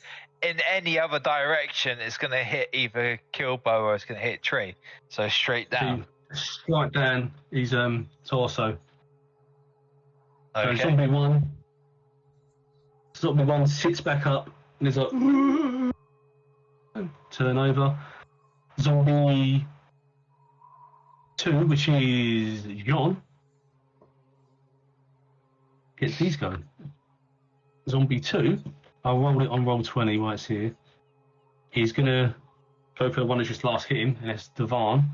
in any other direction, it's going to hit either Kilbo or it's going to hit Tree. So straight down. Strike down his torso. Okay. So zombie one sits back up and is like, turn over. Zombie 2, which is John, gets these going. Zombie 2, I'll roll it on roll 20 while it's here. He's going to go for the one that just last hit him, and that's Dewahn.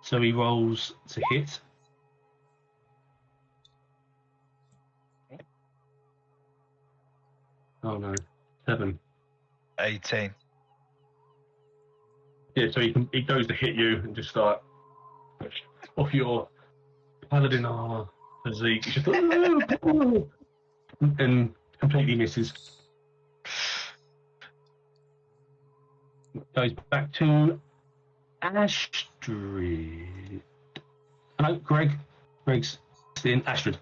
So he rolls to hit. Oh no, 7. 18. Yeah, so he goes to hit you and just start off your paladin armor physique. He's just and completely misses. Goes back to Astrid. No, Greg. Greg's in Astrid.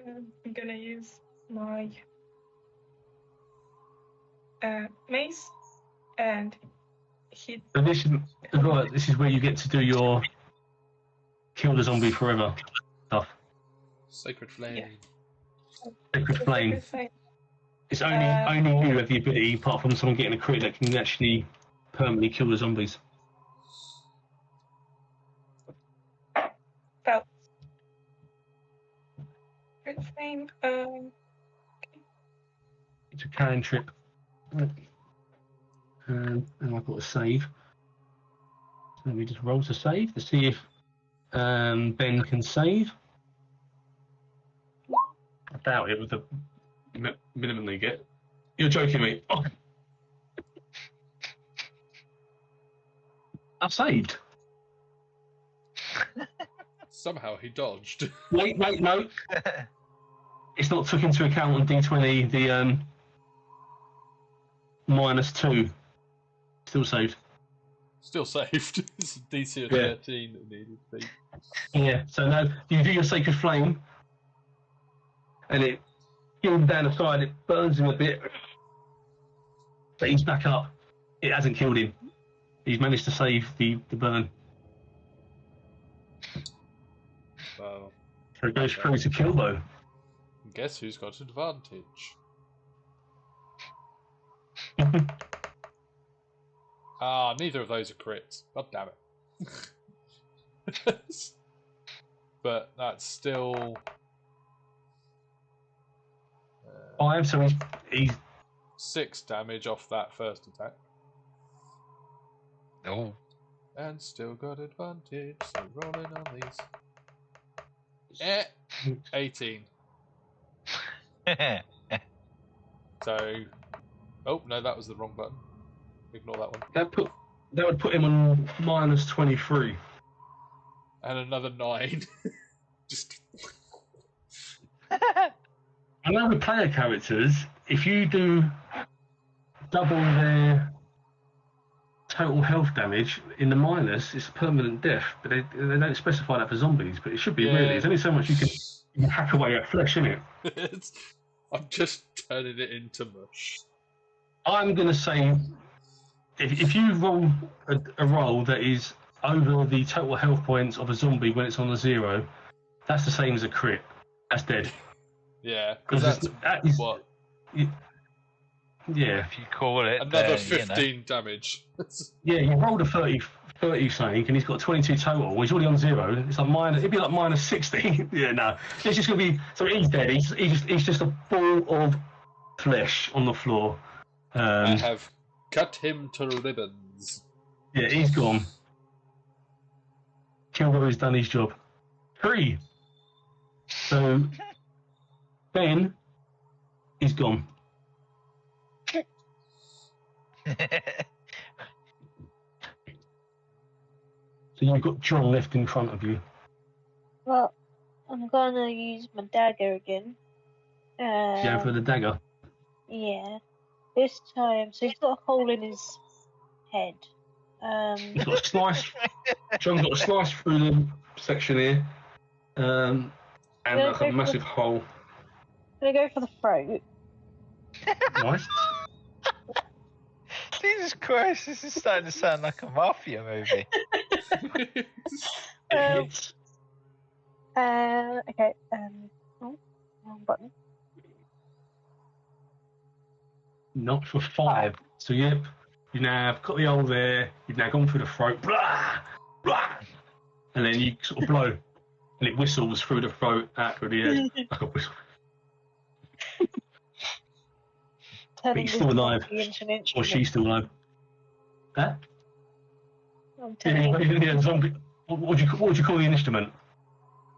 I'm gonna use my mace and hit. So this is where you get to do your kill the zombie forever stuff. Sacred Flame. Yeah. Sacred Flame. It's only you have the ability, apart from someone getting a crit, that can actually permanently kill the zombies. Well, Sacred Flame. It's a cantrip. And I've got a save. So let me just roll to save to see if Ben can save. I doubt it with the minimum they get. You're joking me. Oh. I've saved. Somehow he dodged. Wait, no. It's not took into account on D20 the -2. Still saved. Still saved. It's a DC of 13 that needed to be. Yeah, so now you do your Sacred Flame, and it kills him down the side, it burns him a bit, but he's back up. It hasn't killed him. He's managed to save the burn. Well, So it goes through to Kilbo. guess who's got advantage? Neither of those are crits. God damn it. But that's still 5, so he's 6 damage off that first attack. Oh. And still got advantage, so rolling on these. 18. So, oh no, that was the wrong button. Ignore that one. that would put him on -23. And another 9. Just. I know with player characters, if you do double their total health damage in the minus, it's permanent death. But they don't specify that for zombies. But it should be really. There's only so much you can hack away at flesh, isn't it? I'm just turning it into mush. I'm going to say, if you roll a roll that is over the total health points of a zombie when it's on a 0, that's the same as a crit. That's dead. Yeah, because that's what. Yeah. If you call it another 15 damage. Yeah, you rolled a 30 something, and he's got 22 total. Well, he's already on 0. It's like minus. It'd be like minus 60. Yeah, no. It's just gonna be. So he's dead. He's just a ball of flesh on the floor. I have cut him to ribbons. Yeah, he's gone. Kilbo has done his job. 3. So Ben is gone. So you've got John left in front of you. Well, I'm gonna use my dagger again. Going for the dagger. Yeah. This time, so he's got a hole in his head. He's got a slice. John's got a slice through the section here, and like a massive hole. I'm gonna go for the throat. Nice. Jesus Christ, this is starting to sound like a mafia movie. Okay. Oh, wrong button. Not for 5. So yep, you now have got the hole there. You've now gone through the throat, blah, blah, and then you sort of blow, and it whistles through the throat out through the head like a whistle. But he's still alive, or she's still alive. Huh? Yeah, zombie. What would you call the instrument?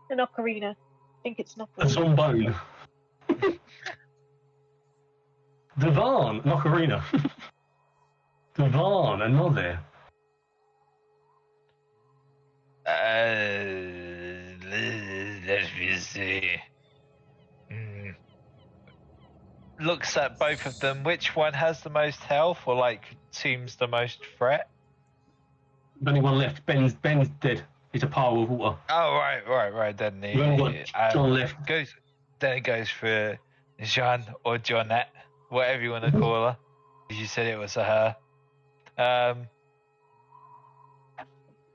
An ocarina. I think it's an A ocarina. zombone. Dewahn, an ocarina. Dewahn, another. Let me see. Looks at both of them. Which one has the most health, or like seems the most threat? Only one left. Ben's dead. He's a pile of water. Oh right. Then We've only got John left. Then it goes for Jean or Johnette, whatever you want to call her. You said it was a her. All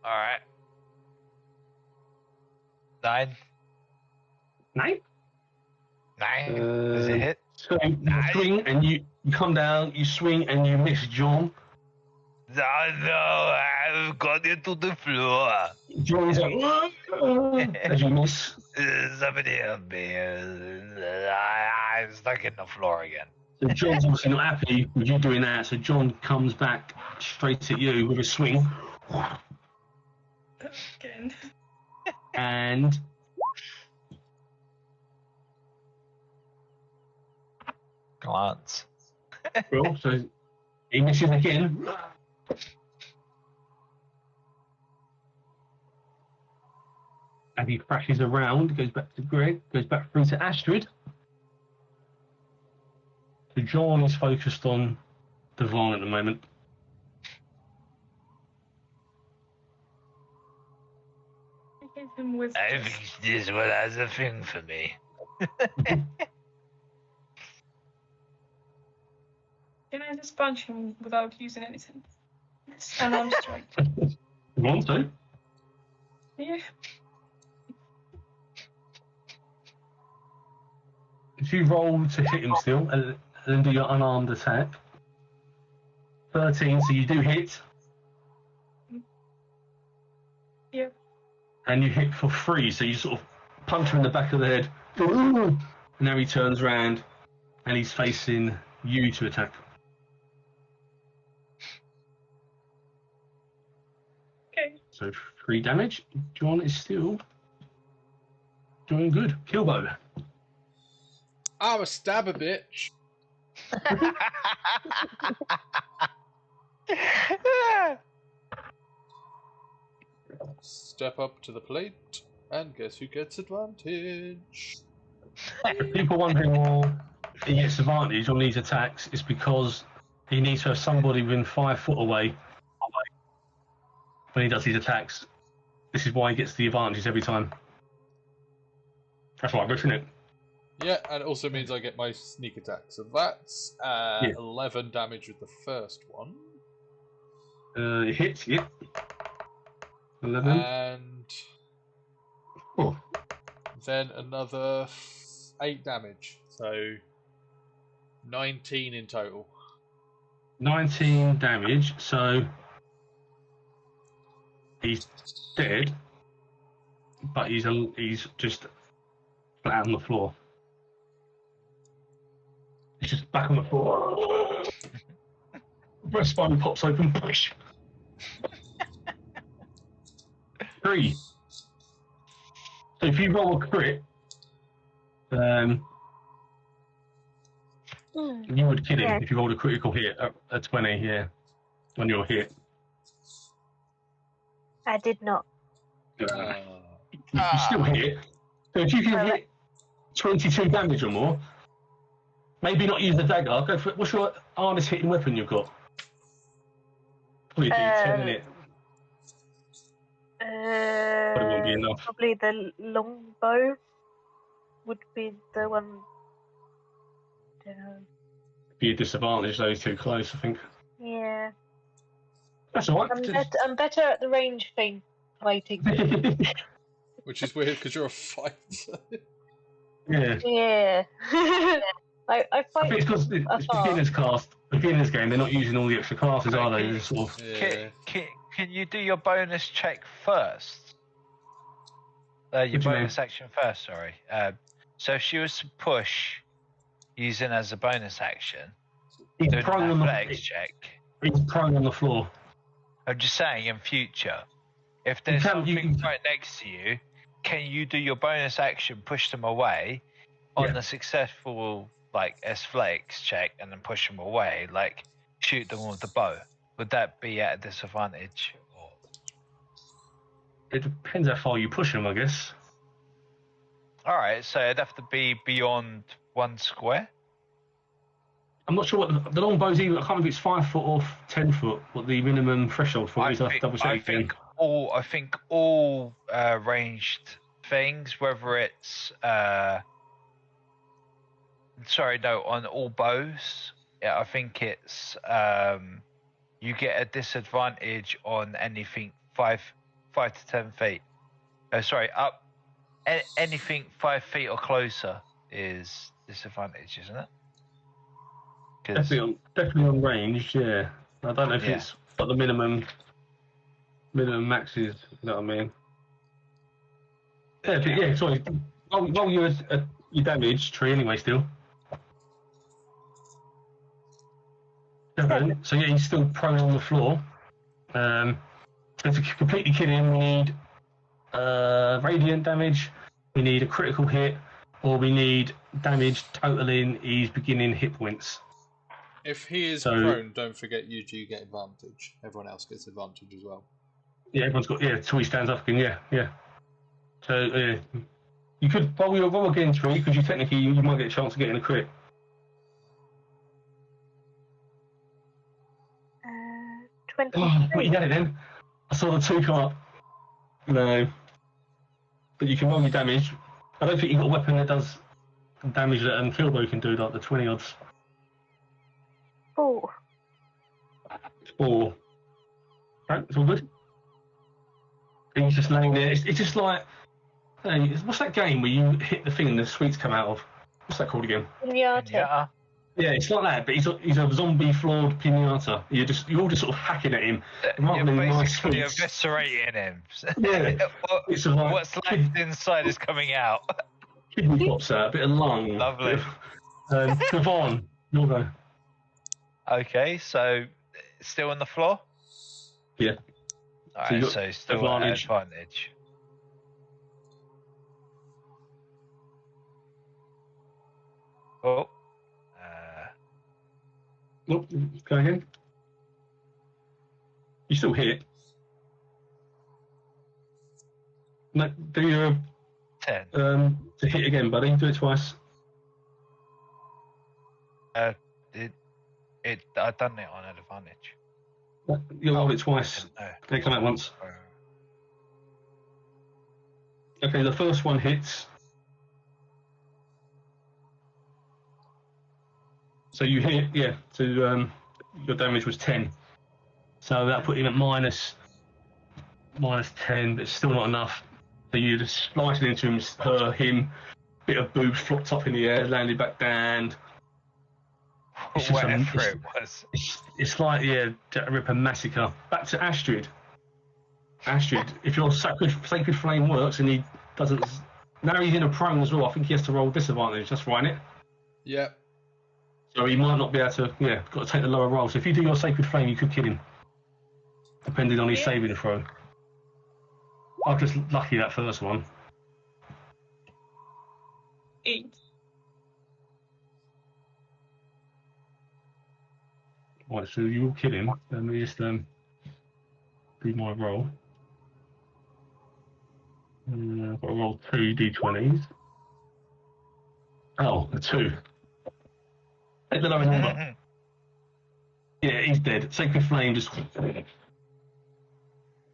right. 9. 9? 9. Does it hit? So you swing and you come down. You swing and you miss John. No, I've got into the floor. John is like, as you miss. Somebody help me. I'm stuck in the floor again. So John's obviously not happy with you doing that. So John comes back straight at you with a swing. Again. And Glance. well, so he misses again. And he crashes around, goes back to Greg, goes back through to Astrid. So John is focused on Dewahn at the moment. I gave him with. I think this one has a thing for me. Can I just punch him without using anything? It's an arm strike. You want to? Yeah. If you roll to hit him still, and then do your unarmed attack. 13, so you do hit. Yeah. And you hit for 3, so you sort of punch him in the back of the head. And now he turns around, and he's facing you to attack. Okay. So 3 damage. John is still doing good. Kilbo. I'm a stabber bitch. Step up to the plate, and guess who gets advantage? People wondering why he gets advantage on these attacks is because he needs to have somebody within 5 foot away when he does these attacks. This is why he gets the advantage every time. That's right, isn't it? Yeah, and it also means I get my sneak attack. So that's 11 damage with the first one. It hits, yep. 11. And then another 8 damage. So 19 in total. 19 damage, so He's dead, but he's just flat on the floor. He's just back on the floor. Breastbone pops open. Push. 3. So if you roll a crit, you would kill him if you rolled a critical hit at 20. Yeah, on your hit. I did not. You still hit. So if you can hit 22 damage or more, maybe not use the dagger. Go for it. What's your hardest hitting weapon you've got? Probably a D10, isn't it? Probably won't be enough. Probably the longbow would be the one. Don't know. Be a disadvantage, those too close, I think. Yeah. That's alright. I'm better at the range thing, fighting. Which is weird because you're a fighter. Yeah. Yeah. I I fight. think it's because it's beginner's game. They're not using all the extra classes, are they? They're sort of... Yeah. Can you do your bonus check first? Your bonus action first, sorry. So if she was to push using as a bonus action, He's do an prone on the athletics check. He's prone on the floor. I'm just saying, in future, if there's something right next to you, can you do your bonus action, push them away on the successful athletics check, and then push them away, like shoot them with the bow? Would that be at a disadvantage? Or... It depends how far you push them, I guess. All right, so it'd have to be beyond 1 square. I'm not sure what the longbows either. I can't remember if it's 5 foot or 10 foot. What the minimum threshold for it is. I think all ranged things, whether it's on all bows. Yeah, I think it's you get a disadvantage on anything 5 to 10 feet. Up anything 5 feet or closer is disadvantage, isn't it? Definitely on range, yeah. I don't know if it's what the minimum max is. You know what I mean? Yeah, but yeah. Sorry. Roll your damage tree anyway. Still. 7. So yeah, he's still prone on the floor. To completely kill him, we need radiant damage. We need a critical hit, or we need damage totaling his beginning hit points. If he is prone, don't forget you do get advantage. Everyone else gets advantage as well. Yeah, everyone's got till he stands up again. Yeah. So you could roll again, Tree, because you technically you might get a chance of getting a crit. 23. Oh, but you had it then. I saw the 2 come up. No. But you can roll your damage. I don't think you've got a weapon that does damage that Kilbo can do, like the 20 odds. 4. 4. Right, it's all good. And he's just laying there. It's just like... what's that game where you hit the thing and the sweets come out of? What's that called again? Pinata. Yeah, it's like that, but he's a zombie floored pinata. You're all just sort of hacking at him. You're basically eviscerating him. Yeah. What's left inside is coming out. Kidney pops out, a bit of lung. Lovely. Dewahn, you'll go. Okay, so still on the floor? Yeah. Alright, so still advantage. Oh. Nope, go again. You still hit. No, do your 10. To hit again, buddy. Do it twice. I done it on advantage. You'll roll it twice. They come out once. Okay, the first one hits. So you hit, yeah. So your damage was 10. So that put him at minus 10, but it's still not enough. So you just sliced into him, bit of boobs flopped up in the air, landed back down. Whatever it was. It's like, Jack the Ripper massacre. Back to Astrid. Astrid, if your sacred flame works and he doesn't, now he's in a prone as well. I think he has to roll disadvantage. That's right, innit? Yeah. So he might not be able to. Yeah, got to take the lower roll. So if you do your sacred flame, you could kill him, depending on his saving throw. I'm just lucky that first one. 8. Right, so you will kill him. Let me just do my roll. I've got to roll 2 d20s. Oh, a 2. Take the lower number. Yeah, he's dead. Sacred flame just.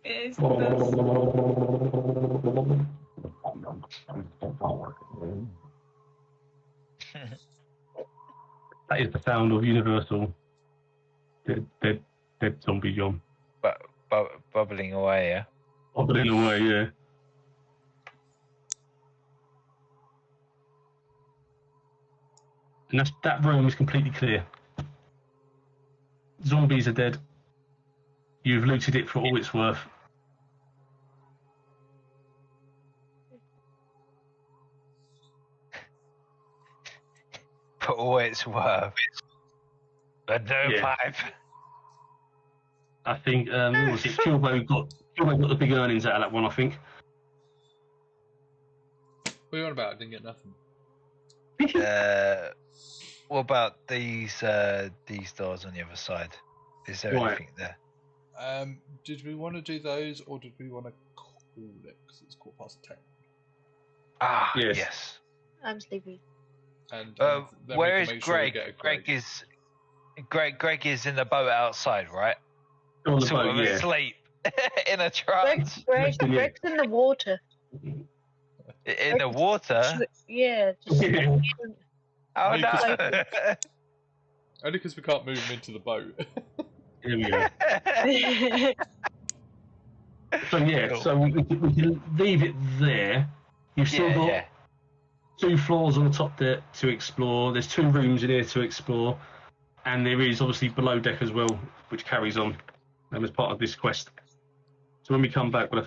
Is this... That is the sound of universal dead zombie John. Bubbling away, yeah. Bubbling away, yeah. And that room is completely clear. Zombies are dead. You've looted it for all it's worth. For all it's worth. But no pipe. I think what was it? Kilbo got the big earnings out of that one, I think. What are you on about? I didn't get nothing. What about these doors on the other side? Is there anything there? Did we want to do those, or did we want to call it? Because it's 10:15. Ah, Yes. yes. I'm sleepy. And then where we is can make sure we Greg? get a Greg. Greg is in the boat outside, right? On the Sort boat, of yeah. asleep in a trance. Greg's in the water. In the water? Yeah. Just Oh no! Only because we can't move him into the boat. Here we go. So yeah, Cool. so we can leave it there. You've still got 2 floors on the top there to explore. There's 2 rooms in here to explore, and there is obviously below deck as well, which carries on as part of this quest. So when we come back, we'll have